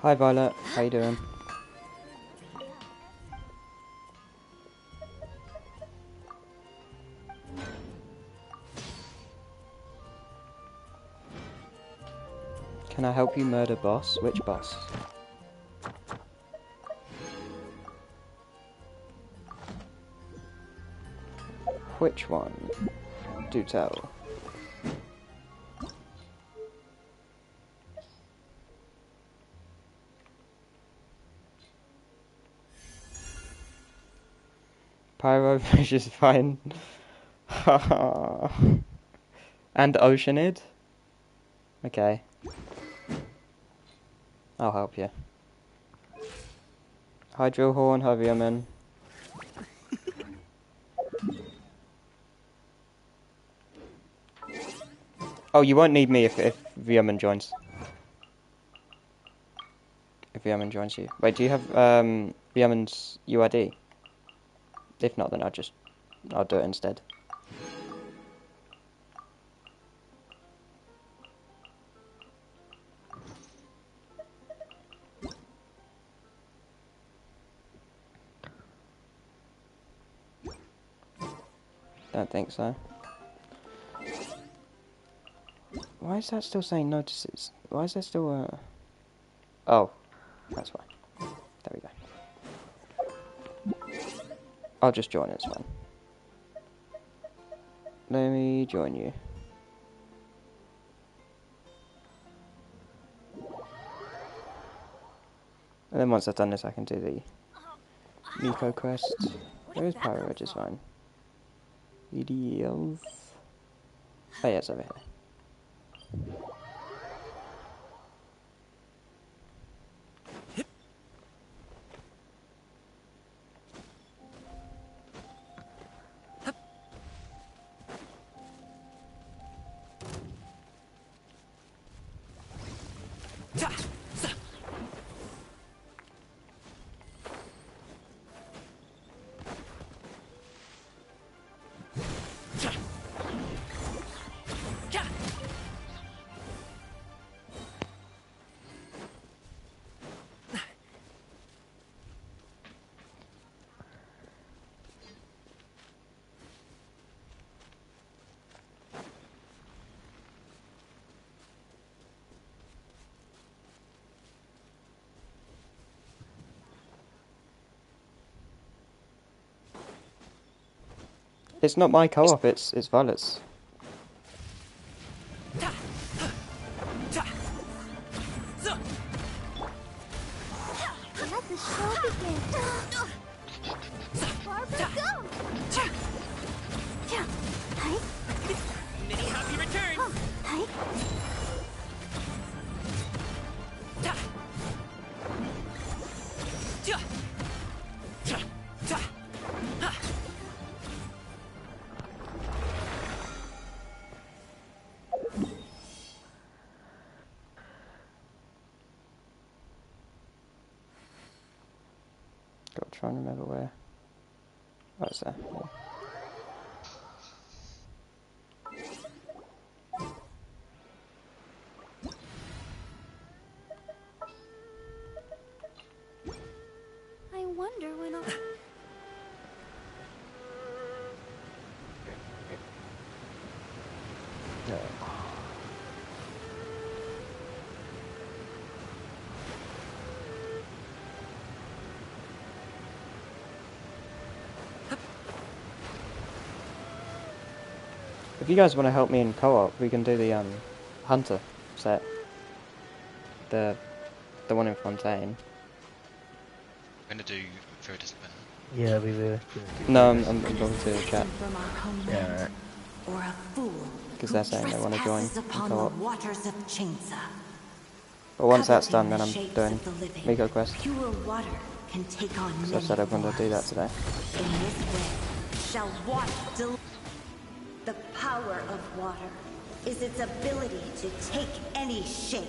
Hi Violet, how you doing? Can I help you murder boss? Which boss? Which one? Do tell. Pyrofish is fine. And Oceanid? Okay. I'll help you. Hydrohorn, Heavyman. Oh, you won't need me if Viaman joins. If Viaman joins you. Wait, do you have Viaman's UID? If not, then I'll do it instead. Don't think so. Why is that still saying notices? Why is there still Oh, that's fine. There we go. I'll just join, it's fine. Let me join you. And then once I've done this, I can do the Miko quest. Where is Pyro? Which is fine. EDLs. Oh yeah, it's over here. It's not my co-op, it's Violet's. Let the show begin. Barbara, go! Many happy returns! Gotta try and remember where. Oh, it's there. Yeah. I wonder when I'll... If you guys want to help me in co-op, we can do the Hunter set. The one in Fontaine. I'm gonna do Third is better. Yeah, we will. No, I'm going to chat. Yeah, Or a fool Because they're saying they want to join trespasses in upon co-op. the waters of Chainsa. But once that's done, Coveting then the I'm shapes doing of the living, Miko quest. Pure water can take on So I many said I'm going to do that forms. today. In this way, shall water the power of water is its ability to take any shape.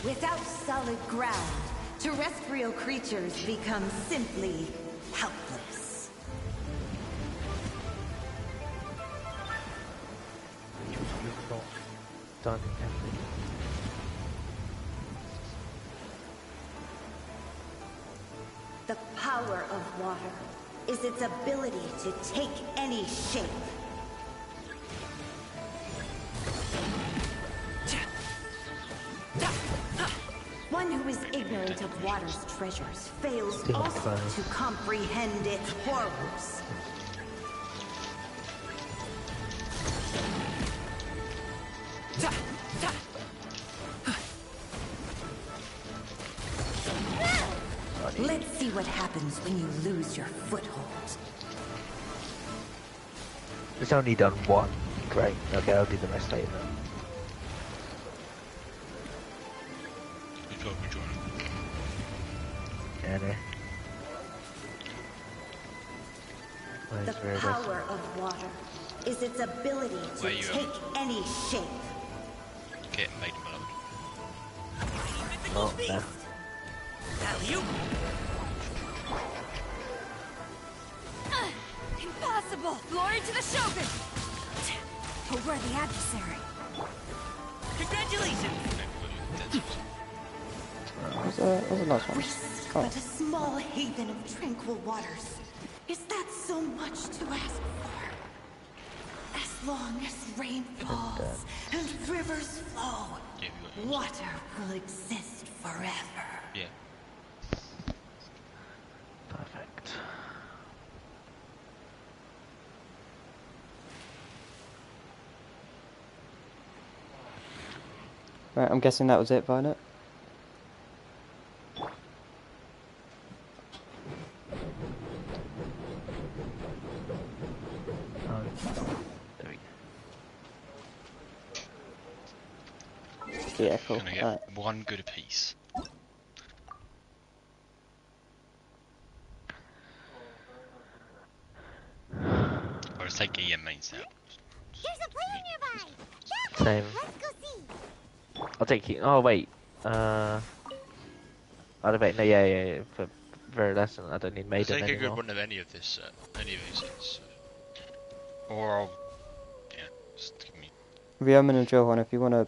Without solid ground, terrestrial creatures become simply helpless. done everything. The power of water is its ability to take any shape. One who is ignorant of water's treasures fails Still also close. to comprehend its horrors. Let's see what happens when you lose your foothold. It's only done one. Great. Okay, I'll do the rest later. Good job, enjoying Yeah, no. The Where's Veritas? power of water is its ability Where to you take any shape. Get Maiden Beloved. Oh, no. Alley-oop. Impossible! Glory to the Shogun! A worthy adversary. Congratulations. What was the last one? Risk, Oh. but a small haven of tranquil waters. Is that so much to ask for? As long as rain falls and rivers flow, Yeah, we got yours. water will exist forever. Yeah. Perfect. Right, I'm guessing that was it, Violet. There we go. Yeah, cool. Can I get Alright. one good apiece? Or just take EM main set. There's a plane nearby! Same. Let's go see! I'll take you. Oh, wait. I'll debate. No, yeah. For Veritas, I don't need Maiden Take a good anymore. one of any of this, any of these sets. Or I'll, yeah, just give me Ryoman and Johan, if you want to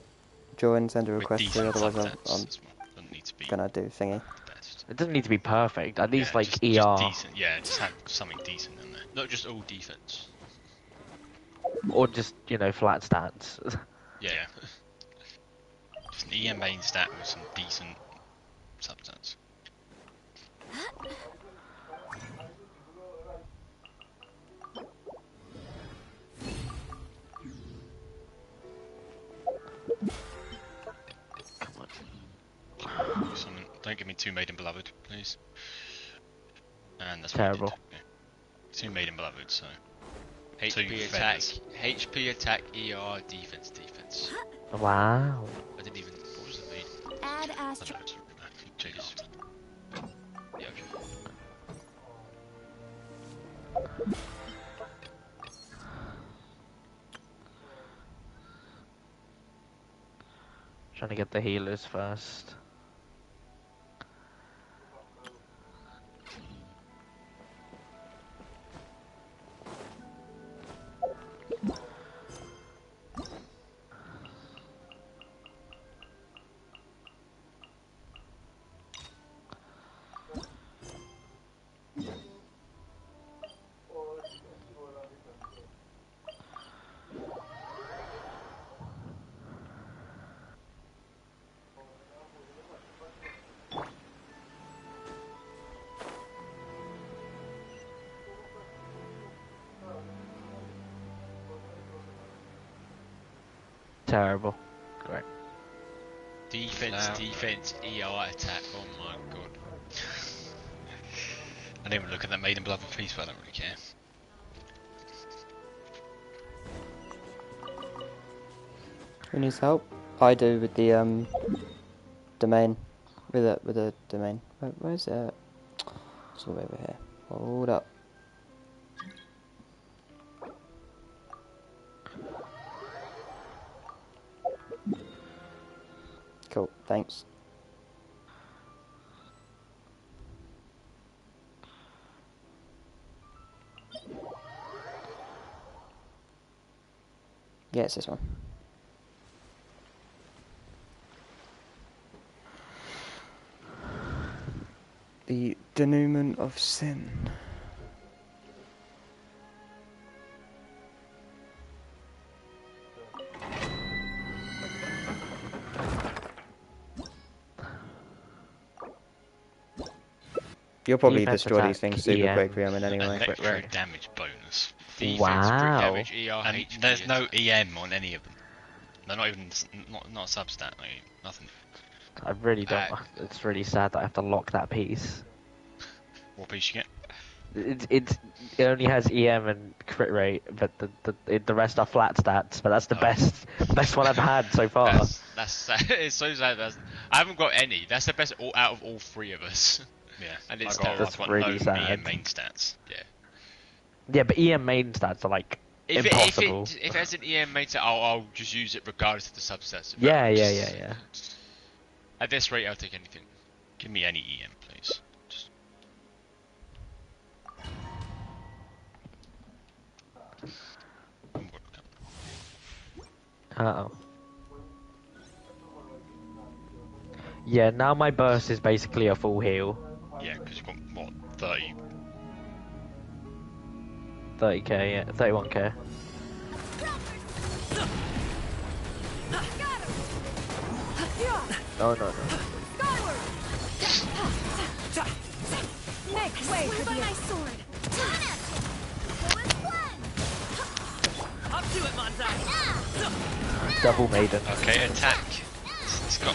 join, send a with request through, decent otherwise subsets I'm as well. Doesn't need to be gonna do thingy. the best. It doesn't need to be perfect. At least Yeah, like just ER decent. Yeah, just have something decent in there. Not just all defense. or just flat stats. Yeah. Just an EM main stat with some decent subsets. Come on. Don't give me two Maiden Beloved, please. And that's Terrible. What I did. Yeah. Two Maiden Beloved, so. HP Two attack, feathers. HP attack, ER, defense, defense. Wow. I didn't even. What was the Maiden? Add I Astro. don't know. Jesus. Yeah, okay. Trying to get the healers first. Terrible. Great. Defense, No. defense, ER, attack. Oh my god. I didn't even look at that Maiden Beloved piece, but I don't really care. Who needs help? I do with the domain. With the domain. Where's it? It's all over here. Hold up. Cool, thanks. Yeah, it's this one. The denouement of sin. You'll probably Defense destroy attack, these things super EM. quick, Riemann, anyway. Electro damage bonus. Defense, Wow. crit damage, ER, And HP, there's no attack. EM on any of them. They're not even not a substat. Like, nothing. I really don't. It's really sad that I have to lock that piece. What piece you get? It only has EM and crit rate, but the rest are flat stats. But that's the best one I've had so far. That's sad. It's so sad. I haven't got any. That's the best out of all three of us. Yeah, And it's I've got That's no really sad. EM main stats. Yeah. Yeah, but EM main stats are like impossible. If it has an EM mate, I'll just use it regardless of the subsets. If Yeah. that works. Yeah. At this rate, I'll take anything. Give me any EM, please. Just... Uh oh. Yeah, now my burst is basically a full heal. Yeah, because you've got what 30. 30k, yeah, 31k. No. Make way for my sword. Up to it, Monzai. Double maiden. Okay, attack. It's got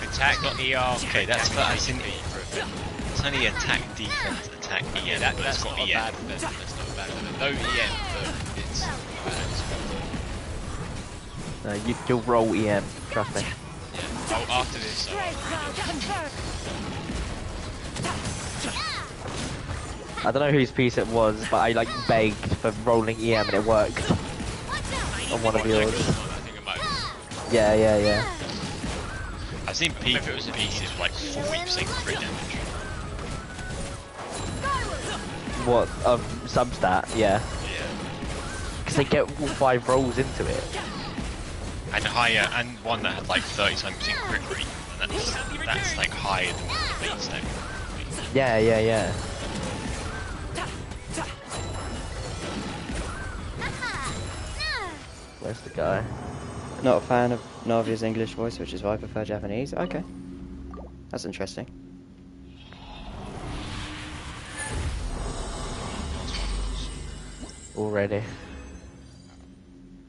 attack. Got ER. Okay, that's in. for a bit. It's only attack, defense, attack, EM. That's But it's not got a EM. bad thing. That's not a bad thing. No EM, but it's bad. You'll roll EM, trust me. Yeah. Oh, after this, I don't know whose piece it was, but I like begged for rolling EM and it worked on one of yours. I think it might have. Yeah. I've seen people with pieces with like 40% crit damage. What? Substat, yeah. Yeah. Because they get all 5 rolls into it. And higher, and one that had like 37% crit rate. And that's like higher than the main stack. Yeah. Where's the guy? Not a fan of Navia's English voice, which is why I prefer Japanese. Okay. That's interesting. Already.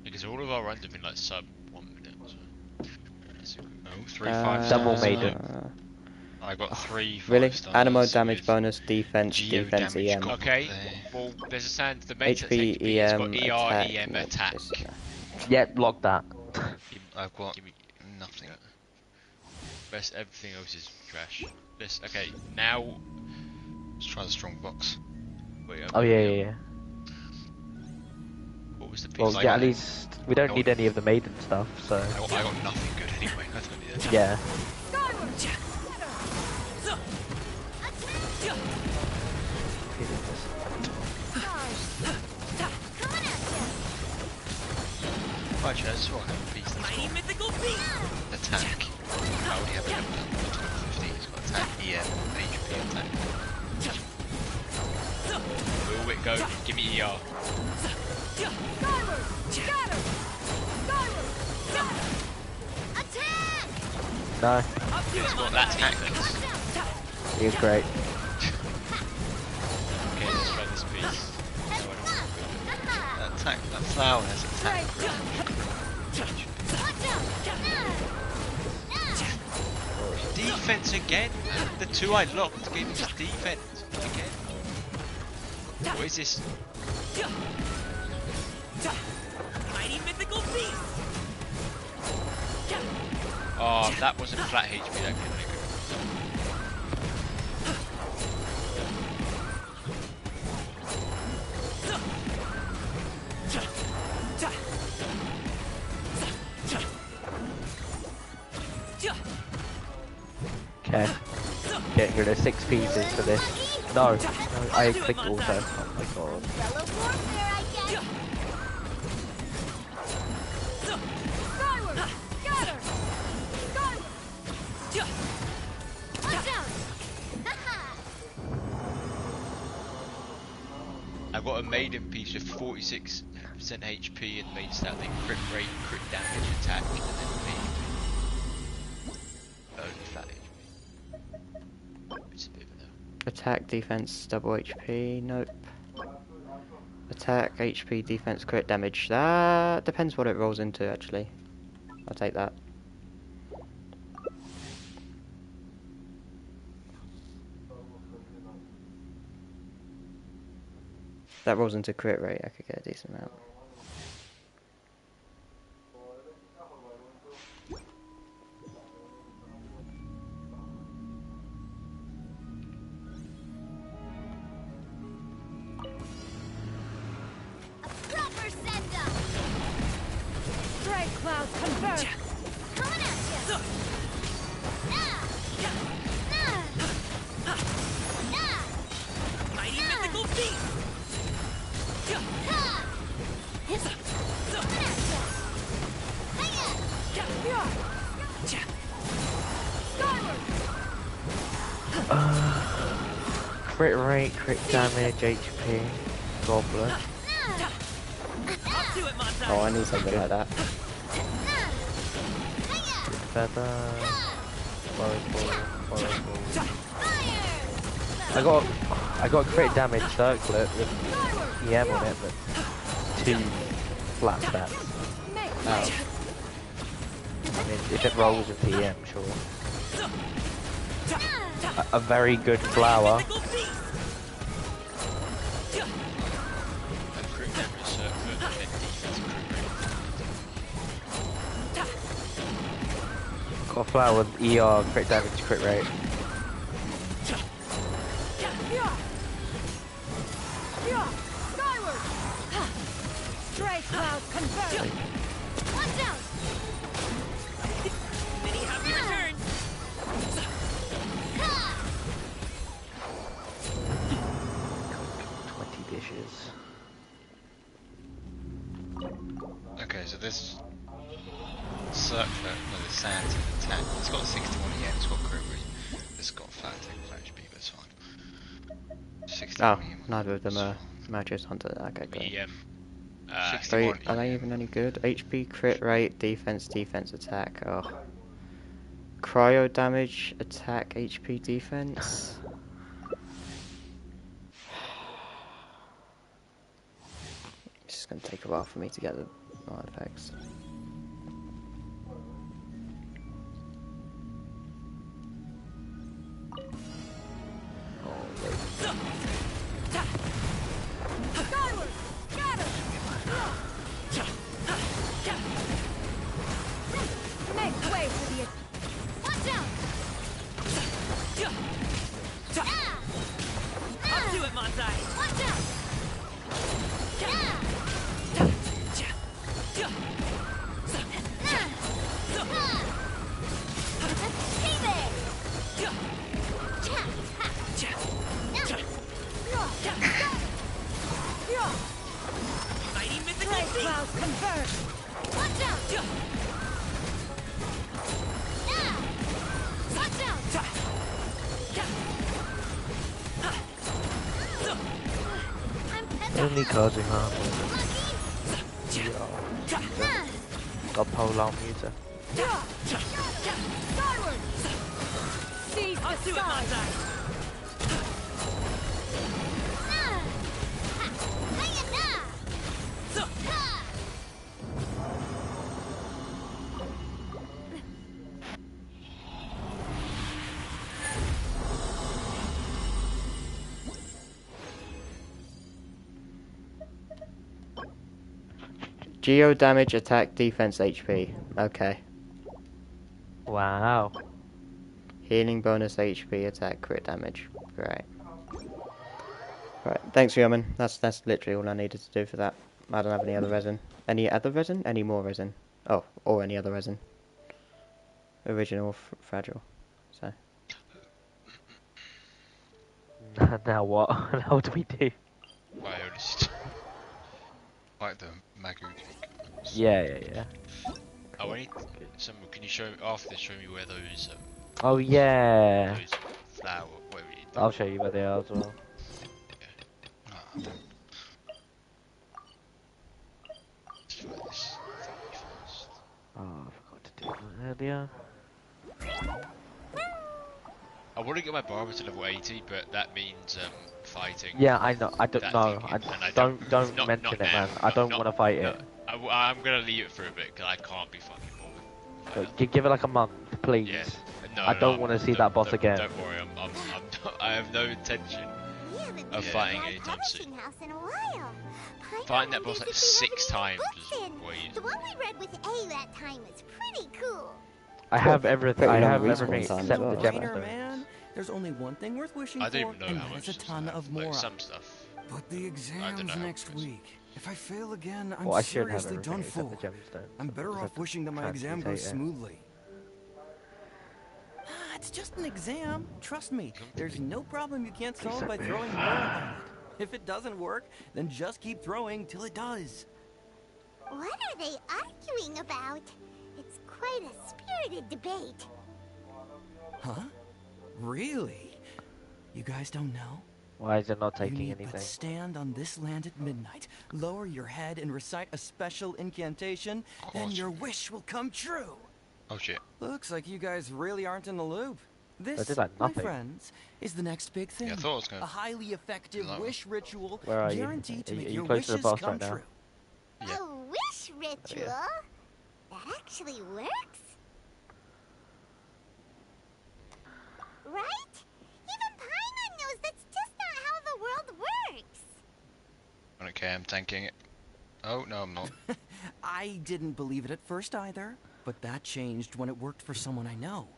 Because all of our runs have been like sub 1 minute. So. Oh, 3 5 Double stars. maiden. I got 3 5 Really? stars. Animal damage with bonus, defense, geo defense, damage EM. got- Okay, there. well, there's a sand. The mate that's HP, HP has got EM, ER, attack. EM, no, attack. this- no. Yeah, lock that. I've got Give me nothing. rest. Everything else is trash. This. Okay, now. Let's try the strong box. Wait, Oh yeah. What was the piece? Well, I yeah, got- at least we don't need any of the maiden stuff, so I got nothing good anyway. I don't need that. yeah. Actually, I just want to have a piece that's Mighty got mythical beast. attack. I already have a level down to 15. It's got attack, EM, HP, attack. Will it go? Give me ER. No, It's got that attack. he was great. Okay, let's try this piece. Attack, that flower has attack. Defense again. The two I locked gave us defense again. What is this? Mighty mythical beast. Oh, that wasn't flat HP. That could make it. Okay. Getting rid of 6 pieces for this. No, I clicked also. Oh my god. I've got a maiden piece with 46% HP and main stat, then crit rate, crit damage, attack, and then main HP. Only flat HP. It's a bit of a no. Attack, defense, double HP. Nope. Attack, HP, defense, crit damage. That depends what it rolls into, actually. I'll take that. That rolls into crit rate. I could get a decent amount. Proper send up. Strike cloud convert. Coming at you. Mighty mythical beast. Crit rate, crit damage, HP, goblet. Up to it, Montai. Oh, I need something like that. Feather. I got crit damage circlet with EM on it, but 2 flat stats. Oh. I mean, if it rolls with EM, sure. A very good flower. Mythical beast. And crit damage circlet, and then defense crit rate. Got a flower with ER, crit damage, crit rate. Skyward. Strike cloud convert. Watch out. Many happy returns. 20 dishes. Okay, so this circlet, no, the sand attack, it's got 61 EM, it's got crit rate, it's got flat attack, flat HP, but it's fine. 61 Oh, EM. neither of them are magic hunter. Okay, good. EM. Are 61 they EM. even any good? HP, crit rate, defense, attack. Oh. Cryo damage, attack, HP, defense. It's just gonna take a while for me to get the artifacts. Skyward. Got him. Make way for the. Watch out. Up to it, Montai. Watch out. Hey there. Mighty mythical Strike beast. cloud convert. Watch out. Watch out. I'm Only causing harm. lucky. Got polearm muter. Skyward. Seize Up the to it, sky. Montai. Geo damage, attack, defense, HP. Okay. Wow. Healing bonus, HP, attack, crit damage. Great. Right, thanks, Yeoman. That's literally all I needed to do for that. I don't have any other resin. Any other resin? Any more resin? Oh, or any other resin. Original, fragile. So. Now what? Now what do we do? Biologist. Like the Magu cake. Yeah. Oh, I need some. Can you show after this? Show me where those Oh yeah. flower. Whatever you do. I'll show you where they are as well. Ah, damn. idea. I want to get my barber to level 80, but that means fighting. Yeah, I know. I don't that know. thing, I and I don't not mention it, now. man. I don't Not- want to fight no, it. I'm gonna leave it for a bit because I can't be fucking bothered. Give it like a month, please. Yeah. No, I don't want to see that boss again. Don't worry, I have no intention of fighting anytime soon. House in a while. Fighting that boss like 6 times is way The one we read with A that time was pretty cool. I have everything. pretty I long have respawn everything time as except well. the Brainer, gemstones. man. There's only one thing worth wishing I don't for, even know and how that much is a ton of like more. some stuff. But the know exam's how next it is. week. If I fail again, I'm Well, I should have seriously everything done except for. the gemstones. I'm better because off wishing that my exam transmutate goes it. smoothly. It's just an exam. Trust me, there's no problem you can't solve by throwing more at it. If it doesn't work, then just keep throwing till it does. What are they arguing about? It's quite a spirited debate. Huh? Really? You guys don't know? Why is it not You taking need anything? but stand on this land at midnight, lower your head and recite a special incantation, then your wish will come true. Oh shit. Looks like you guys really aren't in the loop. This, did like my nothing. friends, is the next big thing. Yeah, I thought it was gonna A highly effective do that wish ritual Where are you? guaranteed to Are make you your close to the wishes boss come right now? true. Yeah. A wish ritual? That actually works? Right? Even Paimon knows that's just not how the world works. Okay, I'm tanking it. Oh no, I'm not. I didn't believe it at first either, but that changed when it worked for someone I know.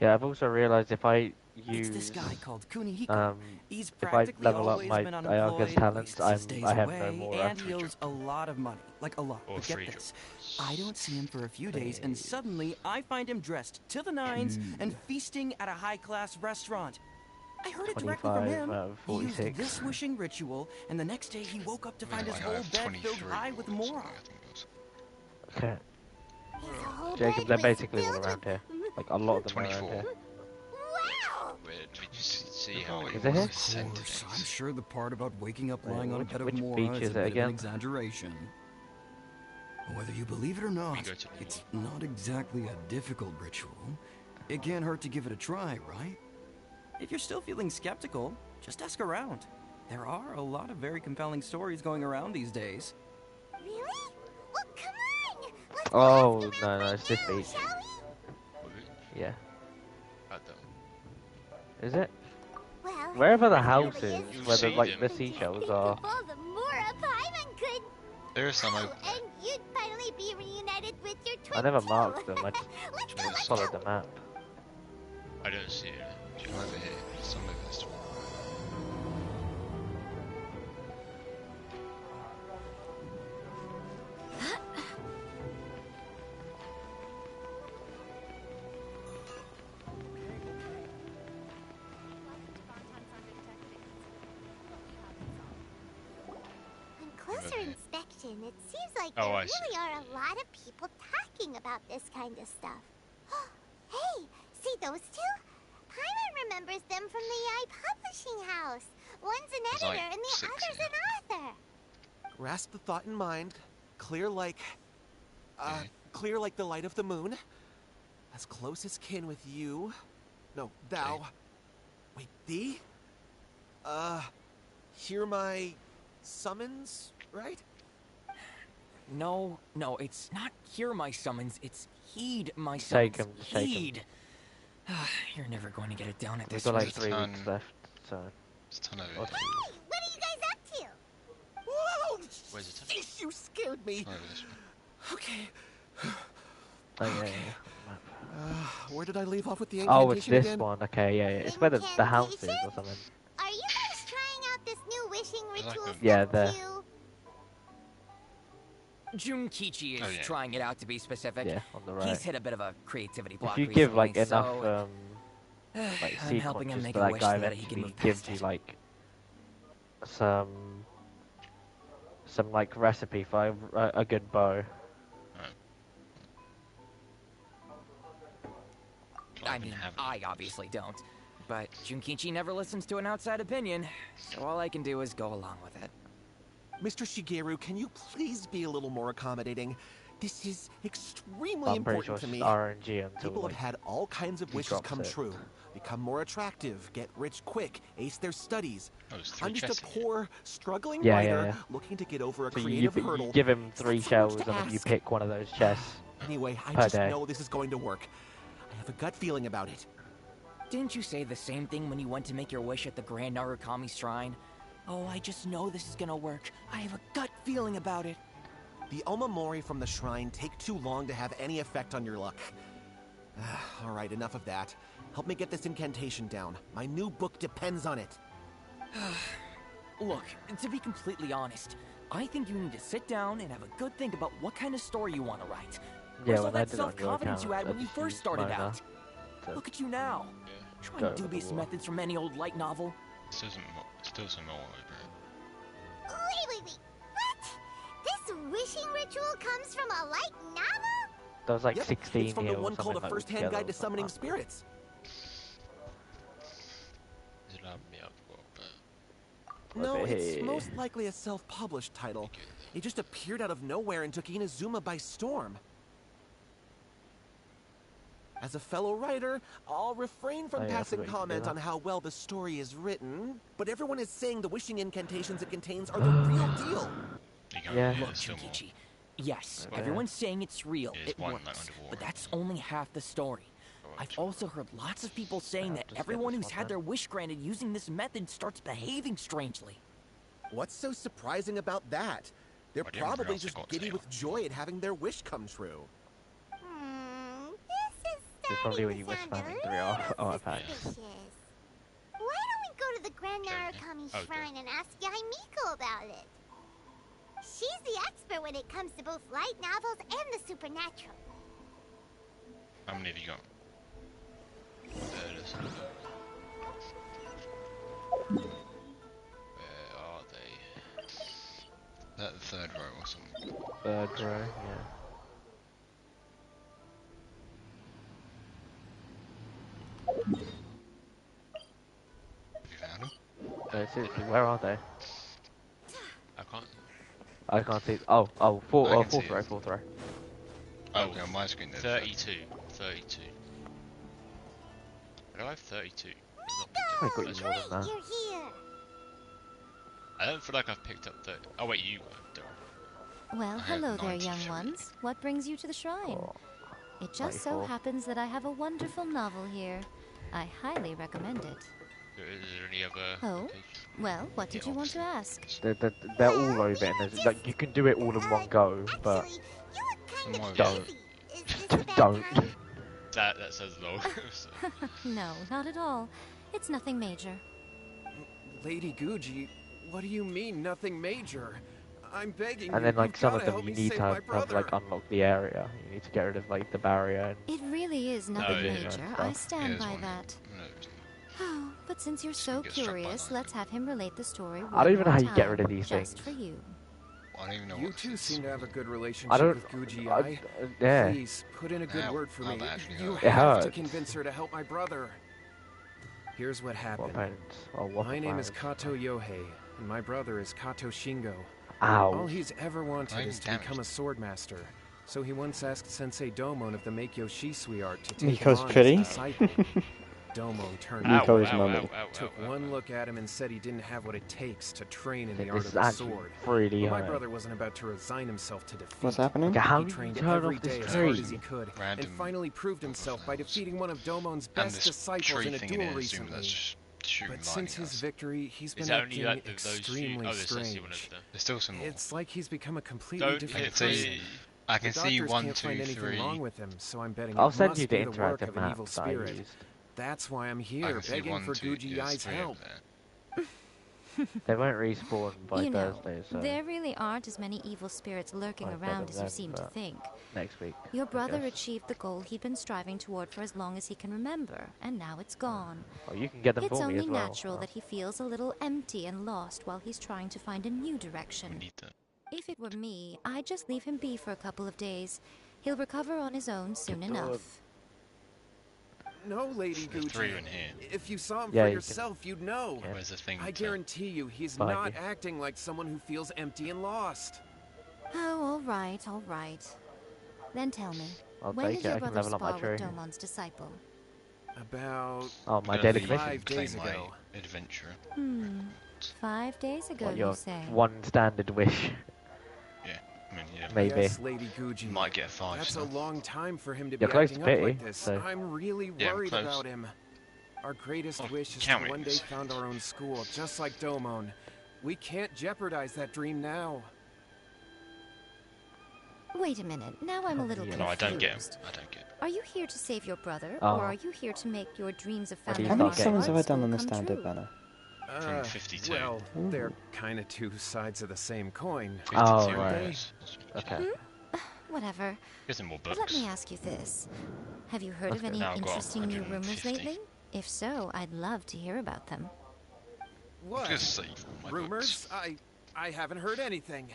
Yeah, I've also realized if I It's use this guy called Kunihiko. He's if I practically level up always my been Ayaka's unemployed, talents, wastes his days I have no away, more and free he owes a lot of money. Like a lot. Or But get free this. I don't see him for a few days, and suddenly I find him dressed to the nines and feasting at a high-class restaurant. I heard it directly from 25 him. out of He used 46. this wishing ritual, and the next day he woke up to find his I whole have bed 23 filled high with or something, more. I think it was. Okay. His whole Jacob, bed they're was basically all filled around with- here. Like a lot of them are around 24. here. Wow! Where did you see how it Is it was here? sent Of to course, I'm things? sure the part about waking up Wait, lying on a which- bed of which Mora beach is is a it bit of again? an exaggeration. Whether you believe it or not, go to the it's not exactly a difficult ritual. It can't hurt to give it a try, right? If you're still feeling skeptical, just ask around. There are a lot of very compelling stories going around these days. Really? Well, come on! Let's Oh, ask no, around no, right it's this now, beach. shall we? Yeah. I don't. Is it? Well, Wherever the it house really is, where the, See like them. the seashells are. Think of all the Mora Paimon could. There is some Oh, open there. and you'd finally be reunited with your twin I never too. marked them. I Let's go, just let's followed go. the map. I don't see it. Do you come over here? Some over this way. On closer Okay. inspection, it seems like Oh, there I see. really are a lot of people talking about this kind of stuff. Hey, see those two? Paimon remembers them from the AI publishing house. One's an There's editor like and the 6 other's here. an author. Grasp the thought in mind. Clear like... Okay. clear like the light of the moon. As close as kin with you. No, thou. Okay. Wait, thee? Hear my summons, right? No, it's not hear my summons, it's heed my Shake summons. 'em, just shake 'em. Heed. You're never going to get it down at We've this got like rate. 3 Ton. weeks left, so. There's a ton over Or here. Hey, what are you guys up to? Whoa! Where's the tunnel? Sheesh, you scared me. Over this way. Okay. Oh, yeah, Okay. yeah. Where did I leave off with the Oh, it's incantation this again? one. Okay, yeah, yeah. It's where the house is or something. Are you guys trying out this new wishing like ritual them. stuff Yeah, there. too? Junkichi is Oh, yeah. trying it out to be specific. Yeah, on the right. He's hit a bit of a creativity block If you give like recently, enough so, like I'm helping him sequences make to a that wish guy, so that he can eventually move gives past you it. like some like recipe for a good bow. I mean, I obviously don't. But Junkichi never listens to an outside opinion, so all I can do is go along with it. Mr. Shigeru, can you please be a little more accommodating? This is extremely I'm pretty sure important to it's me. RNG until People like, have had all kinds of he wishes drops come it. true. Become more attractive, get rich quick, ace their studies. Oh, there's 3 I'm just chests a here. poor, struggling Yeah, writer yeah. looking to get over a So creative you hurdle. give him Is that 3 so much shells to and then you ask? pick one of those chests. Anyway, I per just day. know this is going to work. I have a gut feeling about it. Didn't you say the same thing when you went to make your wish at the Grand Narukami Shrine? Oh, I just know this is gonna work. I have a gut feeling about it. The Omamori from the shrine take too long to have any effect on your luck. Alright, enough of that. Help me get this incantation down. My new book depends on it. Look, to be completely honest, I think you need to sit down and have a good think about what kind of story you want to write. Yeah, Where's all when I that did it on your self-confidence you account, had when I you just first used started Mona out? to Look at you now. go Trying over the dubious wall. methods from any old light novel. Still some more over it. Wait. What? This wishing ritual comes from a light novel? There was like Yep, 16 it's from here the or one called something A like First-Hand altogether Guide to or something Summoning like that. Spirits. No, Over it's here. most likely a self-published title. It just appeared out of nowhere and took Inazuma by storm. As a fellow writer, I'll refrain from Oh, yeah, I passing forgot you could do comment that. on how well the story is written, but everyone is saying the wishing incantations it contains are the real deal. Yeah. Look, Shukichi. Yes, everyone's saying it's real. It works. But that's only half the story. I've also heard lots of people saying that everyone who's had their wish granted using this method starts behaving strangely. What's so surprising about that? They're probably just giddy with joy at having their wish come true. It's probably when you were spamming 3 artifacts. Suspicious. Why don't we go to the Grand Narukami Shrine and ask Yai Miko about it? She's the expert when it comes to both light novels and the supernatural. How many have you got? There it is. Where are they? That the 3rd row or something. 3rd row, yeah. Have you found them? No, seriously, where are they? I can't. I can't see. Oh, fourth row. Oh, okay, on my screen there's 32. 32. Why do I have 32? I got you more than that. You're here. I don't feel like I've picked up 30. Oh wait, you don't. Well, I have hello there, 90 young showing. ones. What brings you to the shrine? It just so 94. happens that I have a wonderful novel here. I highly recommend it. Is there any other? Oh? Well, what did you want to ask? They're all over it, and there's, like, you can do it all in one go, but don't. Don't. That says no. So. No, not at all. It's nothing major. Lady Guji, what do you mean, nothing major? I'm begging And you, then, like, you've some of gotta them help you me need save to my have brother. like, unlock the area. You need to get rid of, like, the barrier. It really is nothing yeah, major. stuff. I stand Yeah, by there's that. No, Oh, but since you're so get struck by curious, let's have him relate the story one I don't even know more how you get rid of time, these just things. for you. I don't even know You what two this is. seem to have a good I relationship don't. with Guji. Yeah. Please, put in a good Ow. word for me. that actually You hurt. It have to hurts. convince her to help my brother. Here's what What happened. parents? Oh, what My name is parents? Kato Yohei, and my brother is Kato Shingo. Ow. All he's ever wanted I'm is to damaged. become a swordmaster. So he once asked Sensei Domon of the Meikyo Shisui art to take Miko's him on pretty. as a disciple. Domon turned Miko him is down. mummy. Took one look at him and said he didn't have what it takes to train in the This art is of the actually sword. really But my hard. brother wasn't about to resign himself to defeat. What's happening? Okay, how He do you trained turn every off this day as hard tree? as he could, Random and finally proved himself by defeating one of Domon's And best this disciples tree in a thing in duel Inazuma recently. that's just shooting But since lightning his us. victory, he's been Is that only acting like those few? extremely Oh, there's actually strange. one of them. There's still some more. It's like he's become a completely Don't different hit person. the. I can The see doctors 1, can't 2, find anything 3. wrong with him, so I'm betting I'll it send must you the be the work interactive of an evil map that I spirit. used. That's why I'm I here, can see begging 1, for 2, Guji yeah, Yai's 3 help. over there. They won't respawn by You know, Thursday, so there really aren't as many evil spirits lurking Like around as you November, seem to think. next week. Your brother guess. achieved the goal he'd been striving toward for as long as he can remember, and now it's gone. Oh, you can get them It's for me only as well. natural that he feels a little empty and lost while he's trying to find a new direction. Need that. If it were me, I'd just leave him be for a couple of days. He'll recover on his own soon Good enough. No, Lady There's 3 Guji. in here. If you saw him Yeah, for you can- yourself, you'd know. Yeah. Where's the thing? I to- guarantee you, he's Find not you. acting like someone who feels empty and lost. Oh, all right, all right. Then tell me, I'll when take did it. your I can brother level up my spar with tree. Domon's disciple? About Oh, my Gonna daily leave commission. five claim days my ago. adventurer. 5 days ago, What, you your say? one standard wish? Yeah, I mean, yeah. Maybe. Yes, Lady Guji. Might get 5 That's still. a long time for him to You're be close acting to up like pity, this. so- I'm really Yeah, I'm worried close. about him. Our greatest Oh, wish is to counting one day this. found our own school, just like Domon. We can't jeopardize that dream now. Wait a minute, now I'm a little confused. No, I don't get him. I don't get him. Are you here to save your brother, Oh. or are you here to make your dreams of What do founding you How a many start martial getting? summons have I arts done school on the come standard true? banner? From 52. Well, they're kind of two sides of the same coin. 52 Oh, right. words. Okay. Whatever. Gives him more But books. let me ask you this. Have you heard That's of any good. Now I've got interesting new rumors 150. lately? If so, I'd love to hear about them. What? Just see my Rumors? books. I haven't heard anything.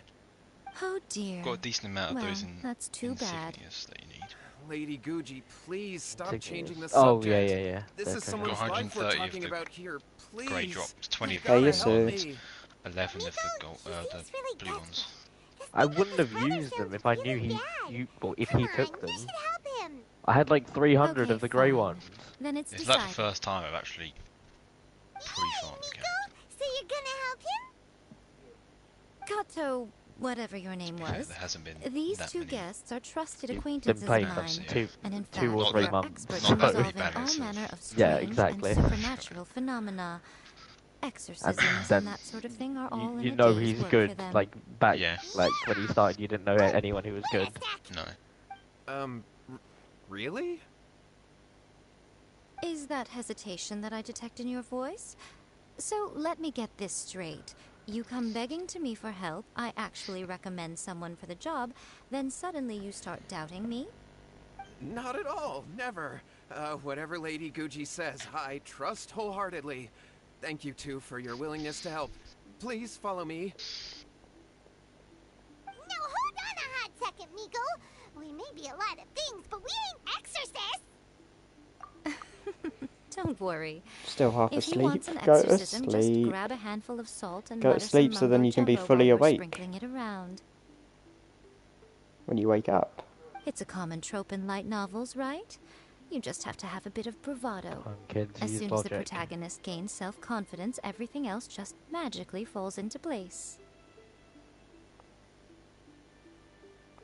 Oh dear. Got a decent amount of Well, those in that's too bad. insignias that you need. Lady Guji, please stop Insignias. changing the Oh, subject. yeah. This They're is good. someone's Got life we're 130 of talking the about here. Please. Grey drops, 20 of You the gotta you help suit. me. 11 of the Miko, gold, he the seems really blue ones. desperate. I wouldn't have His brother used them sounds if I really knew bad. well, if Come he took on, them. we should help him. I had like 300 Okay, of the grey fine. ones. Then it's It's like decided. the first time I've actually pre-farmed the Miko, character. so you're gonna help him? Kato, whatever your name Yeah, was. there hasn't been These that two many. guests are trusted You've acquaintances been playing of for mine, two, and in 2 or fact, 3 are months. experts Not in very resolving bad, all is it? manner of Yeah, strange exactly. and supernatural phenomena. Exorcisms then and that sort of thing are all in You a know day's he's work good. for them. Like back, Yeah. like when he started, you didn't know anyone who was good. No. Really? Is that hesitation that I detect in your voice? So let me get this straight. You come begging to me for help, I actually recommend someone for the job, then suddenly you start doubting me? Not at all. Never. Whatever Lady Guji says, I trust wholeheartedly. Thank you, too, for your willingness to help. Please follow me. Now hold on a hot second, Miko. We may be a lot of things, but we ain't exorcists. Don't worry. Still half If he asleep. wants an Go to exorcism, just sleep. grab a handful of salt and Go to mutter sleep some so then you can be mumbo-jumbo fully while we're awake. sprinkling it around. When you wake up. It's a common trope in light novels, right? You just have to have a bit of bravado. Come on, kids, As use soon as the logic. protagonist gains self-confidence, everything else just magically falls into place.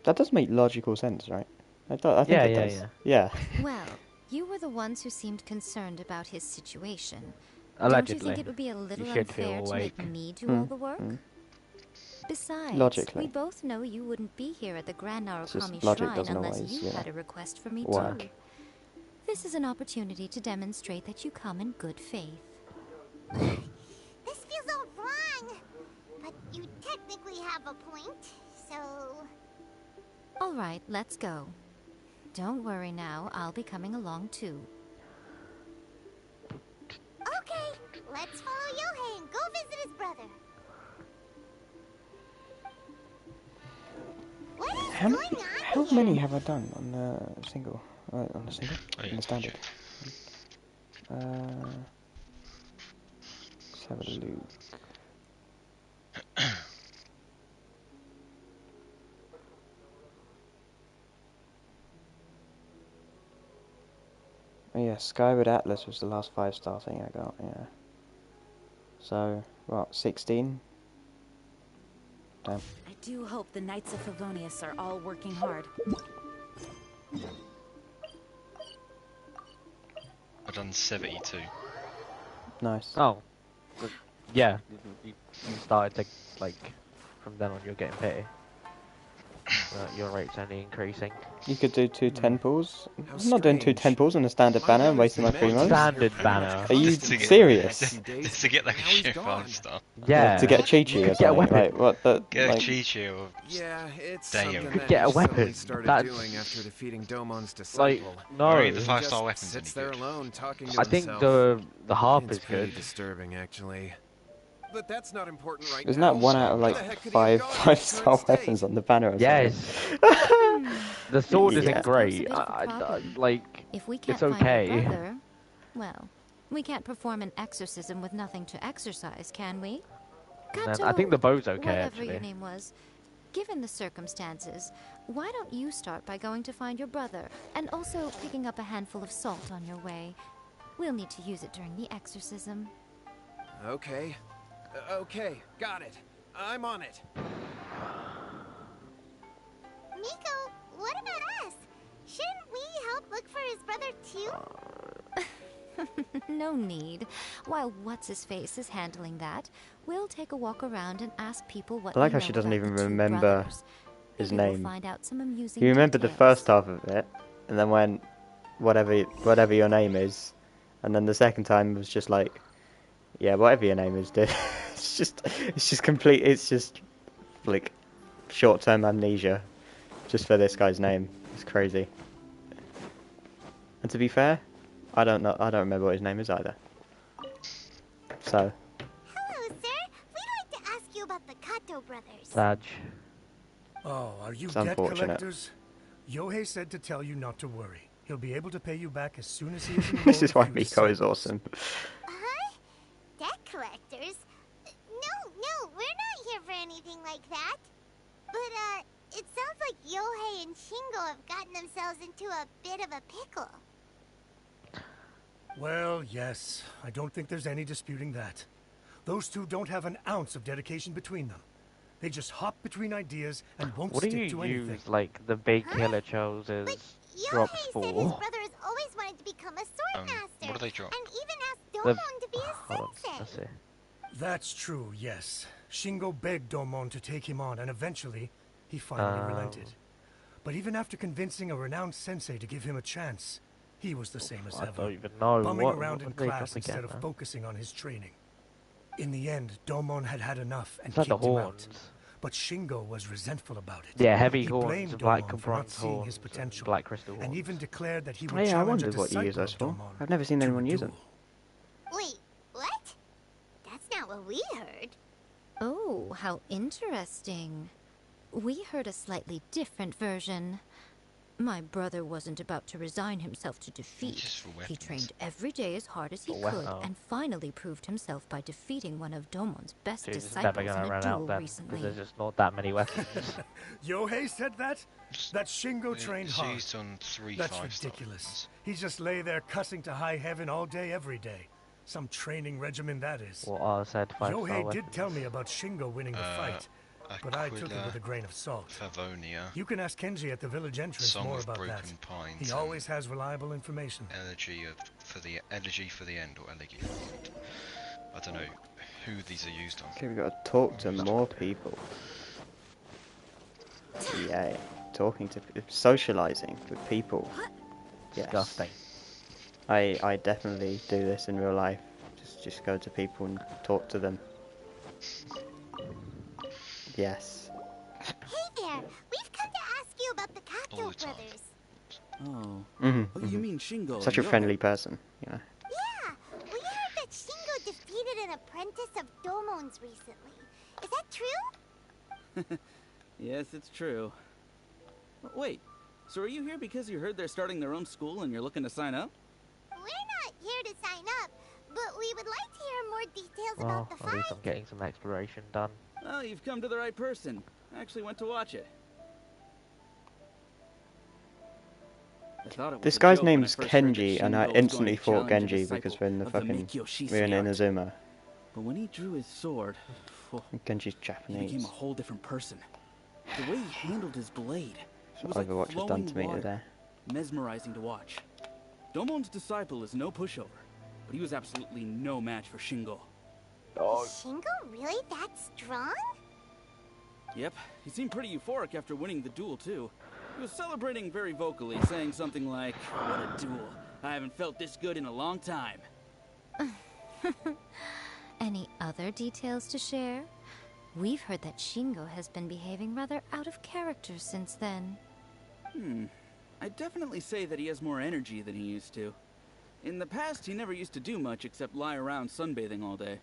That does make logical sense, right? I think Yeah, it yeah, does. yeah. Well, you were the ones who seemed concerned about his situation. Allegedly. Don't you think it would be a little should feel unfair to awake. make me do all the work? Besides, Logically. we both know you wouldn't be here at the Grand It's just Narukami logic Shrine doesn't unless always, you yeah, had a request for me work. too. This is an opportunity to demonstrate that you come in good faith. This feels all wrong. But you technically have a point, so... All right, let's go. Don't worry now, I'll be coming along too. Okay, let's follow Yohei and go visit his brother. What is How going on how here? many have I done on the single? On the single? Oh, yeah, On the standard? check. Let's have a look. Oh yeah, Skyward Atlas was the last 5-star thing I got, yeah. So, what, 16? Damn. I do hope the Knights of Favonius are all working hard. I've done 72. Nice. Oh, yeah. You started to like from then on. You're getting pity. Your rate's only increasing. You could do 2 temples. How I'm not doing 2 strange. temples and a standard banner and wasting my 3 months. Standard banner. Are you Just to get- serious? Just to get like a Now he's shit gone. 5-star. Yeah. To get a Chi-Chi or Get a something, weapon. right? What the, Get like, a Chi-Chi or... Yeah, it's Damn. something Could that get a he suddenly weapon. started That's- doing after defeating Domon's Like disciple. no. Alright, the He 5-star just weapons sits would be there good. alone talking to I think himself. the harp It's is pretty good. disturbing, actually. But that's not important right isn't now. that 1 out of Where like the heck could he 5 have gone in his 5-star current state? weapons on the banner or Yes. something? The sword Yeah. isn't That's great. a bit of a problem. Like If we can't it's find okay. your brother, well, we can't perform an exorcism with nothing to exercise, can we? And I think the bow's okay whatever actually. your name was. Given the circumstances, why don't you start by going to find your brother, and also picking up a handful of salt on your way? We'll need to use it during the exorcism. Okay. Okay, got it. I'm on it. Miko, what about us? Shouldn't we help look for his brother too? No need. While What's-His-Face is handling that, we'll take a walk around and ask people what I like they how know she doesn't about even the two remember brothers. his Maybe we'll name. find out some amusing You remembered the details. first half of it, and then went, whatever your name is, and then the second time was just like, yeah, whatever your name is, dude. it's just complete. It's just like short-term amnesia, just for this guy's name. It's crazy. And to be fair, I don't know. I don't remember what his name is either. So. Hello, sir. We'd like to ask you about the Kato brothers. Saj. Oh, are you It's debt unfortunate. collectors? Yohei said to tell you not to worry. He'll be able to pay you back as soon as he is enrolled. This is why a few Miko is disciples. awesome. Huh? Debt collectors? No, we're not here for anything like that. But, it sounds like Yohei and Shingo have gotten themselves into a bit of a pickle. Well, yes. I don't think there's any disputing that. Those two don't have an ounce of dedication between them. They just hop between ideas and won't What do stick you to use, anything. like, the big killer chose as drops Yohei for? said his brother has always wanted to become a sword master. what do they drop? And even asked The- Domon to be his Hold on, sensei. let's see. That's true, yes. Shingo begged Domon to take him on, and eventually, he finally relented. But even after convincing a renowned sensei to give him a chance, he was the same as I ever. don't even know. Bumming What around in did they drop class instead again, of man? focusing on his training. In the end, Domon had had enough and It's like the kicked him out. horns. But Shingo was resentful about it. Yeah, heavy he horns blamed of black Domon for not bronze seeing his horns, potential, black crystal and horns. even declared that he Oh would yeah, I challenge a wondered what you use disciple those of for. Domon I've never seen to a anyone use them. duel. Wait, what? That's not what we heard. Oh, how interesting. We heard a slightly different version. My brother wasn't about to resign himself to defeat. He trained every day as hard as he could, and finally proved himself by defeating one of Domon's best Dude, it's disciples never in gonna a run duel out then, recently. because there's just not that many weapons. Yohei said that? That Shingo trained It's hard. used on 3 That's 5-star ridiculous. He just lay there cussing to high heaven all day, every day. Some training regimen that is. What are said 5-star Yohei did weapons? tell me about Shingo winning the fight, but I took it with a grain of salt. Favonia. You can ask Kenji at the village entrance Song more of about that. Broken Pines. He always has reliable information. Elegy for the end or elegy for the end. I don't know who these are used on. Okay, we've got to talk to more people. Yay. Talking to... socializing with people. Yes. Disgusting. I definitely do this in real life. Just go to people and talk to them. Yes. Hey there, we've come to ask you about the Kato brothers. Oh. Mm-hmm. Oh, you mean Shingo? Such a Yohei. friendly person, you know. Yeah, we heard that Shingo defeated an apprentice of Domon's recently. Is that true? Yes, it's true. Wait, so are you here because you heard they're starting their own school and you're looking to sign up? We're not here to sign up, but we would like to hear more details Well, about the at least fight. I'm getting some exploration done. Well, you've come to the right person. I actually went to watch it. I thought it was This a guy's joke when I name's first heard that Kenji, and I Shingo was instantly going to thought challenge a Genji because we're in the disciple of fucking... Miko we're in Shisui Inazuma. But when he drew his sword, Genji's he Japanese. became a whole different person. The way he handled his blade, it was That's what like Overwatch has done flowing to me water. today. Mesmerizing to watch. Domon's disciple is no pushover, but he was absolutely no match for Shingo. Is Shingo really that strong? Yep, he seemed pretty euphoric after winning the duel too. He was celebrating very vocally, saying something like, "What a duel. I haven't felt this good in a long time." Any other details to share? We've heard that Shingo has been behaving rather out of character since then. I'd definitely say that he has more energy than he used to. In the past, he never used to do much except lie around sunbathing all day.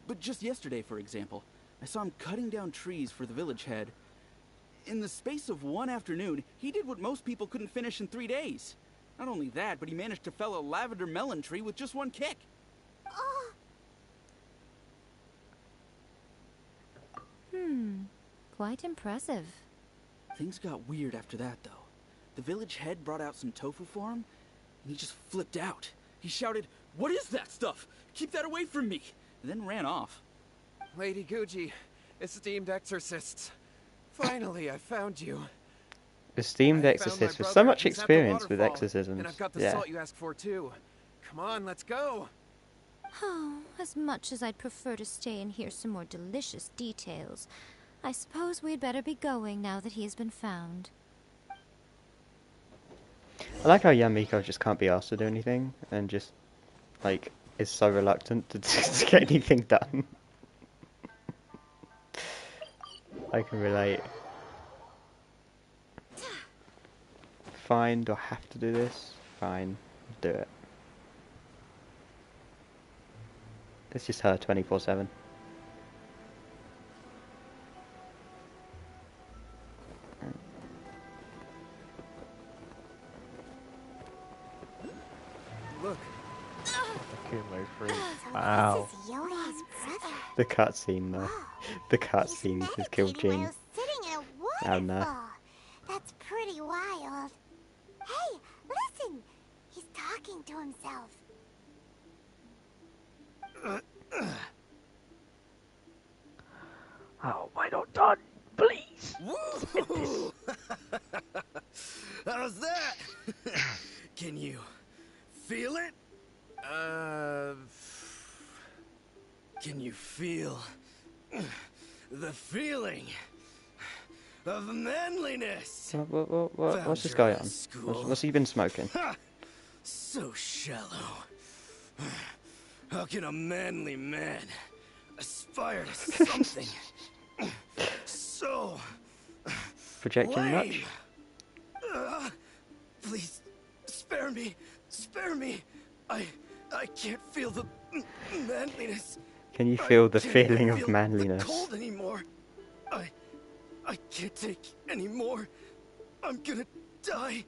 But just yesterday, for example, I saw him cutting down trees for the village head. In the space of one afternoon, he did what most people couldn't finish in 3 days. Not only that, but he managed to fell a lavender melon tree with just one kick. Quite impressive. Things got weird after that, though. The village head brought out some tofu for him, and he just flipped out. He shouted, "What is that stuff? Keep that away from me!" and then ran off. Lady Guji, esteemed exorcists. Finally, I found you. Esteemed exorcist with so much experience with exorcisms. And I've got the Yeah. salt you asked for, too. Come on, let's go. Oh, as much as I'd prefer to stay and hear some more delicious details, I suppose we'd better be going now that he has been found. I like how Miko just can't be asked to do anything and just, like, is so reluctant to get anything done. I can relate. Fine, do I have to do this? Fine, do it. It's just her 24/7. Look. Wow. The cutscene though. The cutscene just killed Jean. Oh no. That's pretty wild. Hey, listen! He's talking to himself. Oh, why not done, please? Woo! How's that? Can you feel it? Can you feel the feeling of manliness? What's this guy on? What's he been smoking? So shallow. How can a manly man aspire to something so Projecting lame? much? Please, spare me. Spare me. I can't feel the manliness. Can you feel the Can't feeling of feel manliness? The cold anymore. I can't take any more. I'm gonna die.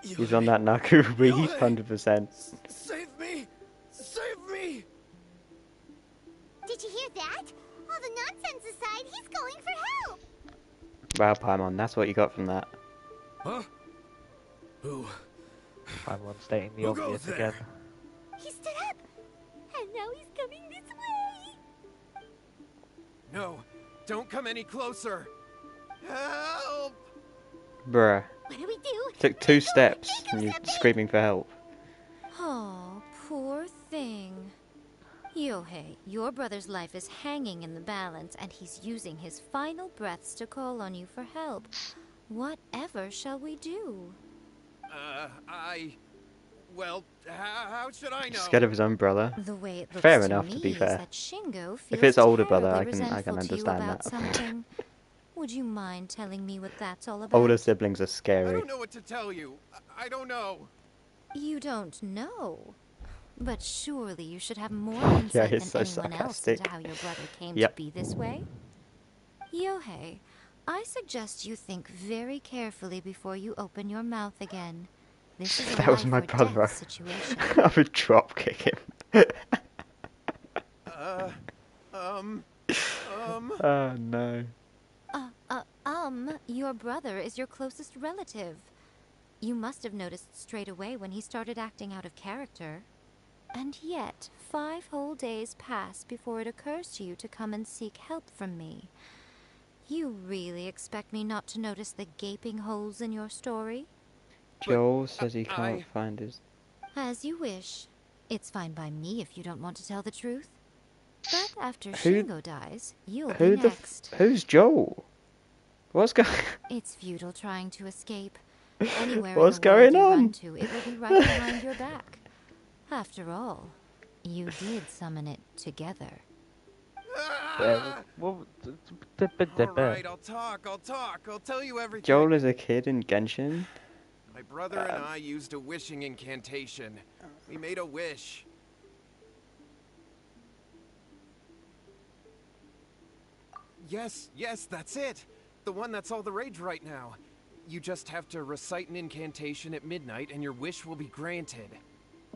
He's on that Naku weed, 100%. Save me! Save me! Did you hear that? All the nonsense aside, he's going for help! Wow, Paimon, that's what you got from that. Huh? Who? Paimon stating the Who obvious goes there? again. He stood up! And now he's coming this way! No, don't come any closer. Help! Bruh. What do we do? Took 2 steps and you're screaming for help. Oh, poor thing. Yohei, your brother's life is hanging in the balance, and he's using his final breaths to call on you for help. Whatever shall we do? Well, how should I know? Scared of his own brother. The way it looks Fair to enough, me to be is fair. that Shingo If feels it's older brother, I terribly can resentful to you understand about that. something. Would you mind telling me what that's all about? Older siblings are I scary. don't know what to tell you. I don't know. You don't know. But surely you should have more Yeah, insight he's than so anyone else sarcastic. into how your brother came Yep. to be this way. Yohei, I suggest you think very carefully before you open your mouth again. This is If a that was my life or brother, death situation. I would drop kick him. Oh no. Your brother is your closest relative. You must have noticed straight away when he started acting out of character. And yet, 5 whole days pass before it occurs to you to come and seek help from me. You really expect me not to notice the gaping holes in your story? Joel says he can't find his... As you wish. It's fine by me if you don't want to tell the truth. But after Who- Shingo dies, you'll Who be the next. Who's Joel? What's going... It's futile trying to escape. Anywhere What's in the world going you run on? to, it will be right behind your back. After all, you did summon it together. Alright, I'll talk. I'll tell you everything. Joel is a kid in Genshin? My brother and I used a wishing incantation. We made a wish. Yes, that's it. The one that's all the rage right now. You just have to recite an incantation at midnight and your wish will be granted.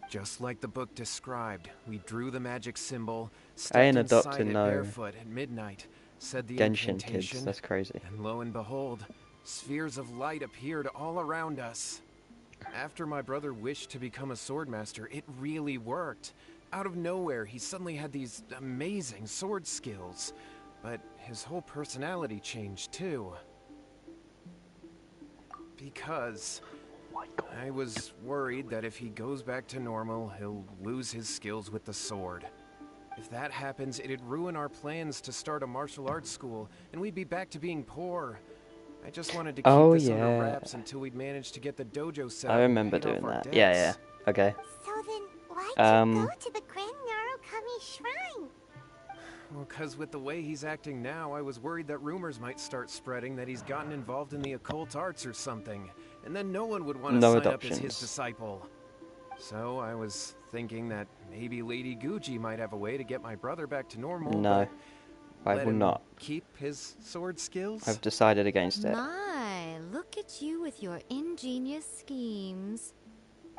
Just like the book described, we drew the magic symbol, I ain't stepped inside adopted, it no. barefoot at midnight, said the Genshin incantation, kids, that's crazy. and lo and behold, spheres of light appeared all around us. After my brother wished to become a swordmaster, it really worked. Out of nowhere, he suddenly had these amazing sword skills, but his whole personality changed too. Because I was worried that if he goes back to normal, he'll lose his skills with the sword. If that happens, it'd ruin our plans to start a martial arts school, and we'd be back to being poor. I just wanted to keep this under wraps until we'd managed to get the dojo set up. I remember doing that. Yeah, yeah. Okay. So then, why'd you go to the Grand Narukami Shrine? Well, because with the way he's acting now, I was worried that rumors might start spreading that he's gotten involved in the occult arts or something, and then no one would want to sign up as his disciple. So I was thinking that maybe Lady Guji might have a way to get my brother back to normal. No, I will not. Keep his sword skills? I've decided against it. My, look at you with your ingenious schemes.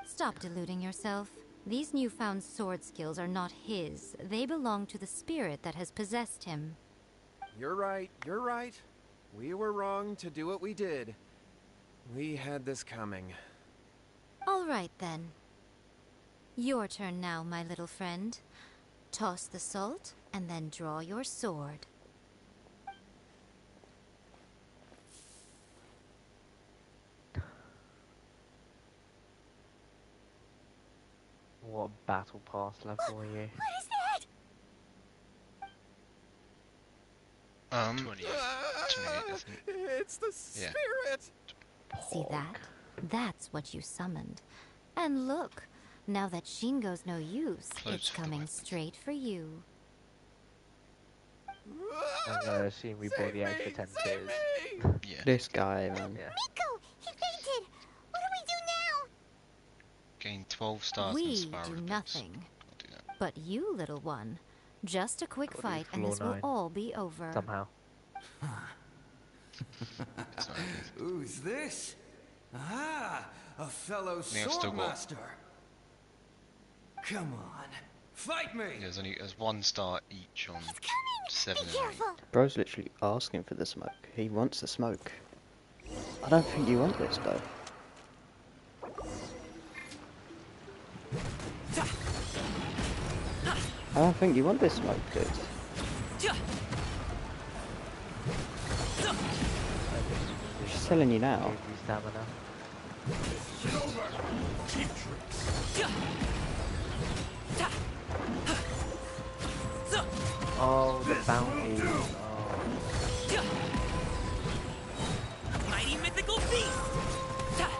Stop deluding yourself. These newfound sword skills are not his. They belong to the spirit that has possessed him. You're right, you're right. We were wrong to do what we did. We had this coming. All right, then. Your turn now, my little friend. Toss the salt, and then draw your sword. What battle pass level are you? What is that? 28, I think. It's the spirit! See that? That's what you summoned. And look, now that Shingo's no use, it's coming straight for you. I'm gonna assume we bought the extra 10 tiers. Yeah. This guy, man. Yeah. Miko, he fainted. What do we do now? Gain 12 stars and We spiral do bits. nothing. But you, little one, just a quick fight and this will all be over. Somehow. Who's this? Ah, a fellow think I've still got- swordmaster. Come on, fight me! There's 1 star each on 7 and 8. Bro's literally asking for the smoke. He wants the smoke. I don't think you want this though. I don't think you want this smoke, dude. She's telling you now. Stamina. Oh, the bounty. Oh. Mighty mythical beast!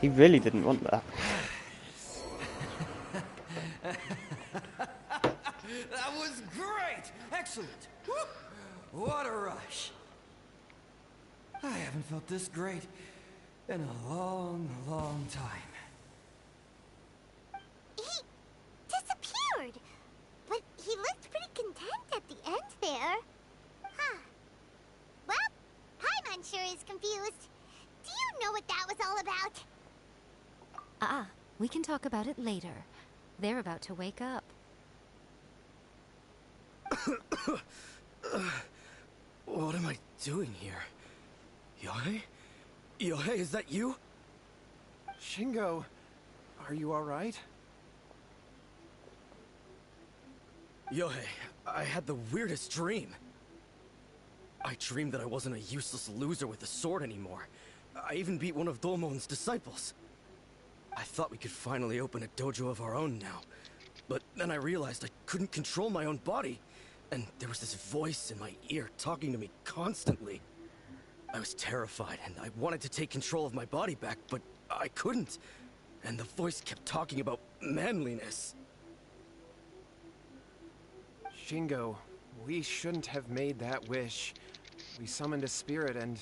He really didn't want that. That was great! Excellent! Whoop. What a rush! I haven't felt this great in a long, long time. He disappeared. But he looked pretty content at the end there. Huh. Well, Paimon sure is confused. Do you know what that was all about? We can talk about it later. They're about to wake up. What am I doing here? Yohei? Yohei, is that you? Shingo, are you alright? Yohei, I had the weirdest dream. I dreamed that I wasn't a useless loser with a sword anymore. I even beat one of Domon's disciples. I thought we could finally open a dojo of our own now. But then I realized I couldn't control my own body. And there was this voice in my ear talking to me constantly. I was terrified and I wanted to take control of my body back, but I couldn't. And the voice kept talking about manliness. Shingo, we shouldn't have made that wish. We summoned a spirit and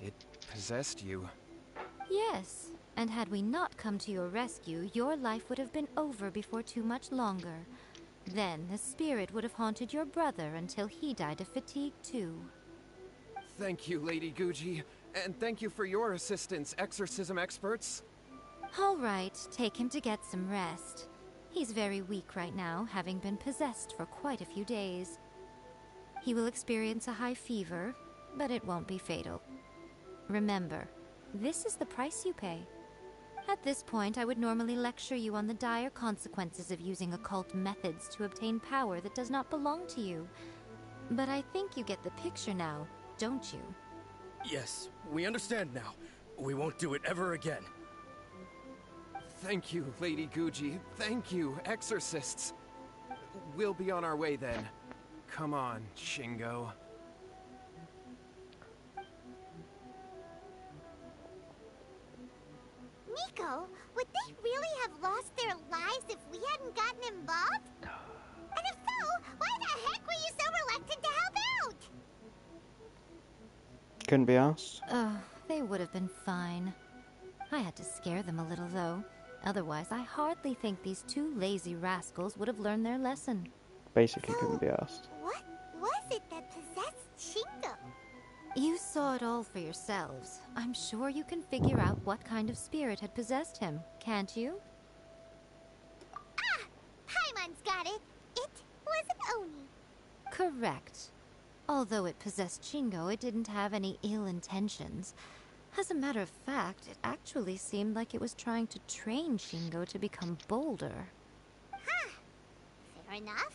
it possessed you. Yes, and had we not come to your rescue, your life would have been over before too much longer. Then the spirit would have haunted your brother until he died of fatigue too. Thank you, Lady Guji. And thank you for your assistance, exorcism experts. All right, take him to get some rest. He's very weak right now, having been possessed for quite a few days. He will experience a high fever, but it won't be fatal. Remember, this is the price you pay. At this point, I would normally lecture you on the dire consequences of using occult methods to obtain power that does not belong to you. But I think you get the picture now, don't you? Yes, we understand now. We won't do it ever again. Thank you, Lady Guji. Thank you, exorcists. We'll be on our way then. Come on, Shingo. Miko, would they really have lost their lives if we hadn't gotten involved? And if so, why the heck were you so reluctant to help out? Couldn't be asked. Oh, they would have been fine. I had to scare them a little, though. Otherwise, I hardly think these two lazy rascals would have learned their lesson. Basically couldn't be asked. What was it that possessed Shingo? You saw it all for yourselves. I'm sure you can figure out what kind of spirit had possessed him, can't you? Ah! Paimon's got it. It was an Oni. Correct. Although it possessed Shingo, it didn't have any ill intentions. As a matter of fact, it actually seemed like it was trying to train Shingo to become bolder. Huh. Fair enough.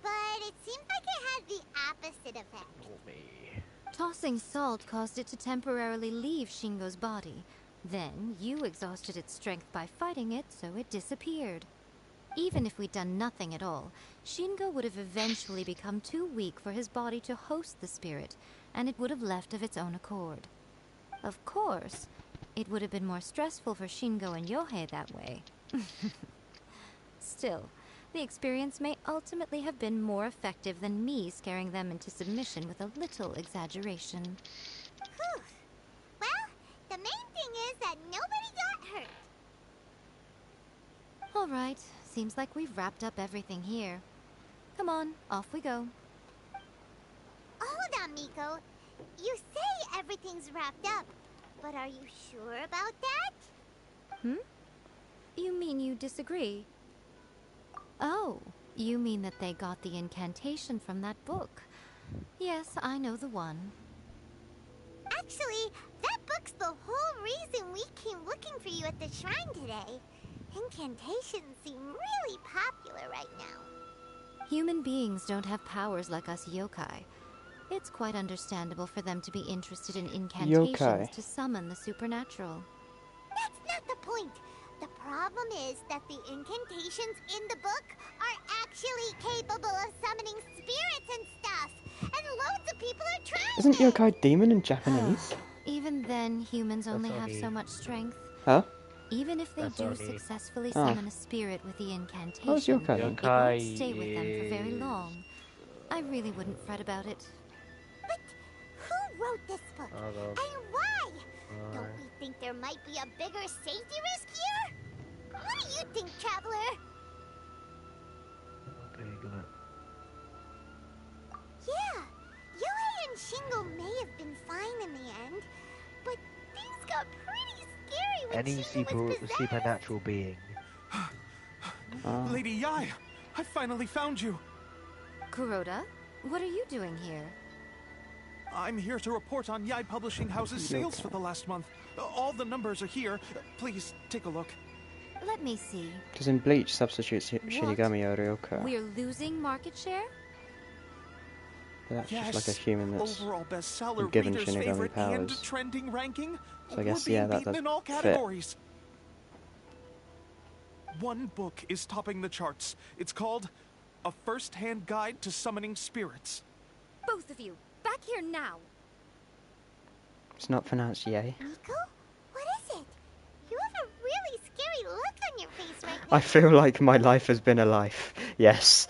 But it seemed like it had the opposite effect. Tossing salt caused it to temporarily leave Shingo's body. Then, you exhausted its strength by fighting it, so it disappeared. Even if we'd done nothing at all, Shingo would have eventually become too weak for his body to host the spirit, and it would have left of its own accord. Of course, it would have been more stressful for Shingo and Yohei that way. Still, the experience may ultimately have been more effective than me scaring them into submission with a little exaggeration. Whew. Well, the main thing is that nobody got hurt. All right, seems like we've wrapped up everything here. Come on, off we go. Hold on, Miko. You say everything's wrapped up, but are you sure about that? You mean you disagree? Oh, you mean that they got the incantation from that book. Yes, I know the one. Actually, that book's the whole reason we came looking for you at the shrine today. Incantations seem really popular right now. Human beings don't have powers like us yokai. It's quite understandable for them to be interested in incantations to summon the supernatural. That's not the point. The problem is that the incantations in the book are actually capable of summoning spirits and stuff. And loads of people are trying Isn't yokai demon in Japanese? Even then, humans only have so much strength. Huh? Even if they do successfully Oh. summon a spirit with the incantation, How's yokai then? it won't stay with them for very long. I really wouldn't fret about it. But who wrote this book? And why? Don't we think there might be a bigger safety risk here? What do you think, Traveler? Yeah, Yohei and Shingo may have been fine in the end, but things got pretty scary when Any Shingo was possessed. supernatural being. Lady Yai, I finally found you. Kuroda, what are you doing here? I'm here to report on Yai Publishing House's sales for the last month. All the numbers are here. Please take a look. Let me see. Because in Bleach substitutes Shinigami or Ryoka. We're losing market share? But that's just like a human that's overall bestseller, given readers' Shinigami favorite, and powers. trending ranking. So I guess, We're being yeah, that beaten does in all fit. categories. One book is topping the charts. It's called A First-Hand Guide to Summoning Spirits. Both of you, back here now. It's not pronounced Yay. Miko? What is it? You have a really scary look on your face right now. I feel like my life has been a life. Yes.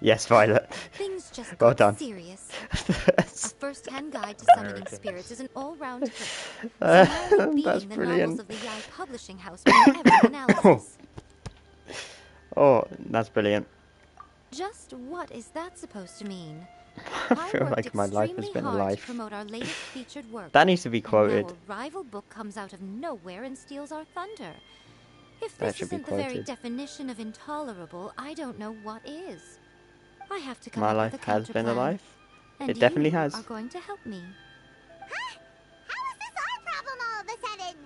Yes, Violet. Things just Well got done. serious. A first-hand guide to summoning spirits is an all-round trick. That's The novels brilliant. of the Yai Publishing House beyond every analysis. Oh, that's brilliant. Just what is that supposed to mean? I feel worked like my life has extremely been a hard to life. promote our latest featured work. That needs to be And quoted. now a rival book comes out of nowhere and steals our thunder. If That this should be isn't the very quoted. definition of intolerable, I don't know what is. I have to come My up life with a has been a counterplan. life. And It definitely you has. are going to help me. Huh? How is this our problem all of a sudden?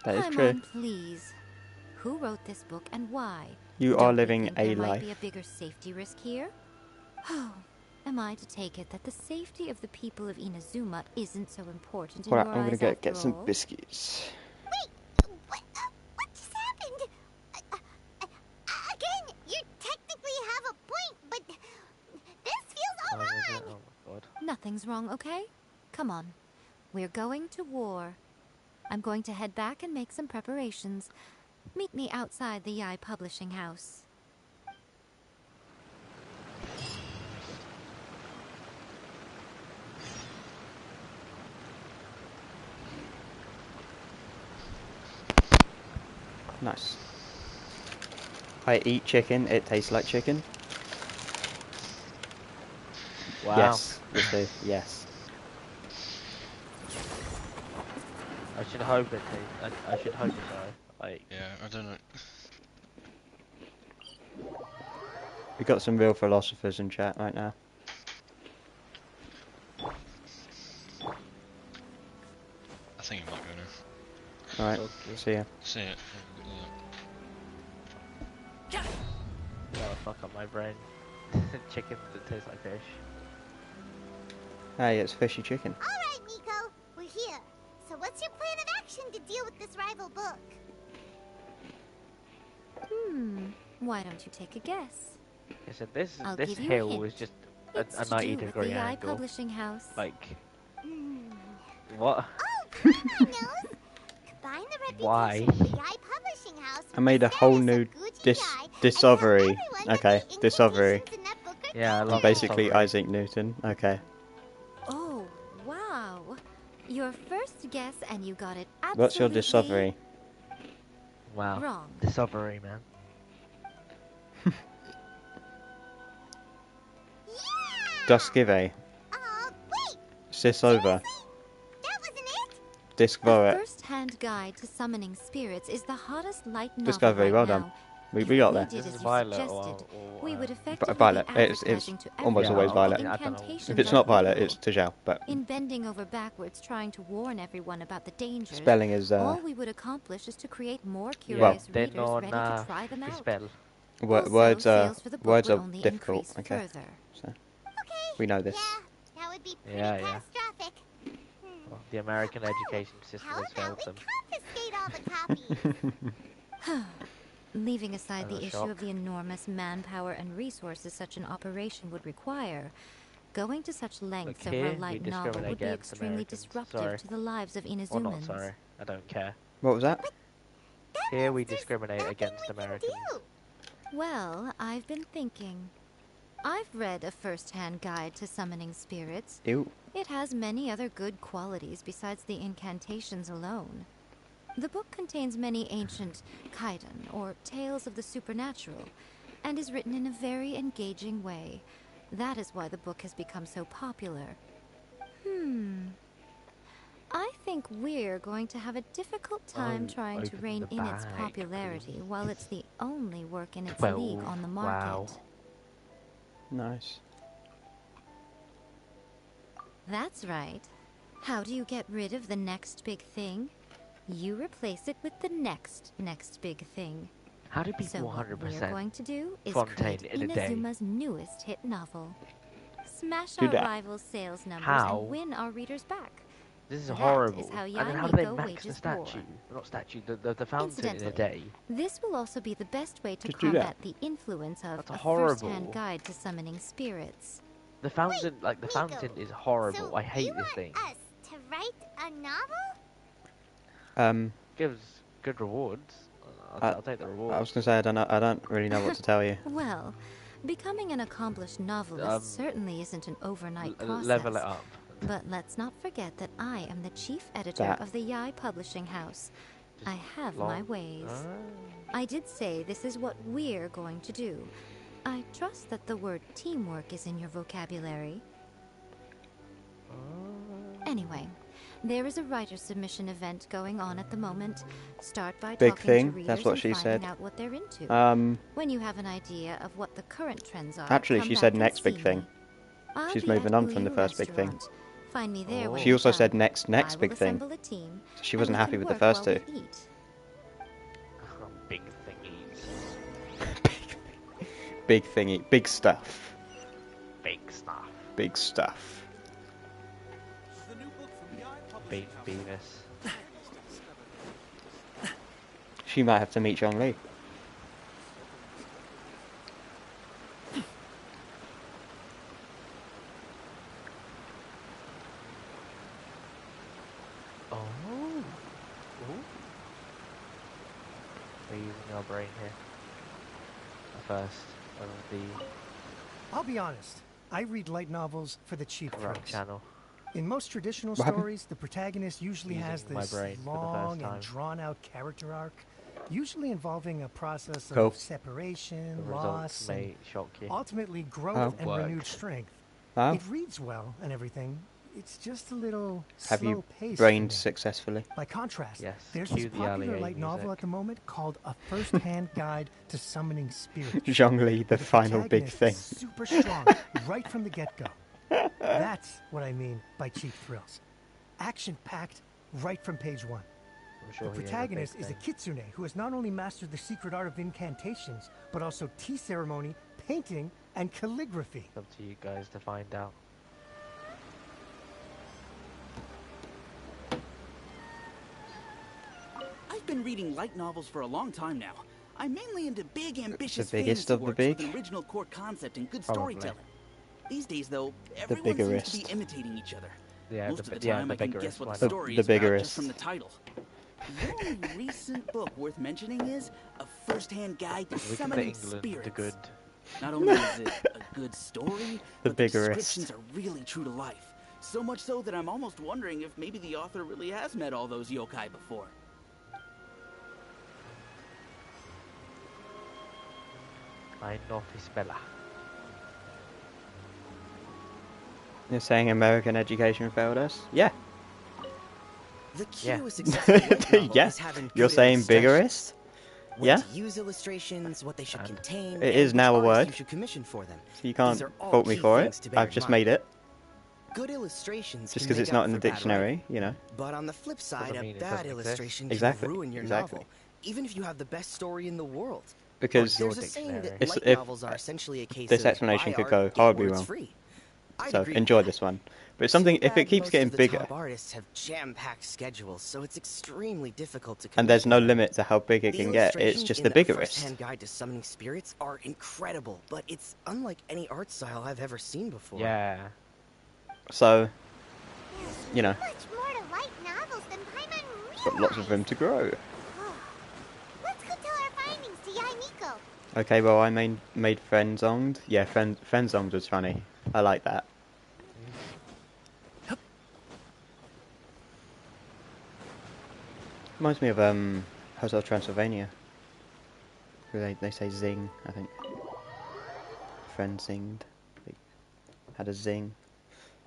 That is true. Paimon, please. Who wrote this book and why? You Don't are we living think a there might life. be a bigger safety risk here? Oh, am I to take it that the safety of the people of Inazuma isn't so important in Alright, your I'm gonna eyes get after some all? biscuits. What just happened? Again, you technically have a point, but this feels all wrong. Oh my god. Nothing's wrong, okay? Come on. We're going to war. I'm going to head back and make some preparations. Meet me outside the Yai Publishing House. Nice. I eat chicken, it tastes like chicken. Wow. Yes, this is, yes. I should hope it tastes. I should hope so. Like. Yeah, I don't know. We got some real philosophers in chat right now. I think you might go now. Alright, Okay. see ya. See it. Oh, fuck up my brain. Chicken that tastes like fish. Hey, it's fishy chicken. Alright, Miko, we're here. So what's your plan of action to deal with this rival book? Why don't you take a guess? Okay, so this I'll this give you a hill hint. is just It's a to 90 do with degree the Yai angle. Publishing House. Like Hmm. what? Oh, I knows. Combine the reputation Why? of the Yai Publishing House I made a whole new discovery. Okay, discovery. Yeah, I I'm love basically Discovery. Isaac Newton. Okay. Oh, wow. Your first guess and you got it absolutely What's your discovery? Wow. wrong. Discovery, man. Duskive. Wait, Sisova. that wasn't it? A Discover. first-hand guide to summoning spirits is the hottest light novel Discovery, right well now. done. We If got we there. did This as is you Violet suggested, or, we would effectively Violet. be It's advertising to almost everyone always all Violet. the I don't know. incantations If it's are not Violet, illegal. it's Tajal. But In bending over backwards trying to warn everyone about the dangers, spelling is all we would accomplish is to create more Yeah, curious they readers know ready to try them out. spell. Also, words are sales for the book words would are only difficult. increase Okay, further. so we know this. Yeah, that would be pretty Yeah, yeah. catastrophic. Well, the American education system How has about failed we them. confiscate all the copies? Leaving aside That's the a issue shock. of the enormous manpower and resources such an operation would require, going to such lengths Look, over a here we light novel discriminate would be against extremely Americans. disruptive Sorry. to the lives of Well, not Inazumans. sorry. I don't care. What was that? Here we discriminate against Americans. Well, I've been thinking. I've read a first-hand guide to summoning spirits. Ew. It has many other good qualities besides the incantations alone. The book contains many ancient kaidan, or tales of the supernatural, and is written in a very engaging way. That is why the book has become so popular. I think we're going to have a difficult time trying to open rein the in its bag, popularity while it's the only work in its 12. league on the market. Wow. Nice. That's right. How do you get rid of the next big thing? You replace it with the next big thing. How do people So what we're 100% going to do is Fontaine create in a day? Inazuma's newest hit novel. Smash Do our that. rivals' sales numbers How? and win our readers back. This is That horrible. is how And Yai then how do they Miko max the wages statue? war. Not statue, the fountain in a Incidentally, day. this will also be the best way to Just do that. combat the influence of That's a horrible. first-hand guide to summoning spirits. The fountain, like the Miko, fountain is horrible. So I hate you this want thing. us to write a novel? Gives good rewards. I'll take the rewards. I was gonna say I don't really know what to tell you. Well, becoming an accomplished novelist certainly isn't an overnight process. Level it up. But let's not forget that I am the chief editor That. of the Yai Publishing House. I have my long- ways. I did say this is what we're going to do. I trust that the word teamwork is in your vocabulary. Anyway, there is a writer submission event going on at the moment. Start by Big talking thing, to readers that's what and she finding said. out what they're into. When you have an idea of what the current trends are, Actually, come she back said and next see big thing. me. I'll She's be moving at on from the Uyu first big thing. Restaurant. Find me there when She you're also said done. next I will big thing. assemble a team, So she and wasn't we happy can with the work first while two. we eat. Big thingies. Big thingy. Big stuff. Big stuff. Big stuff. Big Beavis. She might have to meet Zhong Li. Oh. Ooh. We're using our brain here. First of the I'll be honest. I read light novels for the cheap corrupt thrills. channel. In most traditional What happened? stories, the protagonist usually has Using my this brain for the long first time. and drawn-out character arc, usually involving a process Cool. of separation, The loss, results and may shock you. ultimately growth Oh. and renewed strength. Oh. It reads well and everything. It's just a little Have you slow-paced. brained for me. successfully? By contrast, Yes, there's cue this the popular Ali light novel music. at the moment called A First-Hand Guide to Summoning Spirits. Zhong Li, the where final big protagonist thing. is super strong right from the get-go. That's what I mean by cheap thrills. Action-packed right from page one. I'm sure The he is a protagonist big is a thing. kitsune who has not only mastered the secret art of incantations, but also tea ceremony, painting, and calligraphy. It's up to you guys to find out. I've been reading light novels for a long time now. I'm mainly into big, ambitious biggest fantasy of the works big? with an original core concept and good Probably. storytelling. These days, though, everyone seems biggerest. to be imitating each other. Yeah, Most the of the bi- time, the I can biggerest, guess what why the not? story The is about biggerest. just from the title. The only recent book worth mentioning is A First-Hand Guide to We can Summoning England Spirits. the good. Not only is it a good story, The but the biggerest. descriptions are really true to life. So much so that I'm almost wondering if maybe the author really has met all those yokai before. Ein Office Bella. You're saying American education failed us? Yeah. The key Yeah. to a successful light novel Yeah. is having You're good saying illustrations. biggerest? When Yeah. to use illustrations, what they should contain, It and is which now a artist word. you should commission for them. So you can't These are all fault me key for things it. to bear I've in just mind. made it. Good illustrations Just can because make it's up not in for the bad dictionary, writing. you know. But on the flip side, Doesn't a mean it bad doesn't exist. illustration Exactly, can ruin your exactly. novel, even if you have the best story in the world. Because There's a saying that it's, light if novels are essentially a case this of explanation buy could art, go get horribly words wrong. free. I'd So agree with enjoy that. this one. But it's something, Too if it bad keeps most getting of the bigger, top artists have jam-packed schedules, so it's extremely difficult to and there's commission no them. limit to how big it The can get, it's illustrations just in the A biggerest. First-Hand Guide to Summoning Spirits are incredible, but it's unlike any art style I've ever seen before. Yeah. So, you know, Much more to light novels than Paimon it's got lots of room to grow. Let's go tell our findings to Yai Miko. Okay, well, I made Friendzonged. Yeah, Friendzonged was funny. I like that. Reminds me of Hotel Transylvania. Where they say zing, I think. Friend zinged. They had a zing.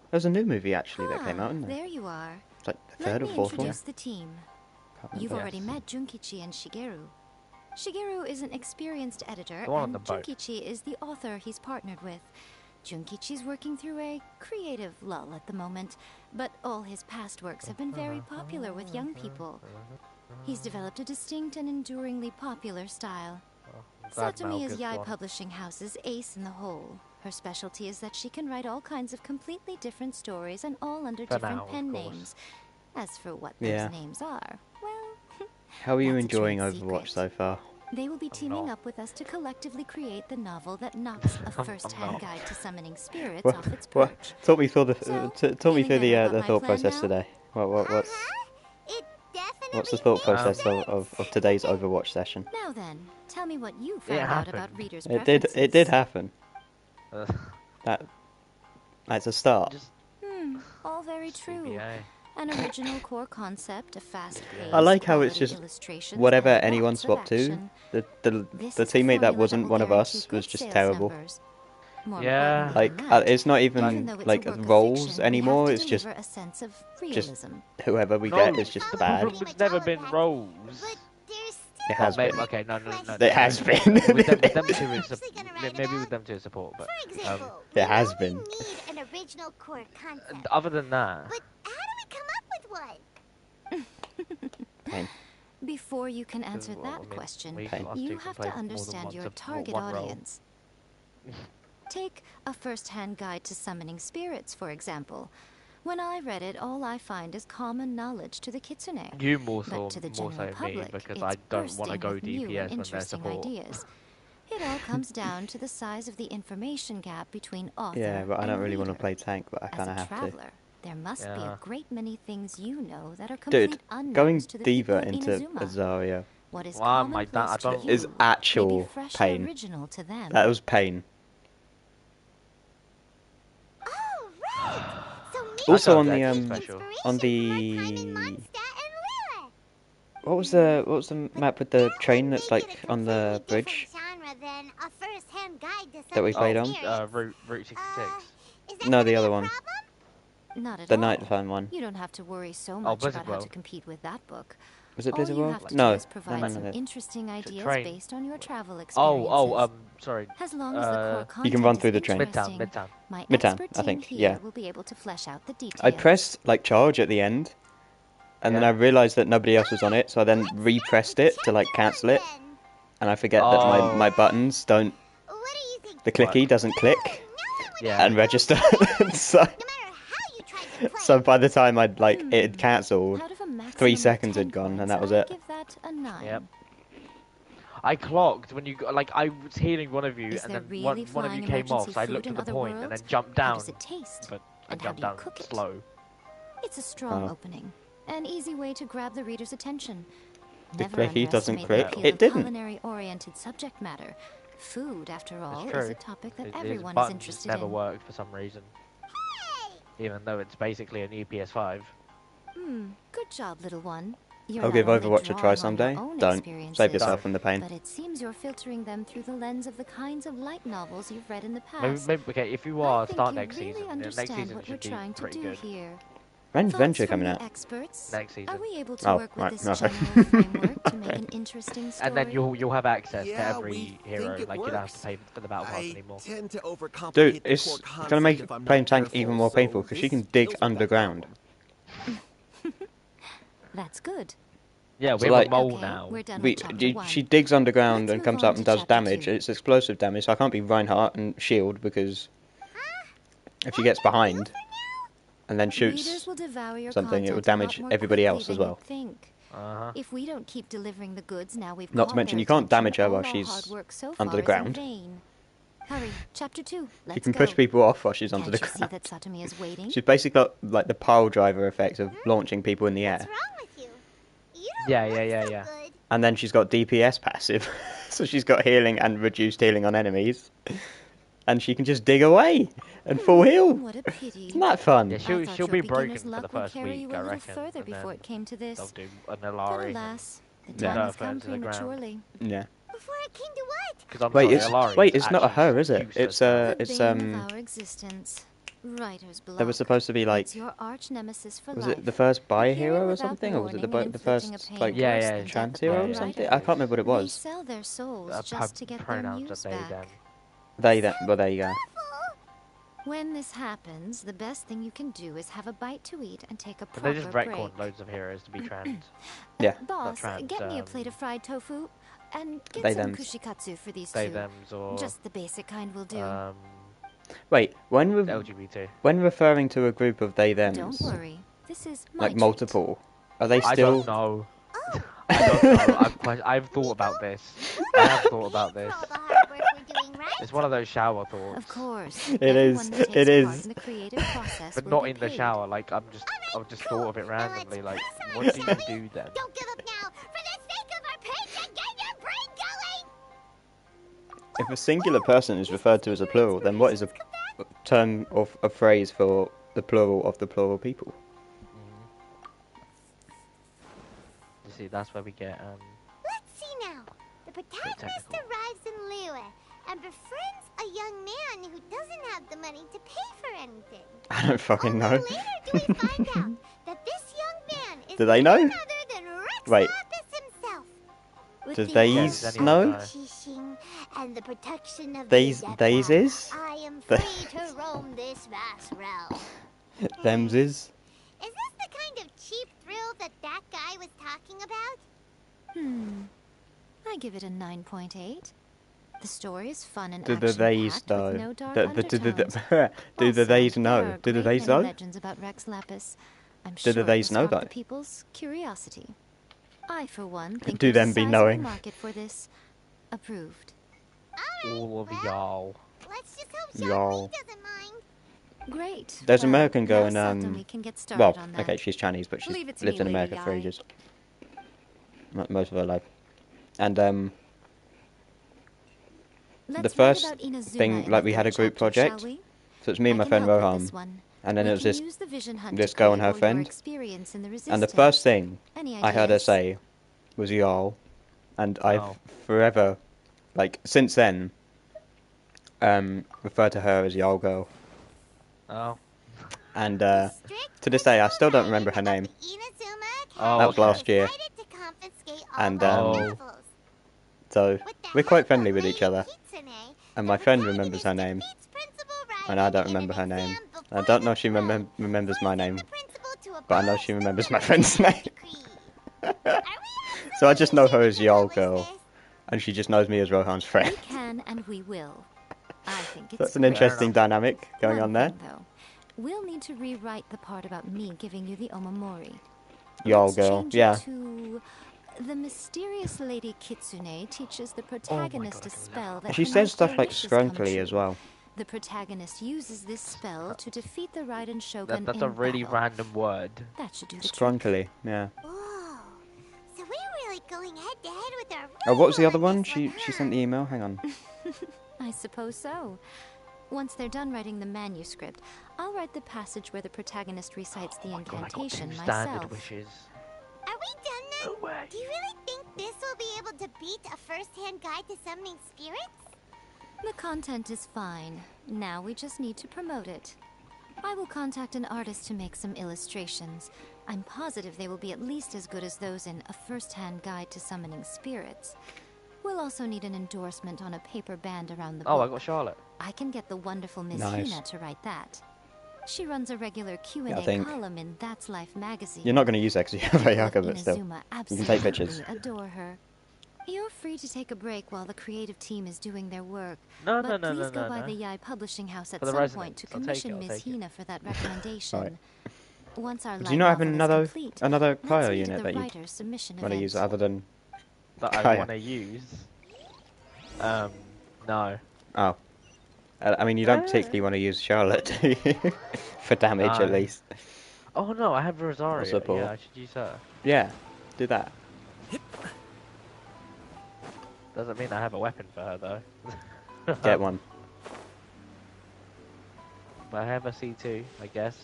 There was a new movie actually that came out, isn't there? There you are. It's like the Let third or me fourth one. introduce the team. Can't You've remember. already met Junkichi and Shigeru. Shigeru is an experienced editor, The one on and the boat. Junkichi is the author he's partnered with. Junkichi's working through a creative lull at the moment, but all his past works have been very popular with young people. He's developed a distinct and enduringly popular style. glad Satomi Mel is gets Yai one. Publishing House's ace in the hole. Her specialty is that she can write all kinds of completely different stories and all under For different now, of pen course. names. As for what Yeah. those names are, well, How are you that's a enjoying trade Overwatch secret. so far? They will be teaming up with us to collectively create the novel that knocks A First-Hand not. Guide to Summoning Spirits What, off its what, perch. talk me through the So, talk me feeling through the better about the my thought plan process now? today. What's It definitely what's the thought process makes of today's Overwatch session? Now then, tell me what you found out about readers' It preferences. did happen. That's a start. All very true. CBA. An original core concept, a fast-paced, I like how it's quality just illustrations, whatever and anyone lots of swapped to. action. The This is a teammate that formula wasn't will one of guarantee us good was just sales terrible. numbers. More Yeah. important than Like that, it's not even even though it's like a work of roles fiction, we anymore. have It's to just deliver a sense of just realism. whoever we No, get is just the bad. problem has never been roles. It has been. Okay, no. It has been. With them two, it's maybe with them two it's support, but It has been. Need an original core concept. other than that, But how do we come up with one? Pain. Before you can answer that question, you have to understand your target audience. Take a first-hand guide to summoning spirits, for example. When I read it, all I find is common knowledge to the kitsune. you more so But to the general me public, because it's I don't want to bursting go with new and DPS when they're interesting support. ideas. It all comes down to the size of the information gap between author Yeah, but I don't and really want to reader. play tank, but I As kind a of have to. traveler, there must be a great many things you know that are Dude, complete unknowns going to the people diva of into Inazuma. Azaria What is Well, like that, I commonplace to don't- you is may be actual fresh pain. and original to them. That was pain. Also on the what was the map with the train that's like on the bridge that we played on? Route 66. No, the other one. Not at The all. nighttime one. You don't have to worry so much Blizzard about how to World. compete with that book. Was it All Blizzard you World? have to No. do is provide some No. interesting ideas train. based on your travel experiences. Sorry. As long as the core You can content run is through the train. interesting, Midtown. my Midtown, expert I team think, here yeah. will be able to flesh out the details. I pressed like charge at the end, and then I realised that nobody else was on it, so I then re-pressed it to like cancel it, and I forget that my buttons don't. The clicky doesn't click and register. So by the time I'd like it had cancelled, Out of a maximum 3 of seconds 10 had gone, and points, that was I'd it. give that a 9. Yep. I clocked when you got, like, I was healing one of you, Is and there then really one of you flying came off, emergency so I food looked in at the other point and worlds? then jumped How down. does it taste? But I And how jumped do you down cook it? slow. It's a strong Oh. opening. An easy way to grab the reader's attention. The Never clicky doesn't underestimate click. the appeal It of didn't. culinary-oriented subject matter. Food, after all, It's true. is a topic that His everyone is buttons interested never in. worked for some reason. Even though it's basically a new PS5. Good job, little one. You're I'll not give only Overwatch a try drawing on your someday. own Don't. experiences, Save yourself from the pain. But it seems you're filtering them through the lens of the kinds of light novels you've read in the Maybe, past. okay, if you I are think start you next really season, next understand season what we're should be trying to pretty do good. here. When's Thoughts Venture from coming the out? experts? Next season. Are we able to Oh, work with right, this no. general framework to make an interesting story? And then you'll have access to Yeah, every we hero. think it Like you don't have works. to pay for the battle pass I anymore. tend to overcomplicate Dude, the it's core gonna concept make if I'm playing not tank careful, even more so painful because she this can dig deals with that underground. That's good. Yeah, we So, have like, a mole Okay, now. we're done with chapter 1. She digs underground Let's and move comes on up to and does chapter damage. 2. It's explosive damage, so I can't be Reinhardt and shield because if she gets behind and then Readers shoots will devour your something, it will content a lot damage more everybody quickly else than as well. you'd think. Uh-huh. If we don't keep delivering the goods now we've Not to caught mention their you can't attention, damage her all while our she's hard work so under far the is in ground. vain. Hurry, chapter 2. Let's She can go. push people off while she's under Can't the you see ground. that Satomi is waiting? She's basically got like the pile driver effect of launching people in the air. Yeah. And then she's got DPS passive, so she's got healing and reduced healing on enemies. And she can just dig away and full heal. What a pity. Isn't that fun? Yeah, I she'll thought she'll your be beginner's broken for the luck would first carry week, you a I little reckon. further And before then it came to this. they'll do an But Alari. alas, the Yeah. time has Turf her come into the ground. prematurely. Yeah. Before it came to what? Because I'm Wait, sorry, it's Alari's not a actually her, is it? useless It's now. The bane of our existence. Writer's block. There was supposed to be like, It's your arch nemesis for was life. it the first bi Appearing hero or without something, or was it the warning and first inflicting a like pain worse than trans death hero upon or the something? writer. I can't remember what it They was. sell their souls just to get their Pronouns muse are they, back. them. Well, there you go. When this happens, the best thing you can do is have a bite to eat and take a But proper they just break. retcon loads of heroes to be trans. Yeah. Boss, trans, get me a plate of fried tofu and get They, some thems. kushikatsu for these They, two. thems, or Just the basic kind will do. Wait, when LGBT. when referring to a group of they Don't thems, worry, this is my like treat. multiple, are they I still? don't know. I don't know. I've thought about this. I have thought about this. It's one of those shower thoughts. Of course. It everyone is, that takes it part is. in the creative process But will not be in the paid. shower. Like I've just thought of it randomly. Like, what do you do then? Don't give up now. For the sake of our paycheck, get your brain going! If a singular person is referred to as a plural, then what is a term of a phrase for the plural of the plural people? see. That's where we get Let's see now. The protagonist arrives in Liyue and befriends a young man who doesn't have the money to pay for anything. I don't fucking know. Later do we find out that this young man is Do they know? none other than Rex Wait. Lapis himself. With Do the these help know? of Qixing and the protection of These the is? Adept, I am free to roam this vast realm. Them's is? Is this the kind of cheap thrill that guy was talking about? I give it a 9.8. The story is fun and Do the theys action-packed know? with no dark But do undertones. do the theys know? There are Do the great theys many know? legends about Rex Lapis. I'm Do sure the it theys will know, spark though? the people's curiosity. I, for one, think Do there's them a be sizable knowing? market for this. Approved. all of y'all. Let's just hope Y'all. doesn't mind. Great. There's an Well, American girl in now we can get started well, on that. okay, she's Chinese, but she's Leave it to lived me, in Lady America for Ai. ages. Most of her life. And Let's the write first about Inazuma thing, in like the we had a third group chapter, shall project. we? So it's me and my I can friend help with Rohan, this one. and then We it was can this use the vision hunt this to girl and create her all your friend. experience in the And the resistance. first thing Any I heard her ideas? say was y'all, and I've Oh. forever, like since then, referred to her as y'all girl. Oh. And to this day, I still don't remember her name. Oh, That was okay. last year. And so we're quite friendly with each other. And my friend remembers her name, and I don't remember her name. I don't know if she remembers my name, but I know she remembers my friend's name. So I just know her as y'all girl, and she just knows me as Rohan's friend. We can and we will. I think it's That's an great. interesting dynamic going One on there. thing, though. We'll need to rewrite the part about me giving you the Omamori. Y'all Let's girl, change yeah. it to the mysterious Lady Kitsune teaches the protagonist a spell that And she can says make stuff their like wishes come scrunkly true. as well. The protagonist uses this spell to defeat the Raiden Shogun That's in a really battle. random word. That should do the trick. Scrunkily, yeah. So we're really going head to head with our Oh, what was the other one? She sent the email. Hang on. I suppose so. Once they're done writing the manuscript, I'll write the passage where the protagonist recites the incantation Standard myself. wishes. Are we done then? Do you really think this will be able to beat a first-hand guide to summoning spirits? The content is fine. Now we just need to promote it. I will contact an artist to make some illustrations. I'm positive they will be at least as good as those in A First-Hand Guide to Summoning Spirits. We'll also need an endorsement on a paper band around the book. Oh, I got Charlotte. I can get the wonderful Miss Nice. Hina to write that. She runs a regular Q&A Yeah, I think column in That's Life magazine. You're not going to use Exoyaga, but still. Inazuma You can take pictures. absolutely adore her. You're free to take a break while the creative team is doing their work. No, but no, please no, go no, by no. the Yai Publishing House at For the some residents. point to I'll take commission it, I'll Miss take it. Hina for that recommendation. Right. Once our Do light you not have novel is another complete, another let's cryo meet unit at the that you writer's submission want to event. use other than That I Kaya? want to use. No. Oh. I mean, you don't particularly want to use Charlotte, do you? For damage, at No. least. Oh no, I have Rosario. support. Yeah, I should use her. Yeah, do that. Doesn't mean I have a weapon for her though. Get one. But I have a C2, I guess.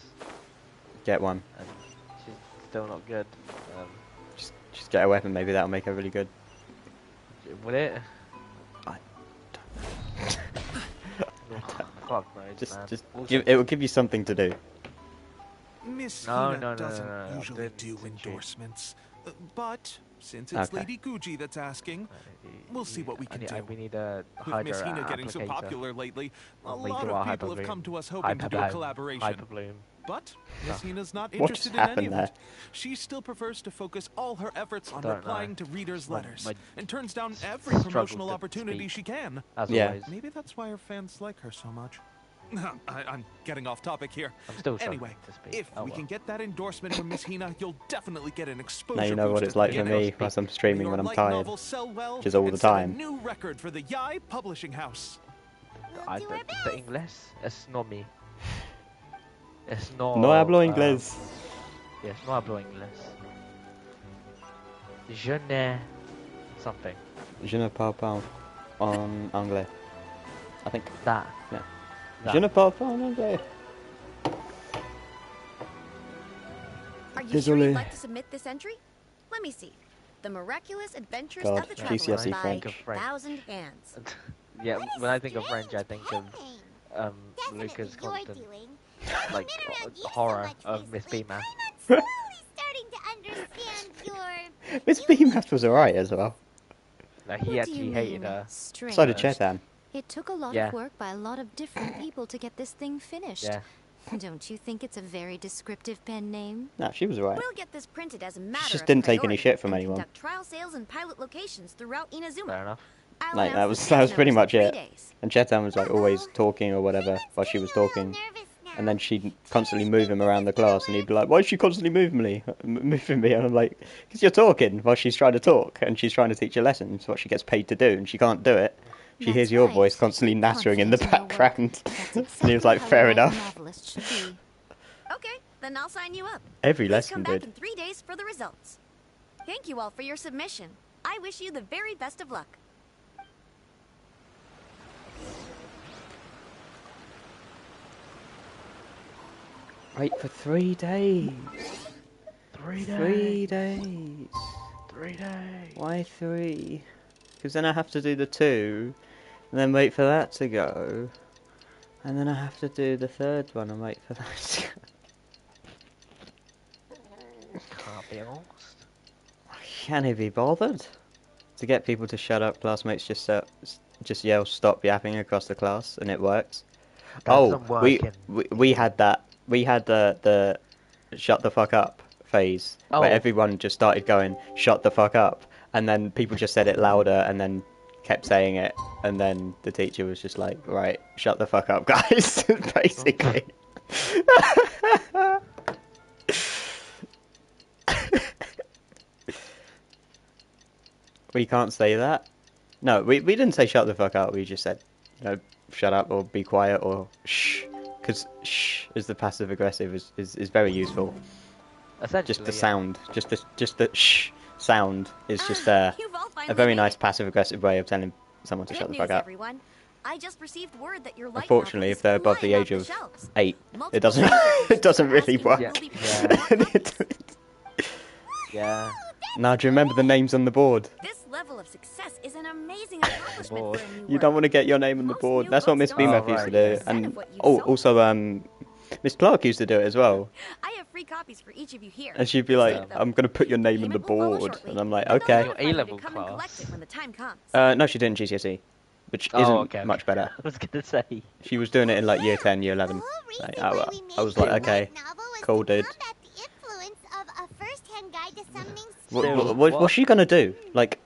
Get one. And she's still not good. Just get a weapon, maybe that'll make her really good. Would it? I Fuck knows, man. Just We'll give see. it will give you something to do. Miss No, Hina no, no, doesn't no, no, usually didn't, do didn't she? endorsements. But since it's Okay. Lady Gucci that's asking, we'll see what we can do. We need a With Miss Hydra Hina getting so applicator. popular lately, a And we lot do of our people have Hyperbloom. come to us hoping to do a Hyperbloom. collaboration. Hyperbloom. But Miss Hina's not What interested just in any happened of there? it. She still prefers to focus all her efforts on Don't replying know. to readers' My- letters my and turns down every struggles promotional to opportunity speak, she can. as Yeah. always. Maybe that's why her fans like her so much. I'm getting off topic here. I'm still struggling Anyway, to speak. if Oh, we well. can get that endorsement from Miss Hina, you'll definitely get an exposure Now you know what booster it's like the for me internet. whilst I'm streaming May when your I'm light tired, novels sell well which is all the and set a time. new record for the Yai Publishing House. The English es no mi. Es no. No hablo inglés. Yes, no hablo inglés. Je ne. Something. Je ne parle pas en anglais. I think. That. Yeah. That. Je ne parle pas en anglais. Are you sure you'd Désolé. like to submit this entry? Let me see. The Miraculous Adventures God, of the Traveler GCSE by French. Thousand Hands. Yeah, when I think of French, I think of Luca's constant like horror of Miss Beamer. Starting to understand your... Miss Beamath was alright as well. No, he actually hated her. So did Chetan. It took a lot Yeah. of work by a lot of different people to get this thing finished. Yeah. Don't you think it's a very descriptive pen name? No, she was alright. We'll get this printed as a matter She just of didn't take any priority shit from and anyone. conduct trial sales and pilot locations throughout Inazuma. Fair enough. I'll Like announce that the was pretty sales much in 3 it. days. And Chetan was like always talking or whatever while she was talking. And then she'd constantly move him around the class, and he'd be like, "Why is she constantly moving me?" And I'm like, "Because you're talking while she's trying to talk, and she's trying to teach a lesson. It's what she gets paid to do, and she can't do it. She hears your voice constantly nattering in the background." And he was like, "Fair enough." Okay, then I'll sign you up. Every Please lesson come back did. in 3 days for the results. Thank you all for your submission. I wish you the very best of luck. Wait for 3 days. 3 days. 3 days. 3 days. Why 3? Because then I have to do the 2, and then wait for that to go, and then I have to do the 3rd one and wait for that to go. Can't be asked. Can he be bothered? To get people to shut up, classmates just yell "stop yapping" across the class, and it works. That's not we working. had that. We had the "shut the fuck up" phase where everyone just started going "shut the fuck up," and then people just said it louder, and then kept saying it, and then the teacher was just like, "Right, shut the fuck up, guys," basically. We can't say that. No, we didn't say shut the fuck up. We just said, shut up or be quiet or shh. Because shh as the passive aggressive is very useful. Just the sound, just the shh sound is just a very nice passive aggressive way of telling someone to shut the fuck up. Everyone. I just received word that your light Unfortunately, novel if is they're above the flying age off of the shelves. 8, Multiple it doesn't researchers it doesn't are really asking work. when we'll be printing Yeah. Now, do you remember the names on the board? This level of success is an amazing accomplishment for a new You don't want to get your name on the board. That's what Miss Beamuth used to do. And also Miss Clark used to do it as well. I have free copies for each of you here. And she'd be like, "I'm gonna put your name on the board," and I'm like, "Okay." Your A-level class. When the time comes. No, she didn't GCSE, which isn't much better. I was gonna say. She was doing it in like year 10, year 11. Like, I was like, okay, cool, dude. What's she gonna do? Like,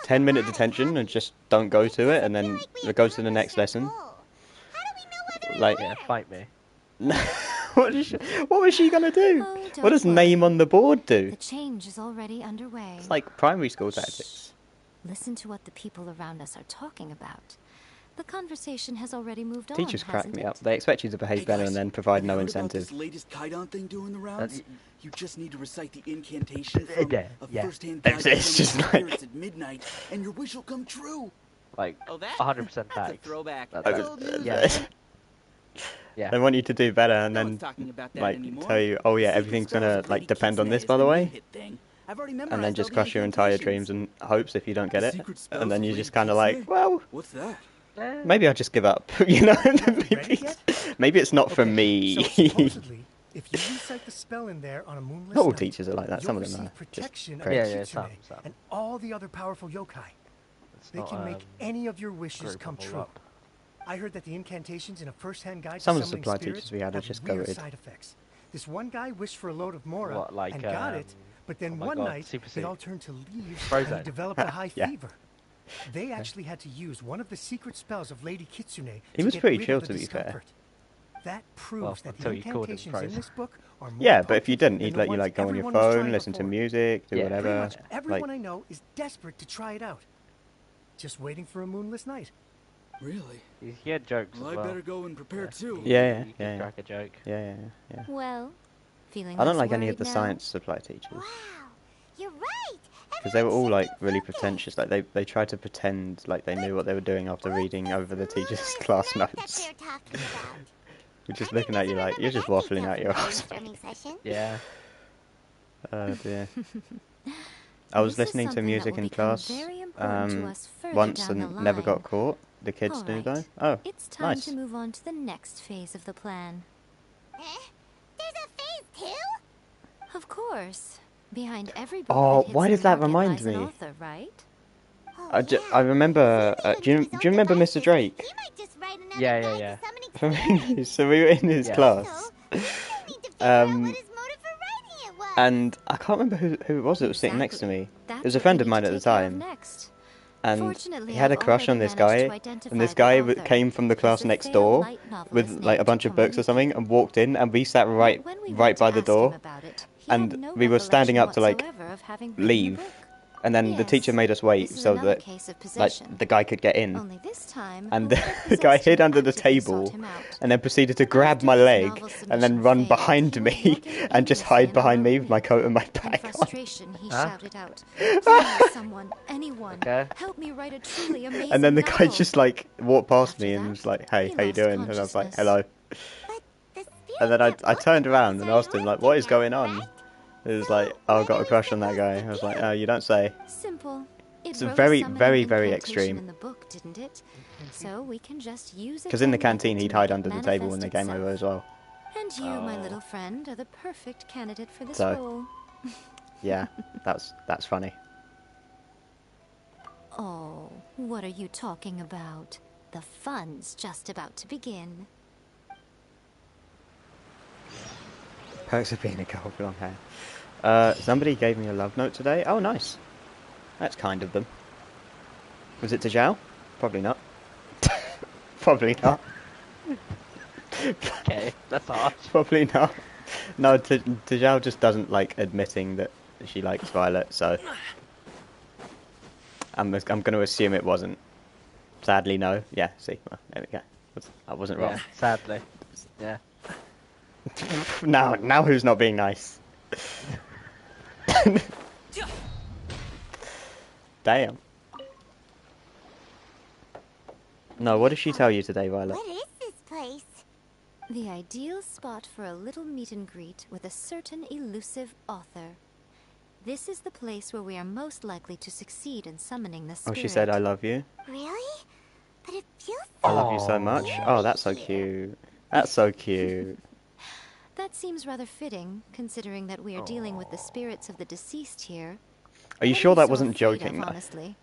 10-minute detention and just don't go to it, and then go to the next lesson? Like, yeah, fight me. what was she gonna do? What does name on the board do? The change is already underway. It's like primary school tactics. Listen to what the people around us are talking about. The conversation has already moved on. Teachers crack me up. They expect you to behave better and then provide no incentive. This latest Kaidan thing doing the rounds? You just need to recite the incantation from a first-hand guide to It's just summon like spirits at midnight, and your wish will come true. Like, 100% facts. That's a throwback. Yeah. They want you to do better, and then tell you, "Oh yeah, everything's gonna like depend on this, by the way," and then just crush your entire dreams and hopes if you don't get it, and then you're just kind of like, "Well, what's that? Maybe I'll just give up," you know? maybe it's not for me. Supposedly, if you recite the spell in there on a moonless Not all night, teachers are like that. Some of them you'll are receive protection just of crazy. the Kitsune and all the other powerful yokai. They can make any of your wishes come true. I heard that the incantations in a first-hand guide Some to of the summoning supply spirits teachers we had are have just weird goated. side effects. This one guy wished for a load of Mora What, like, and got it, but then oh my one God, night Super they all Soup. turned to leaves Frozen. and he developed a high Yeah. fever. They actually had to use one of the secret spells of Lady Kitsune He to was get pretty rid chill, of the to be fair. discomfort. That proves Well, that the until you called him incantations in frozen. this book are more Yeah, but if you potent didn't, he'd than let the you ones like go on your everyone was phone, trying listen to before. music, do Pretty whatever. much everyone Like, I know is desperate to try it out. Just waiting for a moonless night. Really? He had jokes Well, as I well. better go and prepare too. yeah, You yeah, can crack a joke. yeah. Well, feeling I don't less like any of worried the now? science supply teachers. You're right. Because they were all like really pretentious. Like they tried to pretend like they knew what they were doing after reading over the teacher's class notes. We're just looking at you like you're just waffling out your ass. Yeah. Oh dear. I was This is listening to something that music will in become class very important to um, us further once down the and never got line. caught. The kids do Alright, though. Oh, it's time nice. to move on to the next phase of the plan. There's a phase 2? Of course. Behind every book Oh, that hits why the does that market remind lies an me? author, right? I remember. Do you remember Mr. Drake? Yeah. So we were in his class. And I can't remember who it was that was sitting next to me. It was a friend of mine at the time. And he had a crush on this guy, and this guy came from the class next door with like a bunch of books or something, and walked in, and we sat right by the door, and we were standing up to like leave, and then the teacher made us wait so that like the guy could get in, and the guy hid under the table, and then proceeded to grab my leg and then run behind me and just hide behind me with my coat and my bag on. Frustration, he shouted out, "Please, someone, anyone, help me write a truly amazing And then the guy novel." just like walked past me and was like, "Hey, how you doing?" And I was like, "Hello." And then I turned around and asked him like, "What is going on?" It was like, "Oh, I got a crush on that guy." I was like, "Oh, you don't say." Simple. It's a very extreme. In the book, didn't it? So we can just use it. Because in the canteen he'd hide under the table when they came over as well. And you, my little friend, are the perfect candidate for this So, role. Yeah, that's funny. Oh, what are you talking about? The fun's just about to begin. Perks of being a girl with long hair. Somebody gave me a love note today. Oh, nice. That's kind of them. Was it to Zhao? Probably not. Probably not. Okay, that's harsh. Probably not. No, Zhao just doesn't like admitting that she likes Violet, so I'm going to assume it wasn't. Sadly, no. Yeah, see, well, there we go. I wasn't wrong. Yeah, sadly. Yeah. Now who's not being nice? Damn. No, what did she tell you today, Violet? What is this place? The ideal spot for a little meet and greet with a certain elusive author. This is the place where we are most likely to succeed in summoning the spirit. Oh, she said, "I love you." Really? But it feels I love you so much. Oh, that's so cute. That's so cute. That seems rather fitting, considering that we are dealing with the spirits of the deceased here. Are you sure that wasn't joking, though? Honestly.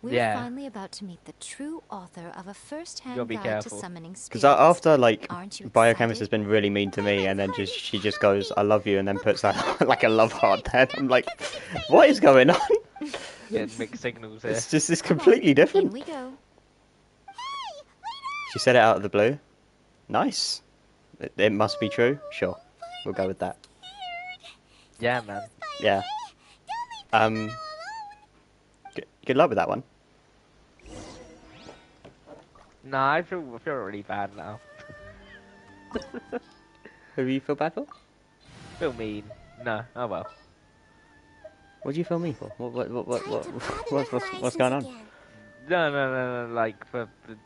We're finally about to meet the true author of a first-hand guide to summoning spirits. Because after, like, Biochemist has been really mean to me, and then she just goes, "I love you," and then puts that, like, a love heart there. I'm like, what is going on? Yeah, mixed signals here. It's just, it's completely different. In we go. She said it out of the blue. Nice. It must be true. Sure. We'll go with that. Yeah, man. Yeah. Good luck with that one. Nah, I feel really bad now. Who do you feel bad for? Feel mean. No, oh well. What do you feel mean for? What's going on? No, like for the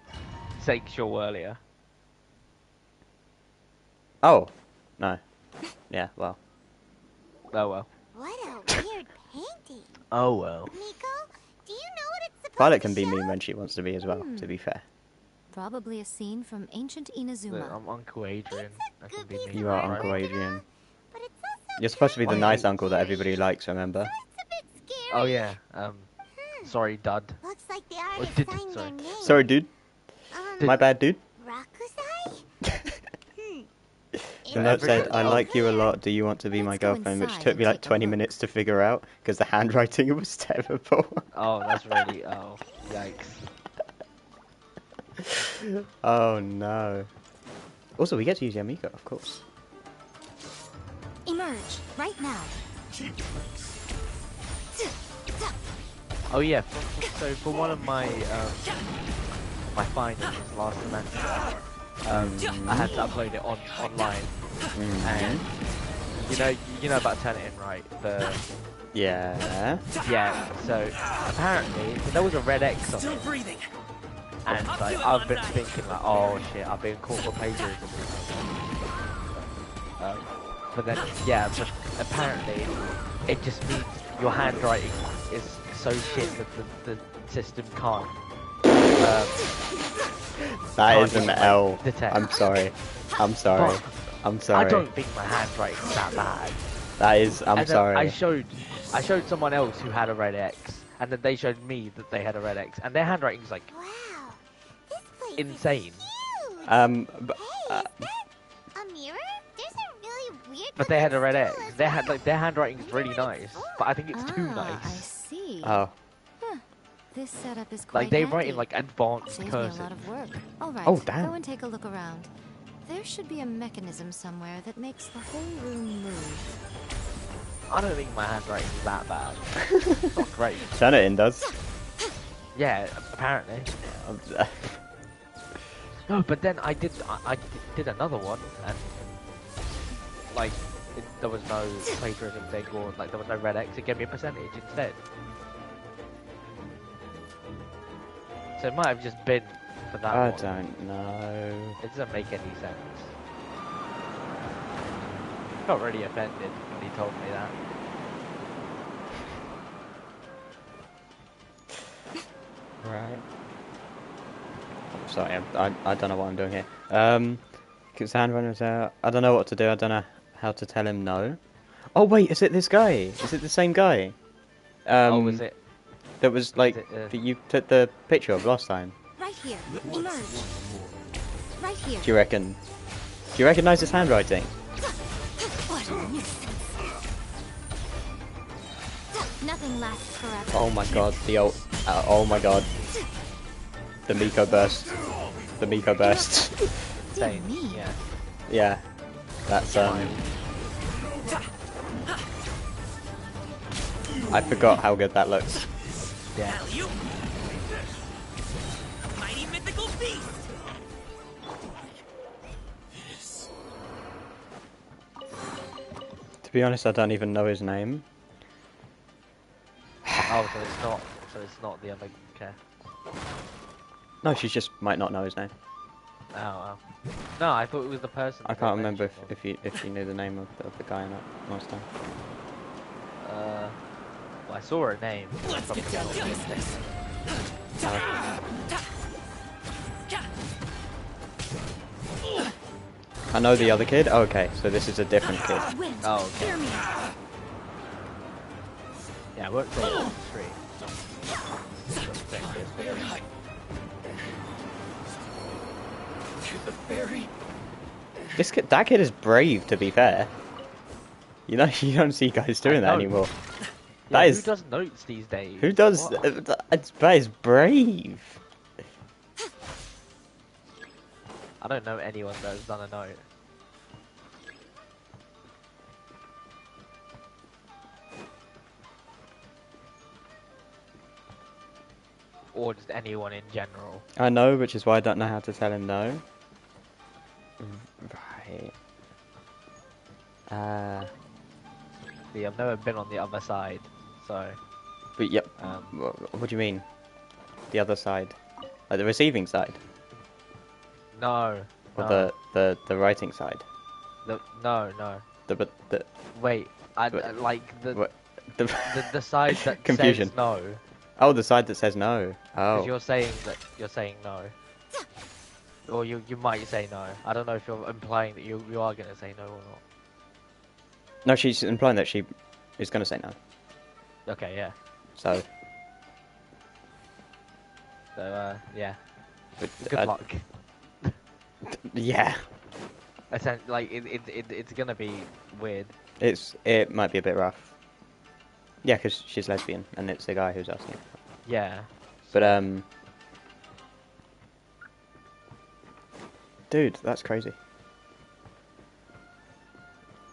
sexual earlier. Oh, no. Yeah, well. Oh well. What a weird painting. Oh well. Miko, do you know what it's supposed Violet to can be show? mean when she wants to be as well, to be fair. Probably a scene from ancient Inazuma. I'm Uncle Adrian. I can be mean. You are Uncle Adrian. You're supposed to be the nice uncle that everybody likes, remember? Oh yeah. Sorry, Dud. Looks like the artist did, signed sorry. their name. Sorry, dude. My bad, dude. Rakusai? The note said, "I like you a lot. Do you want to be my girlfriend?" Which took me like 20 minutes to figure out because the handwriting was terrible. Oh, that's really. Oh, yikes. Oh no. Also, we get to use Yamiko, of course. Emerge right now. Oh yeah. So for one of my my finals last semester, I had to upload it online, and you know about Turnitin, right? Yeah. Yeah. So apparently there was a red X on it, and like I've been thinking like, oh shit, I've been caught for plagiarism. But then yeah, but apparently it just means your handwriting is so shit that the system can't. That is an L. Detect. I'm sorry. I'm sorry. But I'm sorry. I don't think my handwriting's that bad. That is. I'm and sorry. I showed someone else who had a red X, and then they showed me that they had a red X, and their handwriting's like insane. But, a mirror? There's a really weird. But they had a red X. They had their handwriting's really nice, but I think it's too nice. I see. Oh. Huh. This setup is quite Like they handy. write in like advanced Saves cursive. me a lot of work. All right. Oh, damn. Go and take a look around. There should be a mechanism somewhere that makes the whole room move. I don't think my handwriting's that bad. It's not great. Turnitin does. Yeah, apparently. No, but then I did another one, and like there was no plagiarism thing, or like there was no red X. It gave me a percentage instead. So it might have just been for that I one. don't know. It doesn't make any sense. I got really offended when he told me that. Right. I'm sorry, I don't know what I'm doing here. Because handrunner's out. I don't know what to do. I don't know how to tell him no. Oh wait, is it this guy? Is it the same guy? Oh, was it? That was like that you took the picture of last time. Right here. Emerge. Right here. Do you reckon? Do you recognise his handwriting? What a nuisance. Nothing lasts forever. Oh my god, the old. Oh my god. The Miko burst. The Miko burst. Dear me. Yeah. Yeah. That's I forgot how good that looks. Yeah. Mighty mythical beast. To be honest, I don't even know his name. Oh, so it's not. So it's not the other. Okay. No, she just might not know his name. Oh, well. No, I thought it was the person. I can't remember if you knew the name of the guy or not last time. Well, I saw her name. Let's get down to business. I know the other kid. Oh, okay, so this is a different kid. Oh, okay. Yeah, I won't say it's three. This kid, that kid is brave. To be fair, you know, you don't see guys doing that anymore. Yeah, That is. who does notes these days? Who does? That is brave. I don't know anyone that has done a note. Or just anyone in general. I know, which is why I don't know how to tell him no. Right. See, I've never been on the other side, so. But yep. What do you mean? The other side, like the receiving side, No. or no. the writing side? No. The Wait, like the the the side that confusion. says no. Oh, the side that says no. Because Oh. you're saying no. Or you might say no. I don't know if you're implying that you are gonna say no or not. No, she's implying that she is going to say no. Okay, yeah. So. So yeah. But, Good luck. Yeah. Like it's gonna be weird. It might be a bit rough. Yeah, because she's lesbian, and it's the guy who's asking. Yeah. But dude, that's crazy.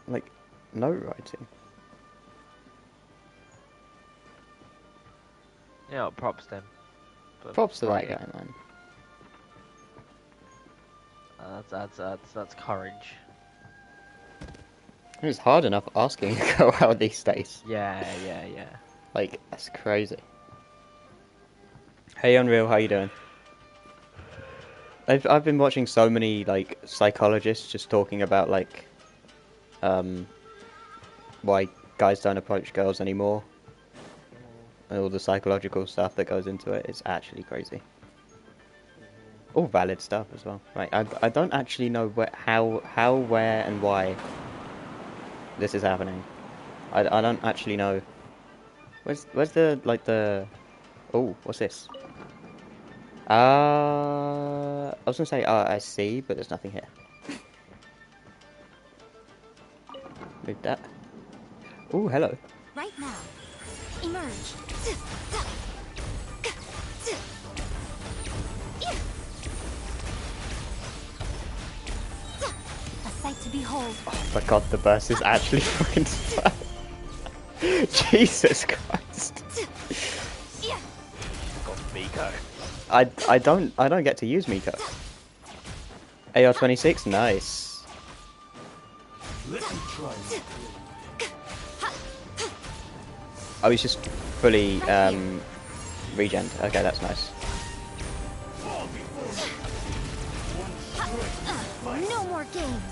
Like, no writing. Yeah, props to him. Props to that guy, man. That's courage. It's hard enough asking a girl out these days. Yeah. Like, that's crazy. Hey Unreal, how you doing? I've been watching so many like psychologists just talking about like why guys don't approach girls anymore, and all the psychological stuff that goes into it is actually crazy. All valid stuff as well. Right, I don't actually know how, where, and why this is happening. I don't actually know. Where's the, like, the... Oh, what's this? I was gonna say I see, but there's nothing here. Move that. Oh, hello. Right now. Emerge. A sight to behold. Oh my god, the burst is actually fucking slow. Jesus Christ. Got Miko. I don't get to use Miko. AR-26, nice. Let me try. Oh, he's just fully regen. Okay, that's nice. No more games.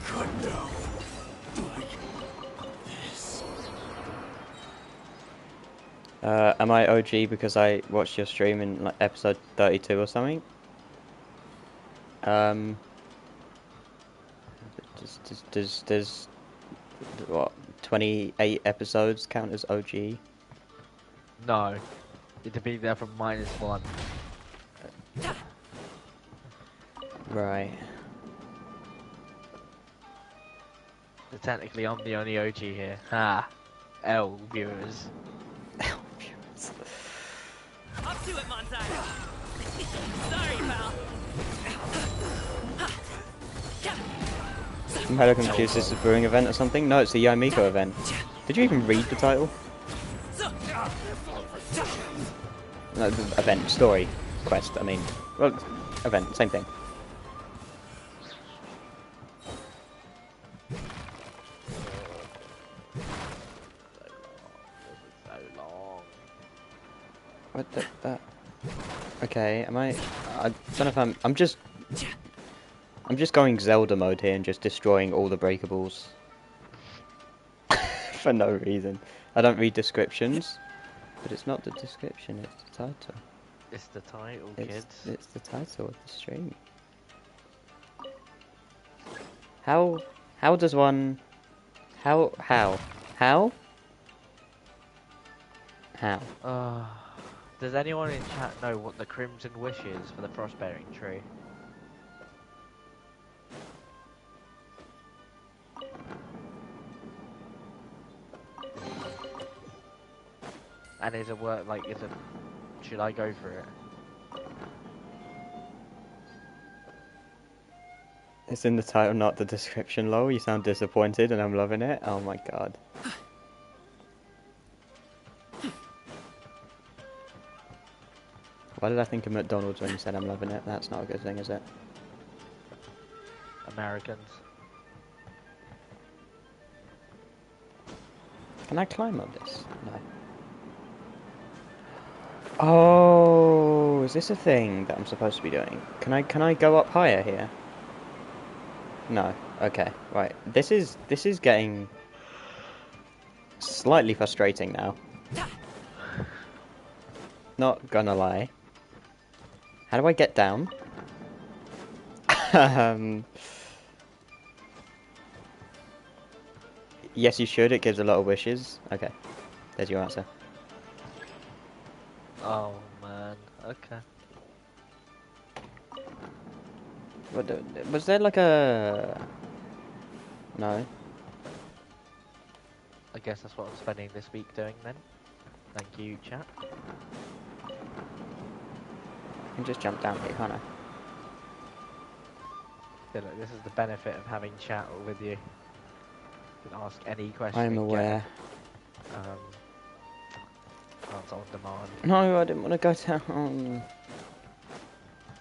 Cut down. Am I OG because I watched your stream in like episode 32 or something? Does what 28 episodes count as OG? No. It'd be there from -1. Right. So technically I'm the only OG here. Ha! L viewers. Up to it, Monzai. Sorry, pal. I'm hella confused. Is this a brewing event or something? No, it's the Miko event. Did you even read the title? No, the event, story, quest, I mean. Well, event, same thing. What the, okay, am I don't know if I'm just going Zelda mode here and just destroying all the breakables. For no reason. I don't read descriptions, but it's not the description, it's the title. It's the title, kids. It's the title of the stream. How does one... How? Does anyone in chat know what the Crimson Wish is for the Frostbearing Tree? And is it work like should I go for it? It's in the title, not the description, lol. You sound disappointed and I'm loving it. Oh my god. Why did I think of McDonald's when you said I'm loving it? That's not a good thing, is it? Americans. Can I climb on this? No. Oh, is this a thing that I'm supposed to be doing? Can I go up higher here? No. Okay. Right. This is getting slightly frustrating now. Not gonna lie. How do I get down? Yes, you should. It gives a lot of wishes. Okay. There's your answer. Oh man. Okay. Was there like a... No. I guess that's what I'm spending this week doing then. Thank you, chat. I can just jump down here, can't I? Yeah, look, this is the benefit of having chat with you. You can ask any question. I'm aware. Answer on demand. No, I didn't want to go down.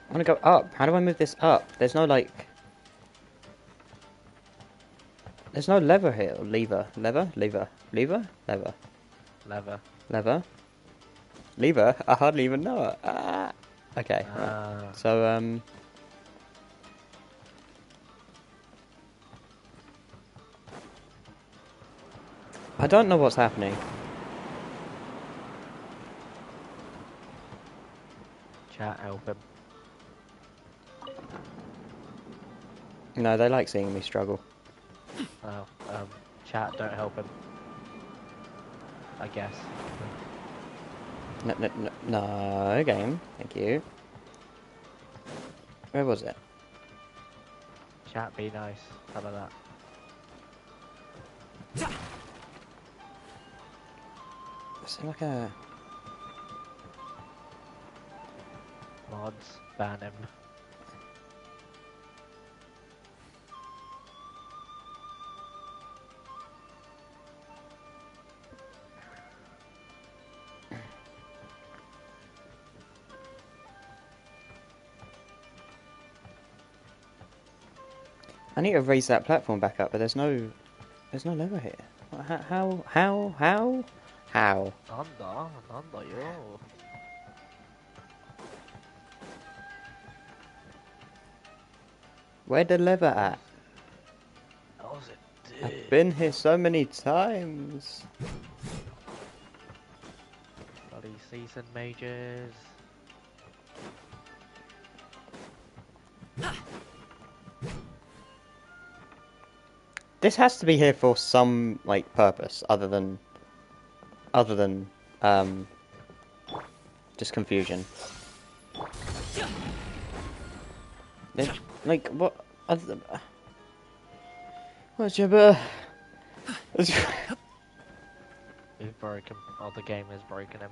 I want to go up. How do I move this up? There's no, like... There's no lever here. Or lever. Lever? Lever. Lever? Lever. Lever. Lever? Lever? I hardly even know it. Ah. Okay, right. So, I don't know what's happening. Chat, help him. No, they like seeing me struggle. Oh, chat, don't help him. I guess. No, game. Thank you. Where was it? Chat, be nice. How about that? Is it like a... Mods, ban him. I need to raise that platform back up, but there's no lever here. How? Anda yo. Where the lever at? How's it? I've been here so many times. Bloody season mages. This has to be here for some like purpose other than just confusion. Like what? What's your He's broken. Oh, the game has broken him.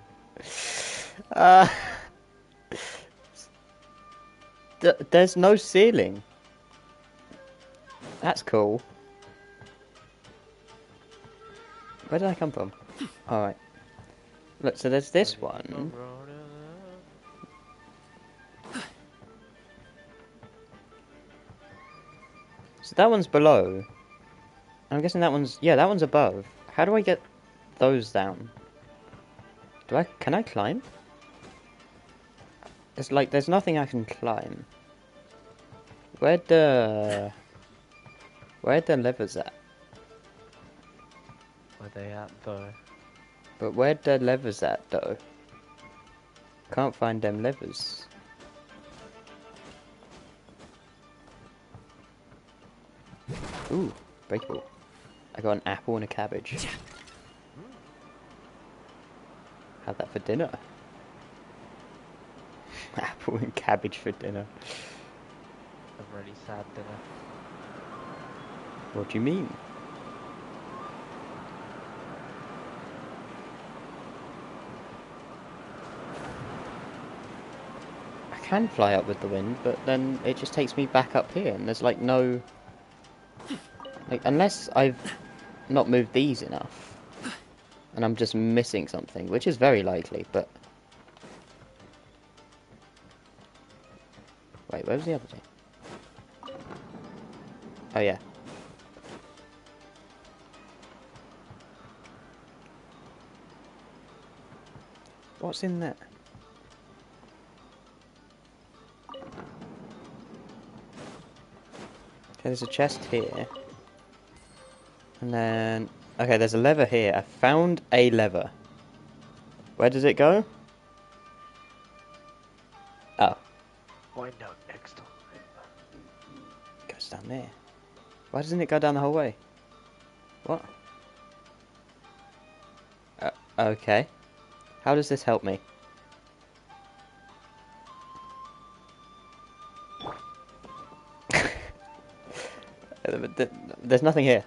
There's no ceiling. That's cool. Where did I come from? Alright. Look, so there's this one. So that one's below. I'm guessing that one's... Yeah, that one's above. How do I get those down? Can I climb? It's like, there's nothing I can climb. Where'd the levers at? Where they at though? But where'd the levers at though? Can't find them levers. Ooh, breakable. I got an apple and a cabbage. Had that for dinner. Apple and cabbage for dinner. A really sad dinner. What do you mean? I can fly up with the wind, but then it just takes me back up here, and there's like no... Like, unless I've not moved these enough, and I'm just missing something, which is very likely, but... Wait, where was the other thing? Oh yeah. What's in there? Okay, there's a chest here. And then... Okay, there's a lever here. I found a lever. Where does it go? Oh. Find out next time. It goes down there. Why doesn't it go down the whole way? What? Okay. How does this help me? There's nothing here.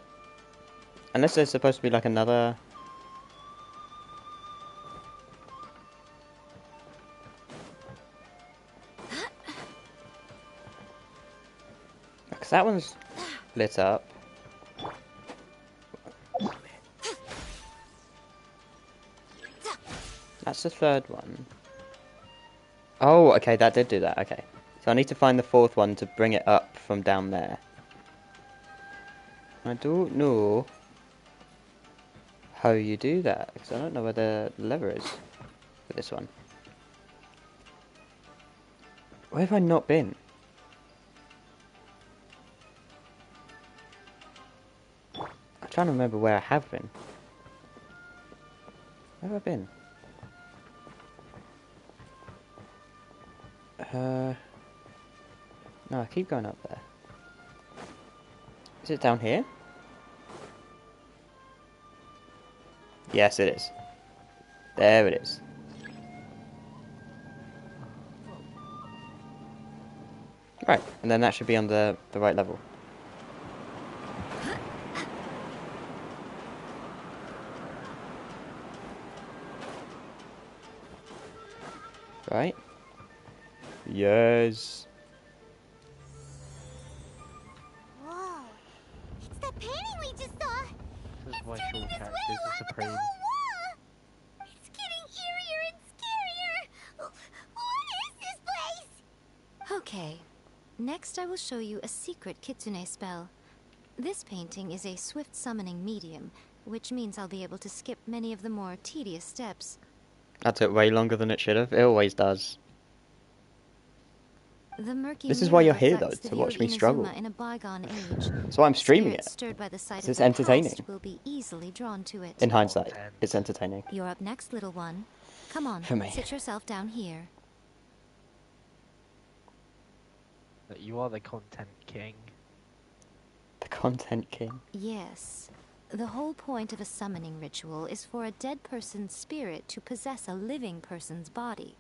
Unless there's supposed to be like another... Because that one's lit up. That's the third one. Oh, okay, that did do that, okay. So I need to find the fourth one to bring it up from down there. I don't know how you do that, because I don't know where the lever is for this one. Where have I not been? I'm trying to remember where I have been. Where have I been? No, I keep going up there. Is it down here? Yes, it is. There it is. Right, and then that should be on the right level. Right? Yes. Whoa. It's the painting we just saw. This is why turning short its characters way are along with the supreme. whole wall. It's getting eerier and scarier. What is this place? Okay. Next I will show you a secret kitsune spell. This painting is a swift summoning medium, which means I'll be able to skip many of the more tedious steps. That took way longer than it should have. It always does. The murky This is why you're mirror here, though, reflects the to view watch of me struggle. Inazuma in a bygone age. That's why I'm streaming Spirits it. stirred by the sight It's of their entertaining. past will be easily drawn to it. In hindsight, it's entertaining. You're up next, little one. Come on, For me. sit yourself down here. That you are the content king. The content king. Yes. The whole point of a summoning ritual is for a dead person's spirit to possess a living person's body.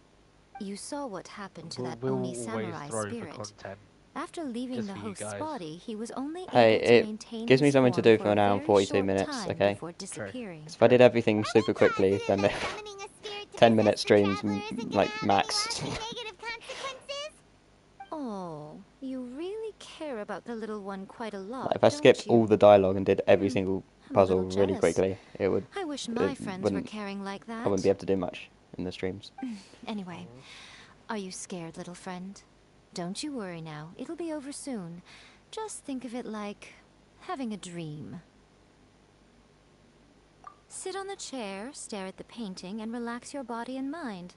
You saw what happened to that We'll Oni always samurai throw for spirit. content. After leaving Just the for you host's guys. body, he was only Hey, able to it maintain gives me his something to form do for an a hour and very 42 short minutes, time okay? before disappearing. If I did everything super quickly, then the 10-minute streams, like, max. Oh, you really care about the little one quite a lot, Like, if I don't skipped you? all the dialogue and did every single I'm a puzzle little really jealous. quickly, it would. I wish my it friends were wouldn't- caring like that. I wouldn't be able to do much in the streams. Anyway, are you scared, little friend? Don't you worry now. It'll be over soon. Just think of it like having a dream. Sit on the chair, stare at the painting, and relax your body and mind.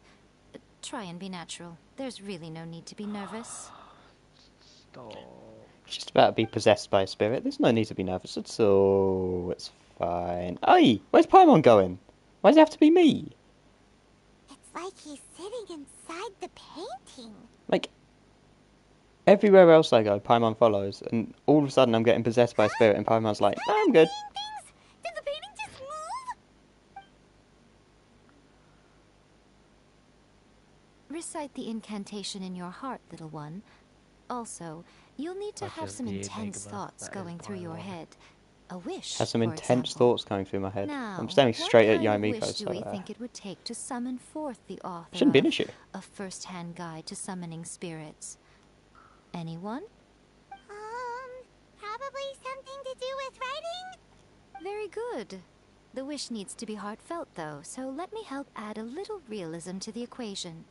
Try and be natural. There's really no need to be nervous. It's just about to be possessed by a spirit. There's no need to be nervous at all. It's fine. Oi! Where's Paimon going? Why does it have to be me? It's like he's sitting inside the painting. Like, everywhere else I go, Paimon follows, and all of a sudden I'm getting possessed by a spirit, and Paimon's like, "No, I'm good." Did the painting just move? Recite the incantation in your heart, little one. Also, you'll need to Such have is some the intense enigma thoughts that is going through your Paimon. head. A wish, Has some for intense example. thoughts going through my head. Now, I'm staring straight at what kind Yae of Miko, wish do so we think it would take to summon forth the author shouldn't be of an issue. A First-Hand Guide to Summoning Spirits? Anyone? Probably something to do with writing? Very good. The wish needs to be heartfelt, though, so let me help add a little realism to the equation.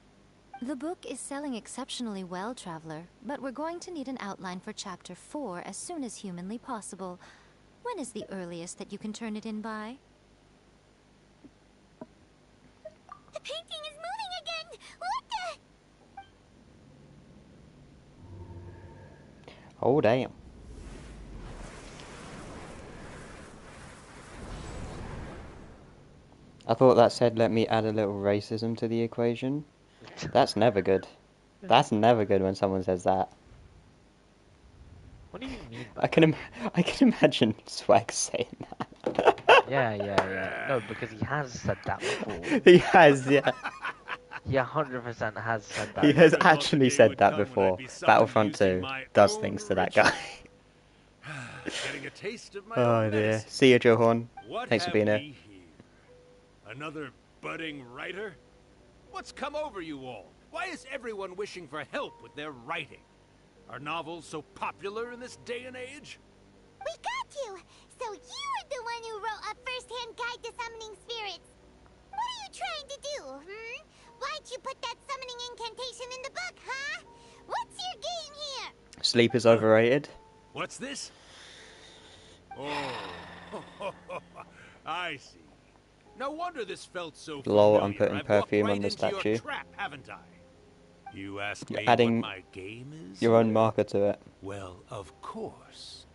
The book is selling exceptionally well, Traveler, but we're going to need an outline for Chapter 4 as soon as humanly possible. When is the earliest that you can turn it in by? The painting is moving again! What the? Oh, damn. I thought that said, let me add a little racism to the equation. That's never good. That's never good when someone says that. What do you mean by I can imagine Swag saying that. Yeah. No, because he has said that before. He has, yeah. He 100% has said that. He has actually said that before. Battlefront 2 does things to that guy. Getting a taste of my Oh own dear. medicine. See you, Joe Horn. What Thanks for have being here. we here? Another budding writer? What's come over you all? Why is everyone wishing for help with their writing? Are novels so popular in this day and age? We got you! So you're the one who wrote A First-Hand Guide to Summoning Spirits. What are you trying to do, Why'd you put that summoning incantation in the book, huh? What's your game here? Sleep is overrated. What's this? Oh, I see. No wonder this felt so Lol, familiar. I'm putting I've walked perfume right on the into your statue. trap, haven't I? You ask You're me adding what my game is? your own marker to it. Well, of course.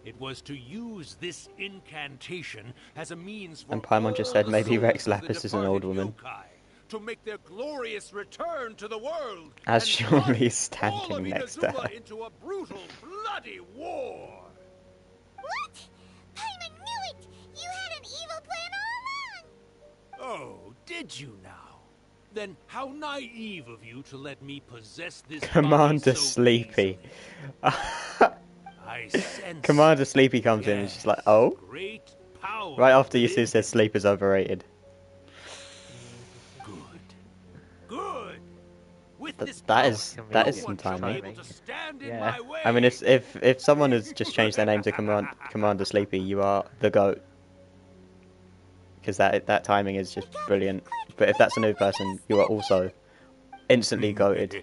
It was to use this incantation as a means for And Paimon just said all the maybe souls Rex of the Lapis is an old departed woman. yokai to make their glorious return to the world As and Sean plunge Lee's all of standing next to her. Inazuma into a brutal, bloody war. What? Paimon knew it! You had an evil plan all along! Oh, did you now? Then how naive of you to let me possess this Commander body so Sleepy. I sense Commander Sleepy comes in and she's like, oh? great power. Right after you see says Sleep is overrated. Good. With this That is no some one shall be timing. able to stand in Yeah. my way. I mean, if someone has just changed their name to Commander Sleepy, you are the GOAT. Because that timing is just brilliant. But if that's a new person, you are also instantly goated.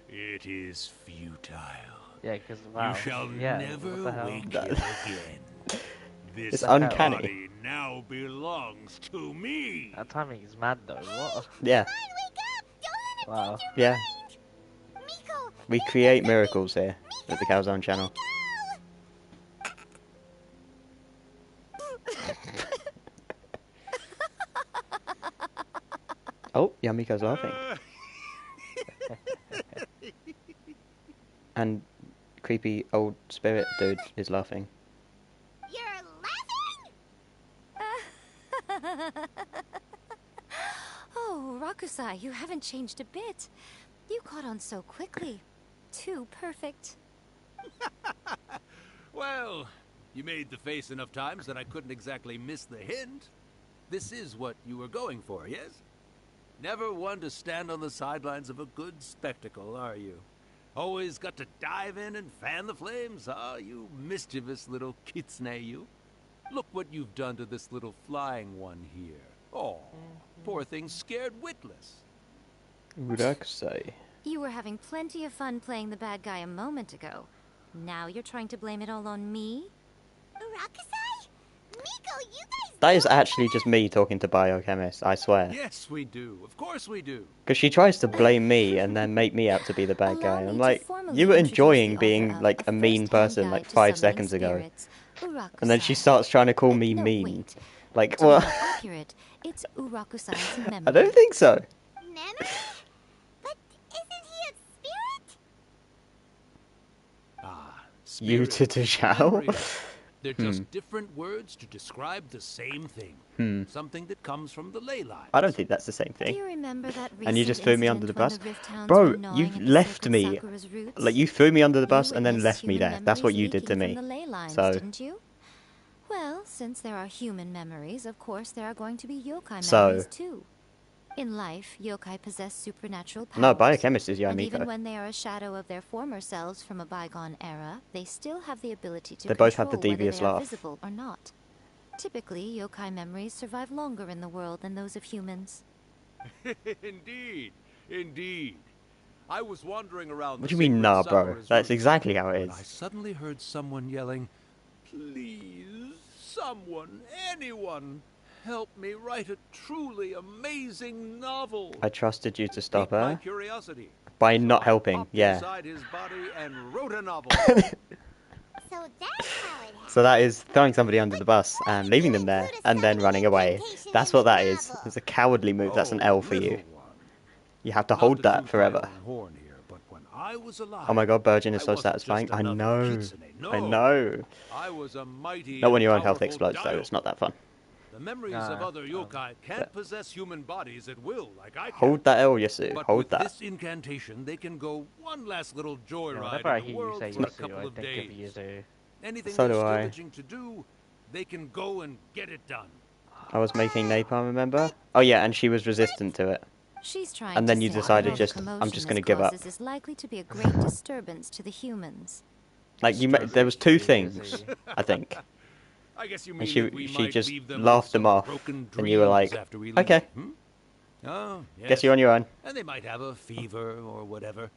It is futile. Yeah, because wow. You shall yeah, never wake That- here again. This It's uncanny. body now belongs to me. That timing is mad though. What? Yeah. Wow. Yeah. We create miracles here at the Calzone channel. Oh, yeah, Miko's laughing. And creepy old spirit dude is laughing. You're Oh, Rakusai, you haven't changed a bit. You caught on so quickly. Too perfect. Well, you made the face enough times that I couldn't exactly miss the hint. This is what you were going for, yes? Never one to stand on the sidelines of a good spectacle, are you? Always got to dive in and fan the flames, ah, you mischievous little kitsune, you. Look what you've done to this little flying one here. Oh, poor thing scared witless. Rakusai. You were having plenty of fun playing the bad guy a moment ago. Now you're trying to blame it all on me? Rakusai? Miko, you guys... That is actually just me talking to Biochemist, I swear. Yes, we do. Of course we do. Because she tries to blame me and then make me out to be the bad guy. I'm like, you were enjoying being like a mean person like 5 seconds ago. And then she starts trying to call me mean. Like, To be what? more accurate, it's Urakusai's memory. I don't think so. Memory? But isn't he a spirit? Ah, You to spirit, Zhao? memory. They're just different words to describe the same thing. Something that comes from the ley lines. I don't think that's the same Do thing. you remember that And you just threw me under the bus? Rift Bro, you left me. Like, you threw me under the bus and then left me there. That's what you did to me. So, Didn't you? Well, since there are human memories, of course there are going to be yokai So- memories too. In life, yokai possess supernatural powers. no, Biochemist is And even Yamiko. when they are a shadow of their former selves from a bygone era, they still have the ability to They both have the control whether devious they are laugh. visible or not. Typically, yokai memories survive longer in the world than those of humans. Indeed, indeed. I was wandering around. What the do you mean, sacred nah, bro? Sakura's That's root exactly how it when I is. suddenly heard someone yelling, "Please, someone, anyone, help me write a truly amazing novel." I trusted you to stop Piqued my her curiosity. by not helping. Hopped Yeah. inside his body and wrote a novel. So that's how it So that is throwing somebody under the bus and leaving them there and then running away. That's what that is. It's a cowardly move. That's an L for you. You have to hold that forever. Horn here, but when I was alive, Oh my god, Virgin is I so wasn't just satisfying. I another know. kitsune. No. I know. I was a mighty Not when your own and health powerful explodes, though. Dio. It's not that fun. The memories of other yokai can't possess human bodies at will, like I can. Hold that L, Yasu. But Hold with that. this incantation, they can go one last little joyride Whenever I in the hear you world say for a Yasu, couple I of think of days. Yuzu. Anything So they're do still I. itching to do, they can go and get it done. I was making napalm, remember? Oh yeah, and she was resistant to it. She's trying And then to you say that decided all the just, I'm commotion just this going to give up. causes is likely to be a great disturbance to the humans. Like, there was two things, I think. I guess you mean And she that we she might just leave them laughed with them some off. broken And you were like, dreams after we leave, okay. hmm? Oh, yes. Guess you're on your own. And they might have a fever or whatever.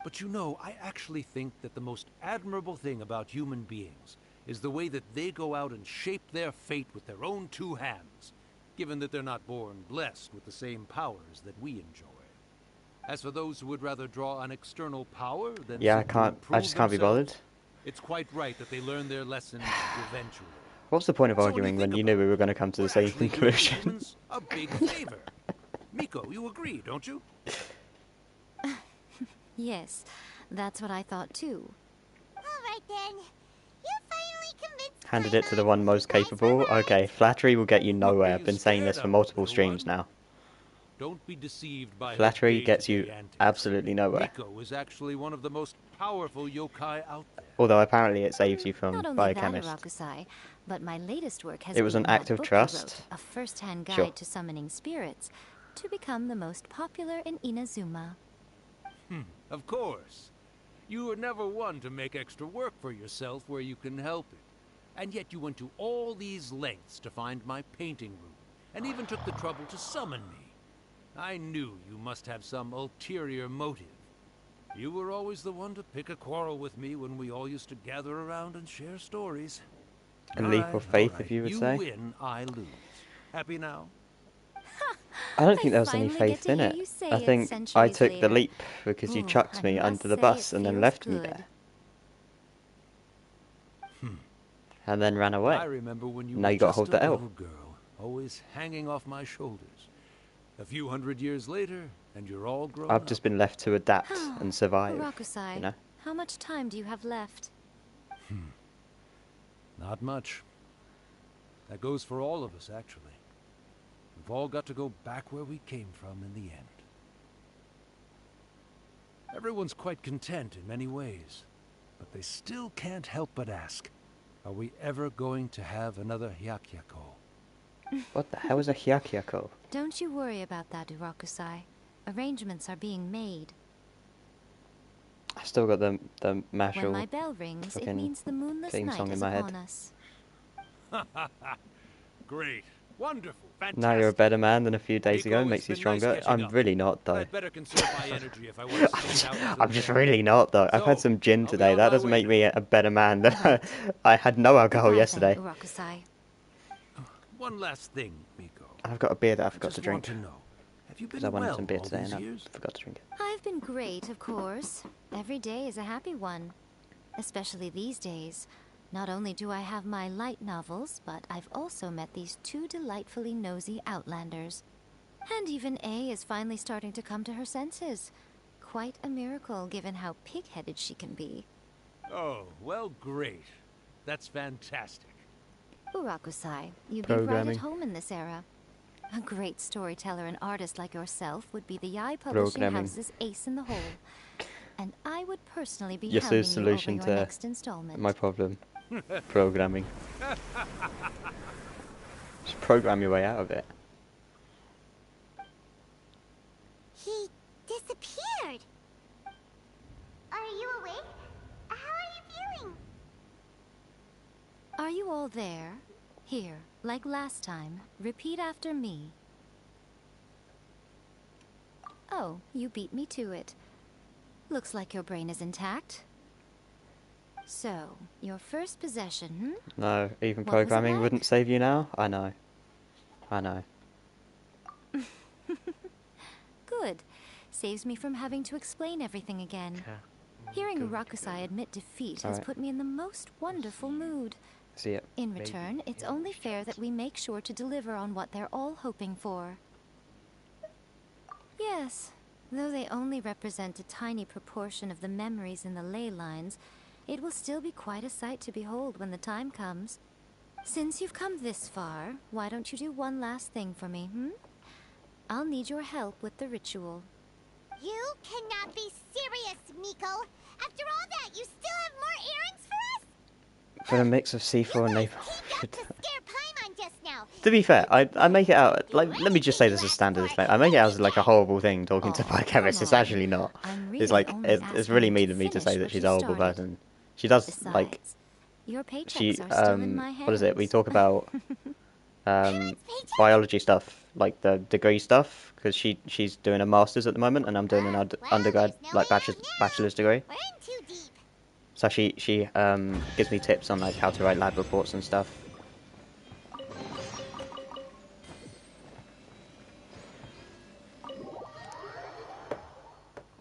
But you know, I actually think that the most admirable thing about human beings is the way that they go out and shape their fate with their own two hands, given that they're not born blessed with the same powers that we enjoy. As for those who would rather draw on external power than Yeah, seek to I improve just can't be themselves, bothered. It's quite right that they learn their lesson eventually. What's the point of So when arguing you when think you knew we were going to come to the same actually doing conclusion? humans a big favor. Miko, you agree, don't you? Yes, that's what I thought too. Alright then. You finally convinced Handed it to the one most capable. Okay, flattery will get you nowhere. I've been saying this for multiple streams now. Don't be deceived by Flattery her gets you day-to-day antics. absolutely nowhere. Miko is actually one of the most powerful yokai out there. Although apparently it saves you from Not only biochemist. that, Irakusai, but my latest work has It was been an act that of book trust. you wrote, a first-hand guide Sure. to summoning spirits, to become the most popular in Inazuma. Of course. You were never one to make extra work for yourself where you can help it. And yet you went to all these lengths to find my painting room, and even took the trouble to summon me. I knew you must have some ulterior motive. You were always the one to pick a quarrel with me when we all used to gather around and share stories. A leap of faith, if you would say. You win, I lose. Happy now? I don't think there was any finally get faith to in hear it. you say I it think I centuries took the later. leap because you Ooh, chucked I me must under the say bus it and then feels left me good. there. And then ran away. I remember when you Now were you got to just hold a the L. little girl, always hanging off my shoulders. A few hundred years later, and you're all grown I've up. just been left to adapt and survive. Irakusai, You know? how much time do you have left? Not much. That goes for all of us, actually. We've all got to go back where we came from in the end. Everyone's quite content in many ways, but they still can't help but ask, are we ever going to have another Hyakyako? What the hell is a hyakyako? Don't you worry about that, Irakusai. Arrangements are being made. I still got the When Mashal my bell rings, it fucking means the moonless theme night song in is my upon head. us. Great. Wonderful. Fantastic. Now you're a better man than a few days Miko, ago. it's Makes you been nice stronger. catching I'm up. really not, But though. I'd better conserve my energy if I want to stick it out. I'm just really not, though. I've had So, some gin I'll be today. on That my doesn't way make me a better man than I had no alcohol Goodbye, yesterday. then, Irakusai. One last thing, Miko. And I've got a beer that I forgot just to drink. want to know, have you Because been I wanted well some beer all today these and I years? forgot to drink it. I've been great, of course. Every day is a happy one. Especially these days. Not only do I have my light novels, but I've also met these two delightfully nosy outlanders. And even A is finally starting to come to her senses. Quite a miracle, given how pig-headed she can be. Oh, well, great. That's fantastic. Urakusai, you'd be right Programming. at home in this era. A great storyteller and artist like yourself would be the Yai Publishing Programming. House's ace in the hole. And I would personally be Yasu's hounding you over solution your to next installment. my problem. Programming. Just program your way out of it. He disappeared. Are you awake? How are you feeling? Are you all there? Here, like last time, repeat after me. Oh, you beat me to it. Looks like your brain is intact. So, your first possession, No, even What was it programming like? wouldn't save you now. I know. I know. Good. Saves me from having to explain everything again. Hearing Urakusai admit defeat has Alright. put me in the most wonderful mood. See it. In return, it's only fair that we make sure to deliver on what they're all hoping for. Yes, though they only represent a tiny proportion of the memories in the ley lines, it will still be quite a sight to behold when the time comes. Since you've come this far, why don't you do one last thing for me, I'll need your help with the ritual. You cannot be serious, Miko. After all that, you still have more errands for us? For a mix of C4 and Napalm. Scare Paimon just now. To be fair, I make it out, like, let me just say this as standard, I make it out as like a horrible thing talking to biochemists. It's actually not. It's like, it's really mean of me to say that she's a horrible person. She does, like, Your paychecks she, are still in my what is it, we hands. talk about, biology stuff, like the degree stuff, because she's doing a master's at the moment, and I'm doing an undergrad, like, bachelor's degree. We're in too deep. So she gives me tips on like how to write lab reports and stuff.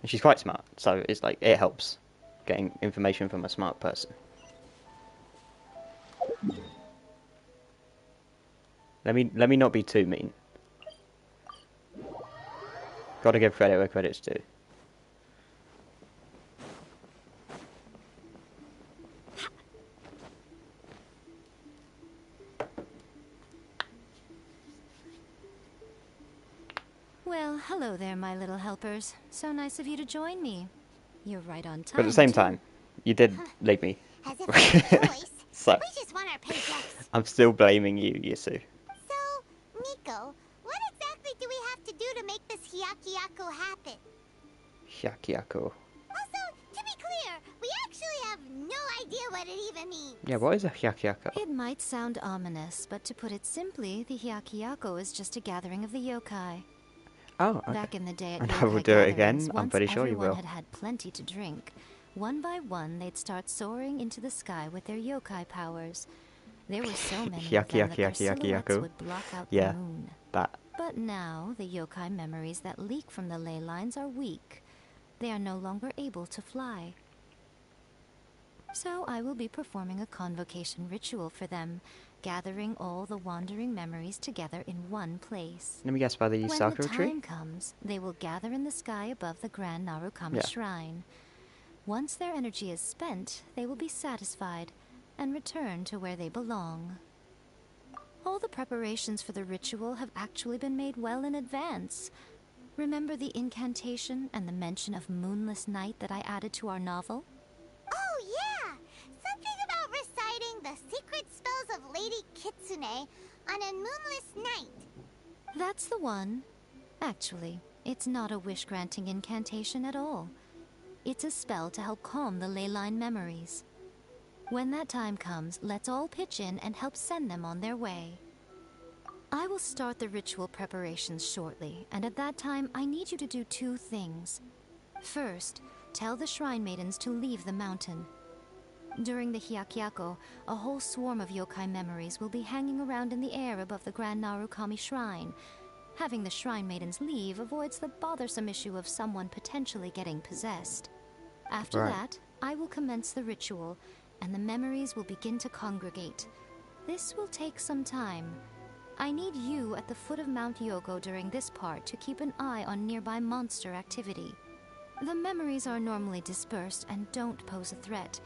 And she's quite smart, so it's like it helps getting information from a smart person. Let me not be too mean. Gotta give credit where credit's due. Well, hello there, my little helpers. So nice of you to join me. You're right on time. But at the same too. time, you did leave me. As if we had a choice. So, We just want our paychecks. I'm still blaming you, Yisu. So, Miko, what exactly do we have to do to make this Hyakyako happen? Hyakyako. Also, to be clear, we actually have no idea what it even means. Yeah, what is a Hyakyako? It might sound ominous, but to put it simply, the Hyakyako is just a gathering of the yokai. Oh, okay. Back in the day at And I yokai will do it gatherings, again. I'm once pretty sure you everyone will. had had plenty to drink. One by one, they'd start soaring into the sky with their yokai powers. There were so many of them that their silhouettes would block out Yeah, the moon. that. But now, the yokai memories that leak from the ley lines are weak. They are no longer able to fly. So I will be performing a convocation ritual for them, gathering all the wandering memories together in one place. Let me guess, by the When the Sakura tree? time comes, they will gather in the sky above the Grand Narukami Yeah. Shrine. Once their energy is spent, they will be satisfied and return to where they belong. All the preparations for the ritual have actually been made well in advance. Remember the incantation and the mention of moonless night that I added to our novel? Oh, yeah! Something about reciting the secret spells of Lady Kitsune on a moonless night. That's the one. Actually, it's not a wish-granting incantation at all. It's a spell to help calm the ley line memories. When that time comes, let's all pitch in and help send them on their way. I will start the ritual preparations shortly, and at that time, I need you to do two things. First, tell the Shrine Maidens to leave the mountain. During the Hyakyako, a whole swarm of yokai memories will be hanging around in the air above the Grand Narukami Shrine. Having the Shrine Maidens leave avoids the bothersome issue of someone potentially getting possessed. After Right. that, I will commence the ritual, and the memories will begin to congregate. This will take some time. I need you at the foot of Mount Yogo during this part to keep an eye on nearby monster activity. The memories are normally dispersed and don't pose a threat,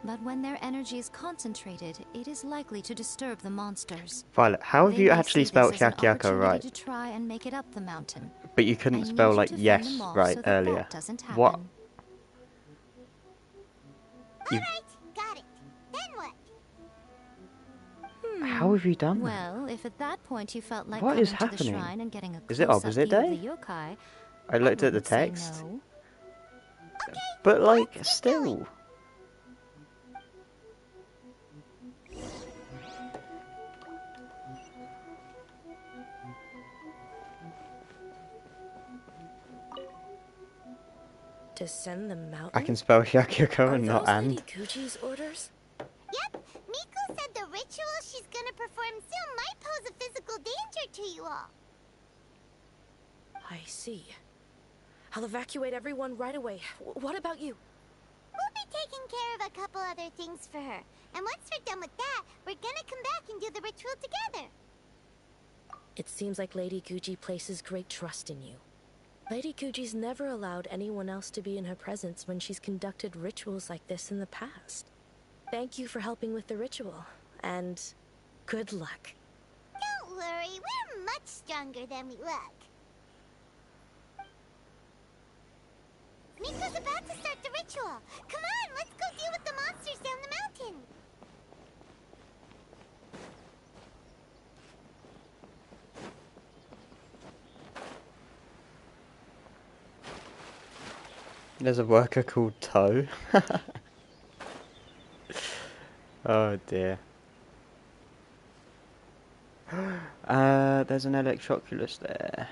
but when their energy is concentrated, it is likely to disturb the monsters. Violet, how have They you may actually see spelled this as an Hyakyako opportunity right? to try and make it up the mountain. But you I couldn't need spell you like to fend yes them off right so that earlier. that doesn't happen. What? You, Got it. Then what? how have you done that? Well, if at that point you felt like What coming is to happening? the shrine and getting a Is it close-up opposite view of day? the yokai, I looked at the wouldn't say text. no. But like, still. Descend the mountain? I can spell Hyakyako Are and not those and. Lady Guji's orders? Yep, Miko said the ritual she's gonna perform soon might pose a physical danger to you all. I see. I'll evacuate everyone right away. What about you? We'll be taking care of a couple other things for her. And once we're done with that, we're gonna come back and do the ritual together. It seems like Lady Guji places great trust in you. Lady Guji's never allowed anyone else to be in her presence when she's conducted rituals like this in the past. Thank you for helping with the ritual, and good luck. Don't worry, we're much stronger than we look. Miko's about to start the ritual. Come on, let's go deal with the monsters down the mountain. There's a worker called Toe. Oh dear. There's an Electroculus there.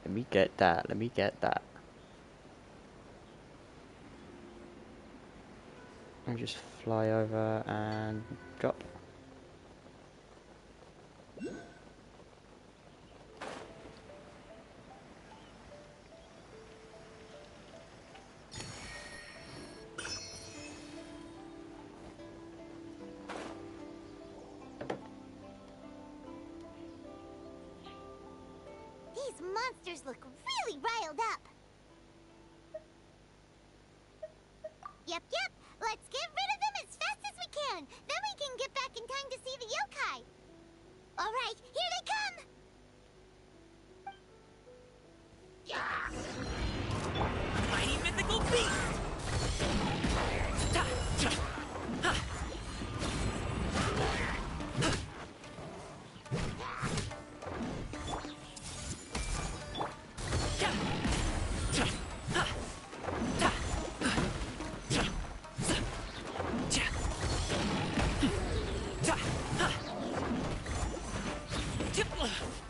Let me get that, let me get that. Let me just fly over and drop. monsters look really riled up. Yep. Let's get rid of them as fast as we can. Then we can get back in time to see the yokai. All right, here they come. Mighty mythical beast!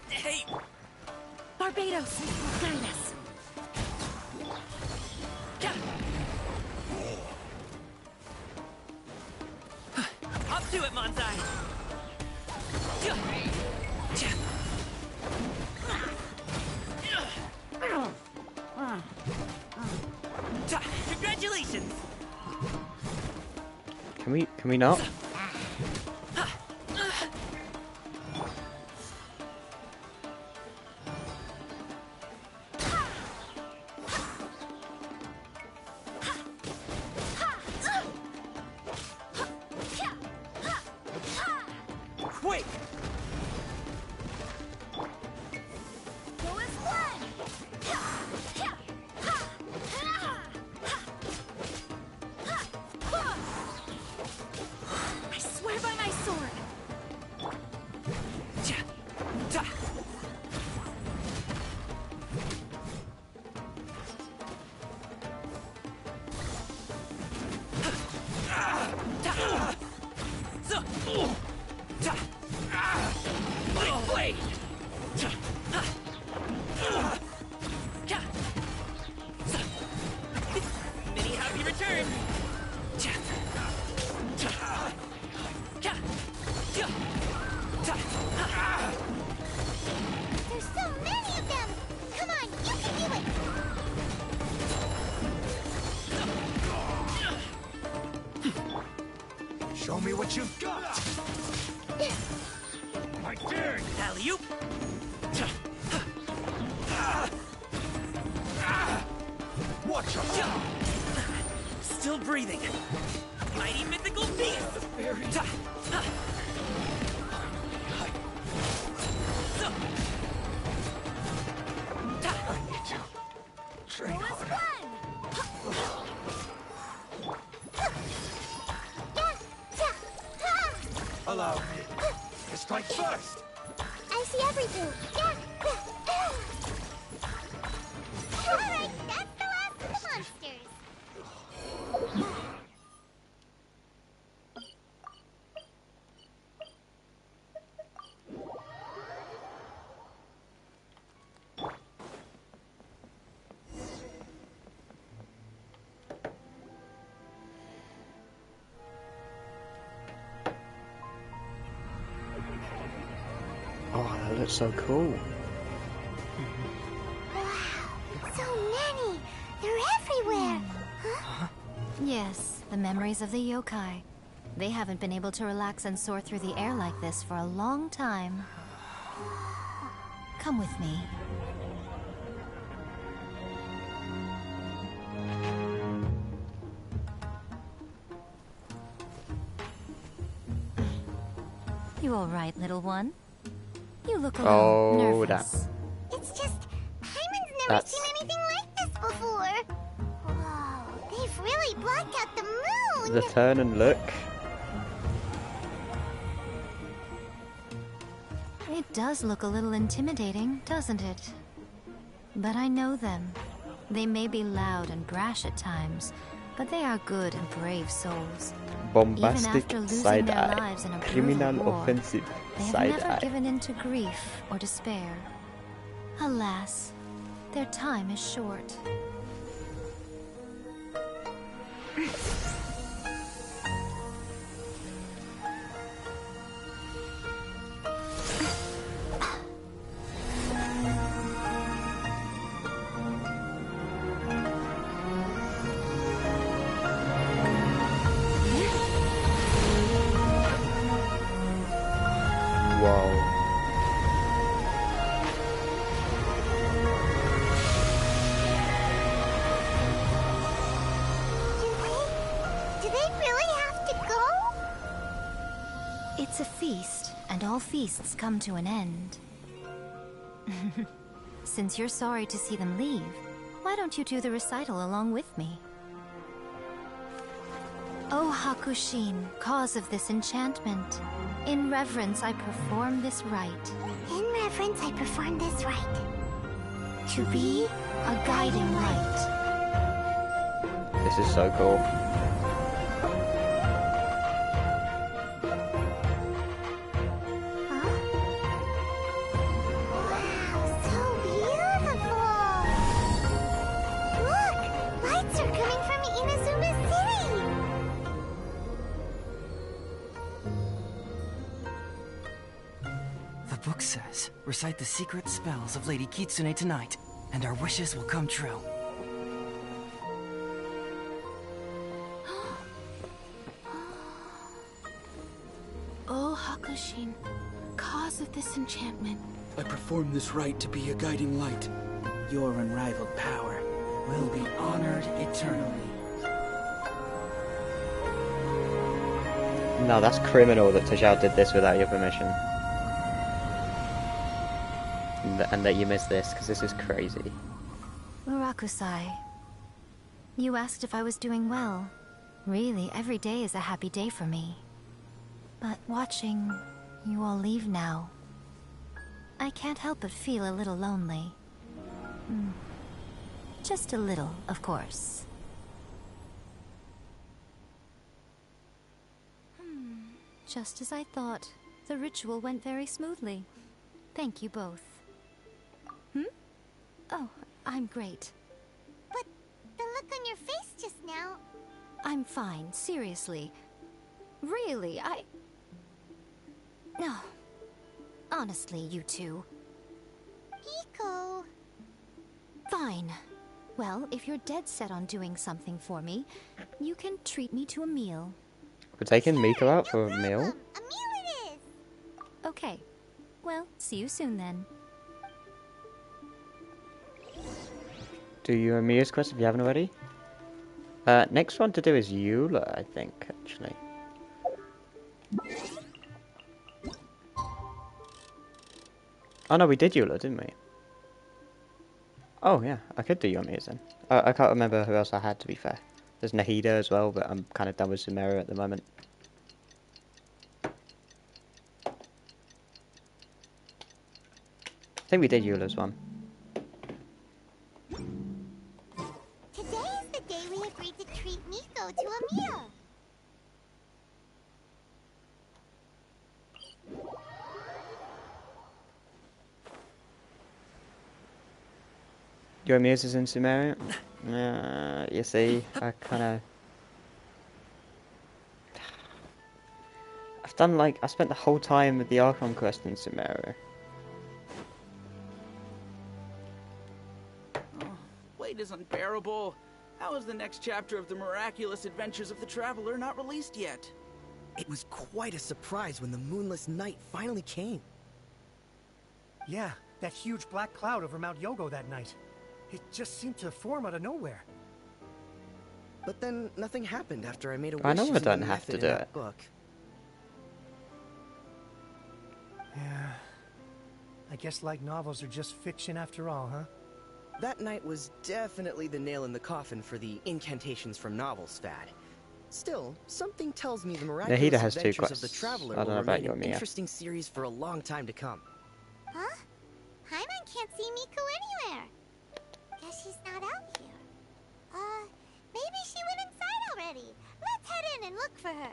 Hey! Barbados, guide us. Up to it, Monzai! Congratulations! Can we not? Quick! Go as one. I swear by my sword. My blade! Many happy returns! There's so many of them. Come on, you can do it. Show me what you've got! I dare you! Alley-oop! Watch out! Still breathing. Mighty mythical beast! I need to train harder. Allow me to strike first! I see everything. All right, that's the last of the monsters. Oh, that looks so cool. So many. They're everywhere. Huh? Yes, the memories of the yokai. They haven't been able to relax and soar through the air like this for a long time. Come with me. You all right, little one? You look a little nervous. It's just, Hyman's never seen anything like this before. Whoa, they've really blocked out the moon. The turn and look. It does look a little intimidating, doesn't it? But I know them. They may be loud and brash at times, but they are good and brave souls. Bombastic Even after losing side their eye. lives in a Criminal brutal war, offensive they have side never eye. given in to grief or despair. Alas, their time is short. Wow. Do they really have to go? It's a feast, and all feasts come to an end. Since you're sorry to see them leave, why don't you do the recital along with me? O Hakushin, cause of this enchantment, in reverence I perform this rite. In reverence, I perform this rite. To be a guiding light. This is so cool. The book says, recite the secret spells of Lady Kitsune tonight, and our wishes will come true. O Hakushin, cause of this enchantment. I perform this rite to be a guiding light. Your unrivaled power will be honored eternally. No, that's criminal that Tajal did this without your permission. And that you missed this, because this is crazy. Murakusai, you asked if I was doing well. Really, every day is a happy day for me. But watching you all leave now, I can't help but feel a little lonely. Just a little, of course. Just as I thought. The ritual went very smoothly. Thank you both. Oh, I'm great. But the look on your face just now... I'm fine, seriously. Really, No. Honestly, you two. Miko... Fine. Well, if you're dead set on doing something for me, you can treat me to a meal. We're taking Miko out for a meal? A meal it is! Okay. Well, see you soon then. Do your Mia's quest if you haven't already. Next one to do is Eula, I think, actually. Oh no, we did Eula, didn't we? Oh yeah, I could do Yomiya's then. I can't remember who else I had, to be fair. There's Nahida as well, but I'm kind of done with Sumeru at the moment. I think we did Eula's one. Today is the day we agreed to treat Miko to a meal. Your Mia's is in Sumeru? You see, I spent the whole time with the Archon quest in Sumeru. Wait is unbearable. How is the next chapter of the miraculous adventures of the Traveler not released yet? It was quite a surprise when the moonless night finally came. Yeah, that huge black cloud over Mount Yogo that night. It just seemed to form out of nowhere. But then nothing happened after I made a wish. I know I using don't the have to method do in it. that book. Yeah. I guess light novels are just fiction after all, huh? That night was definitely the nail in the coffin for the incantations from novels fad. Still, something tells me the miraculous Nahida has two adventures of the quests. Traveler I don't know will about remain an Yomiya. interesting series for a long time to come. Huh? Paimon can't see Miko anywhere. Guess she's not out here. Maybe she went inside already. Let's head in and look for her.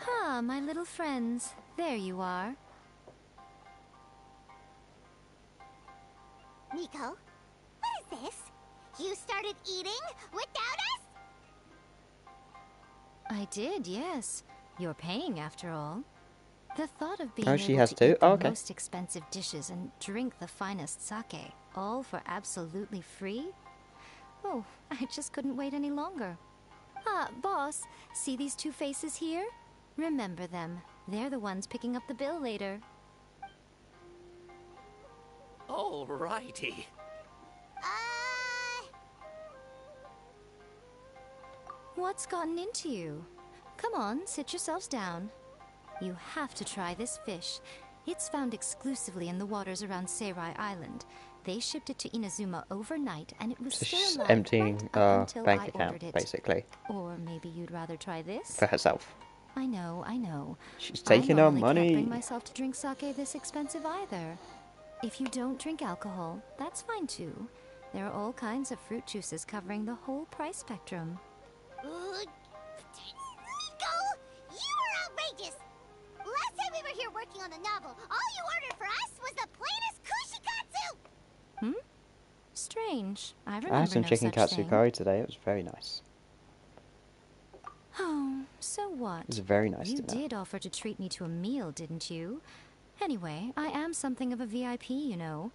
Ah, my little friends. There you are. Miko, what is this? You started eating without us? I did, yes. You're paying after all. The thought of being Oh, she able has to to? eat the Oh, okay. most expensive dishes and drink the finest sake, all for absolutely free? Oh, I just couldn't wait any longer. Boss, see these two faces here? Remember them. They're the ones picking up the bill later. Alrighty. What's gotten into you? Come on, sit yourselves down. You have to try this fish. It's found exclusively in the waters around Seirai Island. They shipped it to Inazuma overnight, and it was So still she's alive emptying right up until bank I account, ordered it. basically. Or maybe you'd rather try this? For herself. I know, I know. She's taking I our normally can't money. bring myself to drink sake this expensive either. If you don't drink alcohol, that's fine too. There are all kinds of fruit juices covering the whole price spectrum. Miko, you are outrageous! Last time we were here working on the novel, all you ordered for us was the plainest kushikatsu! Hmm? Strange. I remember I had some no chicken such katsu thing. curry today. It was very nice. Oh, so what? It was very nice You dinner. did offer to treat me to a meal, didn't you? Anyway, I am something of a VIP, you know.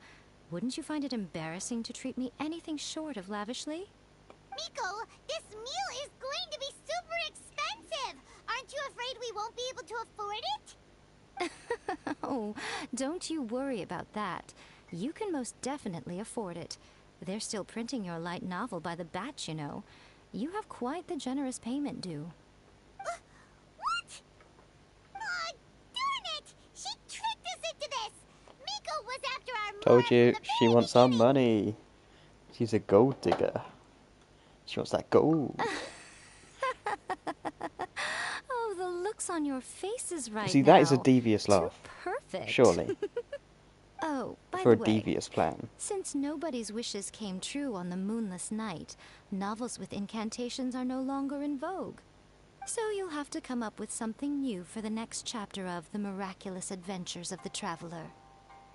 Wouldn't you find it embarrassing to treat me anything short of lavishly? Miko, this meal is going to be super expensive! Aren't you afraid we won't be able to afford it? Oh, don't you worry about that. You can most definitely afford it. They're still printing your light novel by the batch, you know. You have quite the generous payment due. What? Darn it! She tricked us into this! Miko was after our Told you, she wants our money. She's a gold digger. She wants that gold. Oh, the looks on your faces right See, now. that is a devious laugh. Perfect. Surely. Oh, by For the a way, devious plan. since nobody's wishes came true on the moonless night, novels with incantations are no longer in vogue. So you'll have to come up with something new for the next chapter of The Miraculous Adventures of the Traveler.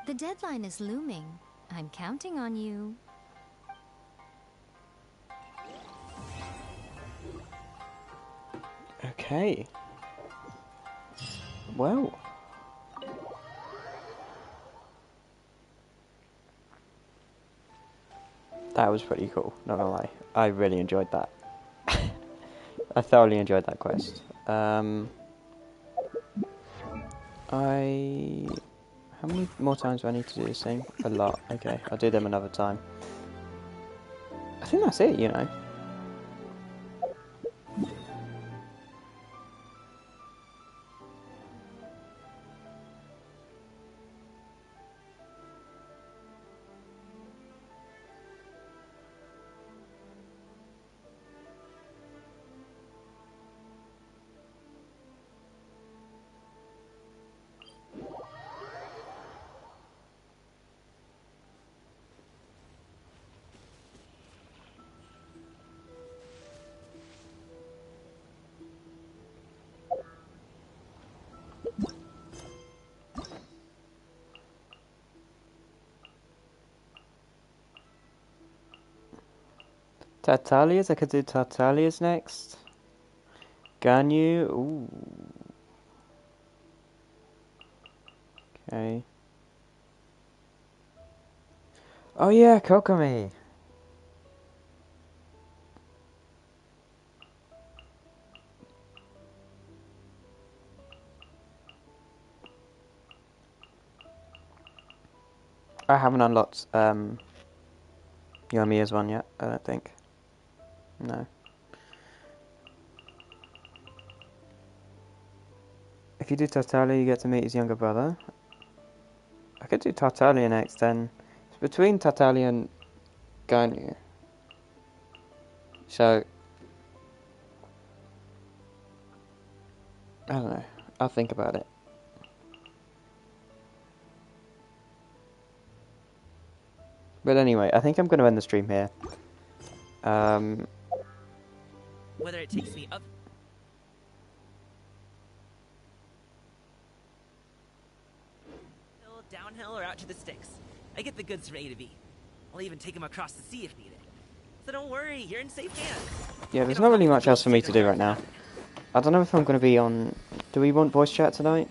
The deadline is looming. I'm counting on you. Okay. Well. That was pretty cool, not gonna lie. I really enjoyed that. I thoroughly enjoyed that quest. How many more times do I need to do this thing? A lot. Okay, I'll do them another time. I think that's it, you know. Tartalias? I could do Tartalias next. Ganyu? Ooh. Okay. Oh yeah, Kokomi! I haven't unlocked Yomiya's one yet, I don't think. No. If you do Tartaglia, you get to meet his younger brother. I could do Tartaglia next then. It's between Tartaglia and Ganyu. So, I don't know. I'll think about it. But anyway, I think I'm going to end the stream here. Whether it takes me up... downhill or out to the sticks. I get the goods from A to B. I'll even take them across the sea if needed. So don't worry, you're in safe hands. Yeah, there's not really much else for me to do right now. I don't know if I'm going to be on... Do we want voice chat tonight?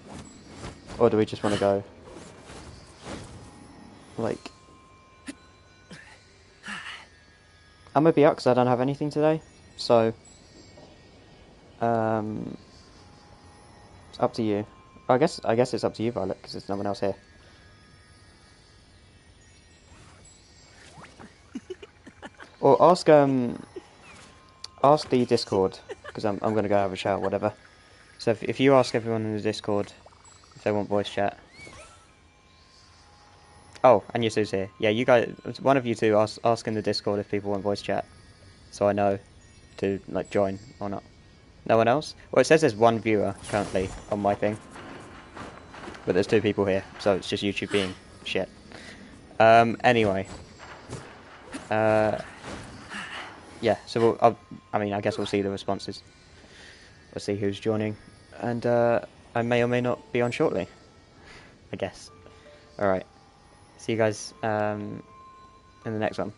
Or do we just want to go? Like... I'm going to be up because I don't have anything today. So... It's up to you. I guess it's up to you, Violet, because there's no one else here. Or ask the Discord, because I'm gonna go have a shower, whatever. So if you ask everyone in the Discord if they want voice chat. Oh, and Yasu's here. Yeah, you guys, one of you two ask in the Discord if people want voice chat, so I know to like join or not. No one else? Well, it says there's one viewer currently on my thing, but there's 2 people here, so it's just YouTube being shit. Anyway. Yeah, so I guess we'll see the responses. We'll see who's joining, and I may or may not be on shortly. I guess. Alright. See you guys in the next one.